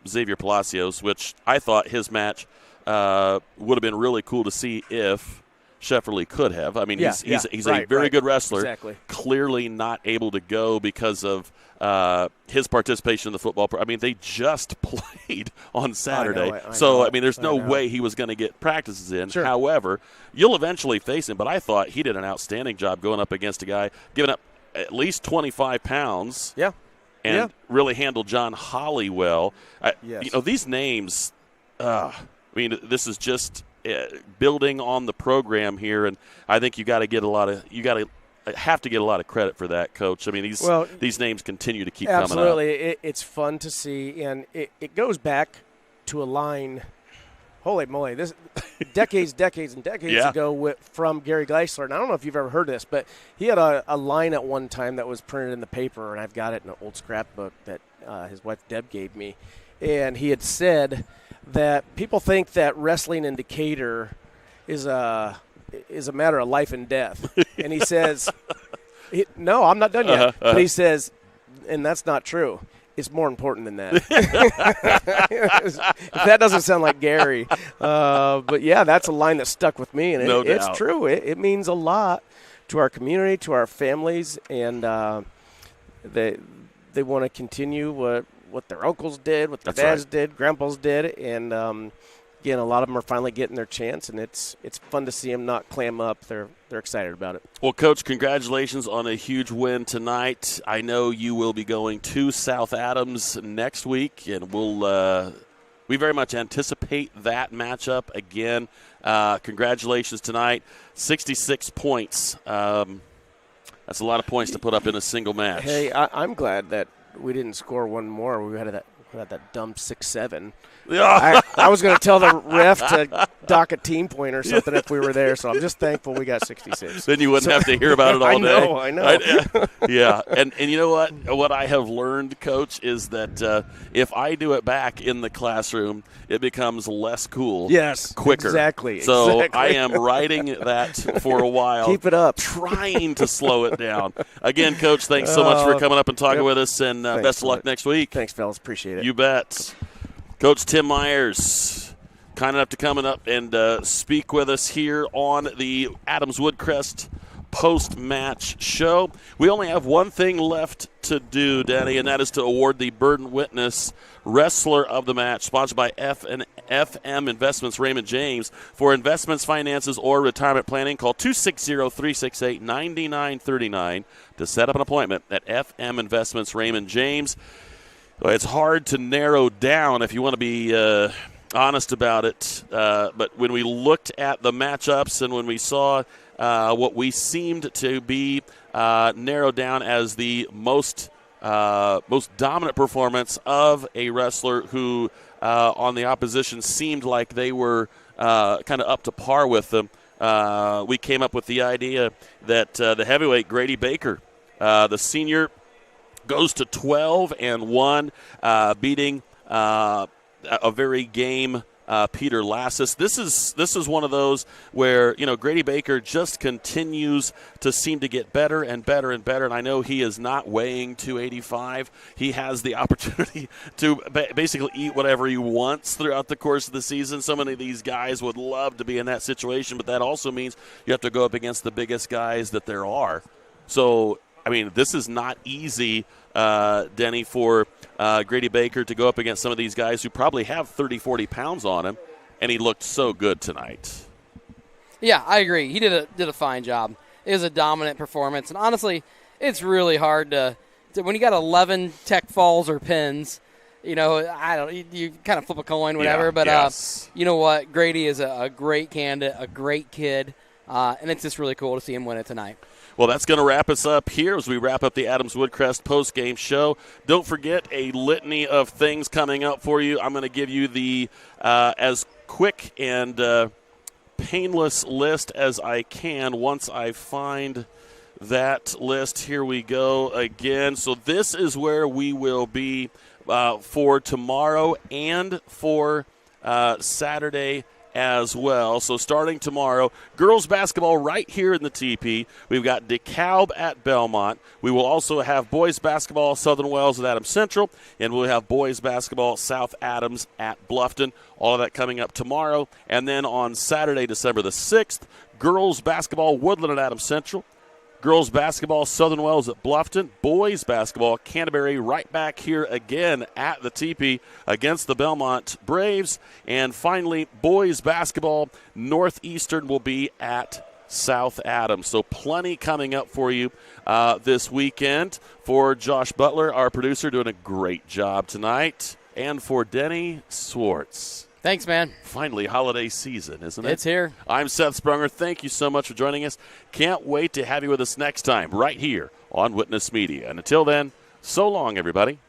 Xavier Palacios, which I thought his match would have been really cool to see if Shefferly could have. I mean, he's a very good wrestler. Exactly. Clearly not able to go because of his participation in the football. I mean, they just played on Saturday. I know. There's no way he was going to get practices in. Sure. However, you'll eventually face him. But I thought he did an outstanding job going up against a guy giving up at least 25 pounds. Yeah. And really handled John Holly well. Yes. These names, this is just building on the program here, and I think you have to get a lot of credit for that, Coach. I mean, these names continue to keep coming up. Absolutely. It's fun to see, and it goes back to a line, holy moly, this decades ago from Gary Geisler. And I don't know if you've ever heard this, but he had a line at one time that was printed in the paper, and I've got it in an old scrapbook that his wife Deb gave me. And he had said that people think that wrestling in Decatur is a matter of life and death. And he says, no, I'm not done yet. But he says, and that's not true. It's more important than that. If that doesn't sound like Gary. But, that's a line that stuck with me. And it's true. It means a lot to our community, to our families. And they want to continue what their uncles did, what their dads did, grandpas did. And, again, a lot of them are finally getting their chance, and it's fun to see them not clam up. They're excited about it. Well, Coach, congratulations on a huge win tonight. I know you will be going to South Adams next week, and we very much anticipate that matchup again. Congratulations tonight. 66 points. That's a lot of points to put up in a single match. Hey, I'm glad that we didn't score one more. We had that dumb 6-7. I was going to tell the ref to dock a team point or something if we were there, so I'm just thankful we got 66. Then you wouldn't have to hear about it all day. I know. Yeah, and you know what? What I have learned, Coach, is that if I do it back in the classroom, it becomes less cool. Yes, quicker. Exactly. So I am writing that for a while. Keep it up. Trying to slow it down. Again, Coach, thanks so much for coming up and talking with us, and best of luck next week. Thanks, fellas. Appreciate it. You bet. Coach Tim Myers, kind enough to come up and speak with us here on the Adams Woodcrest post-match show. We only have one thing left to do, Danny, and that is to award the Burden Witness Wrestler of the Match, sponsored by FM Investments Raymond James. For investments, finances, or retirement planning, call 260-368-9939 to set up an appointment at FM Investments Raymond James. It's hard to narrow down if you want to be honest about it. But when we looked at the matchups and when we saw what we seemed to be narrowed down as the most dominant performance of a wrestler who on the opposition seemed like they were kind of up to par with them, we came up with the idea that the heavyweight Grady Baker, the senior, goes to 12-1, beating a very game Peter Lassis. This is one of those where, Grady Baker just continues to seem to get better and better and better. And I know he is not weighing 285. He has the opportunity to basically eat whatever he wants throughout the course of the season. So many of these guys would love to be in that situation, but that also means you have to go up against the biggest guys that there are. So, this is not easy, Denny, for Grady Baker to go up against some of these guys who probably have 30, 40 pounds on him, and he looked so good tonight. Yeah, I agree. He did a fine job. It was a dominant performance, and honestly, it's really hard to when you got 11 tech falls or pins. You kind of flip a coin, whatever. Yeah, but yes. You know what? Grady is a great candidate, a great kid, and it's just really cool to see him win it tonight. Well, that's going to wrap us up here as we wrap up the Adams Woodcrest post-game show. Don't forget a litany of things coming up for you. I'm going to give you the as quick and painless list as I can once I find that list. Here we go again. So this is where we will be for tomorrow and for Saturday as well. So starting tomorrow, girls basketball right here in the TP. We've got DeKalb at Bellmont. We will also have boys basketball Southern Wells at Adams Central, and we'll have boys basketball South Adams at Bluffton. All of that coming up tomorrow. And then on Saturday, December the 6th, girls basketball Woodland at Adams Central. Girls basketball Southern Wells at Bluffton. Boys basketball Canterbury right back here again at the TP against the Bellmont Braves. And finally, boys basketball Northeastern will be at South Adams. So plenty coming up for you this weekend. For Josh Butler, our producer, doing a great job tonight. And for Denny Swartz. Thanks, man. Finally, holiday season, isn't it? It's here. I'm Seth Sprunger. Thank you so much for joining us. Can't wait to have you with us next time right here on Witness Media. And until then, so long, everybody.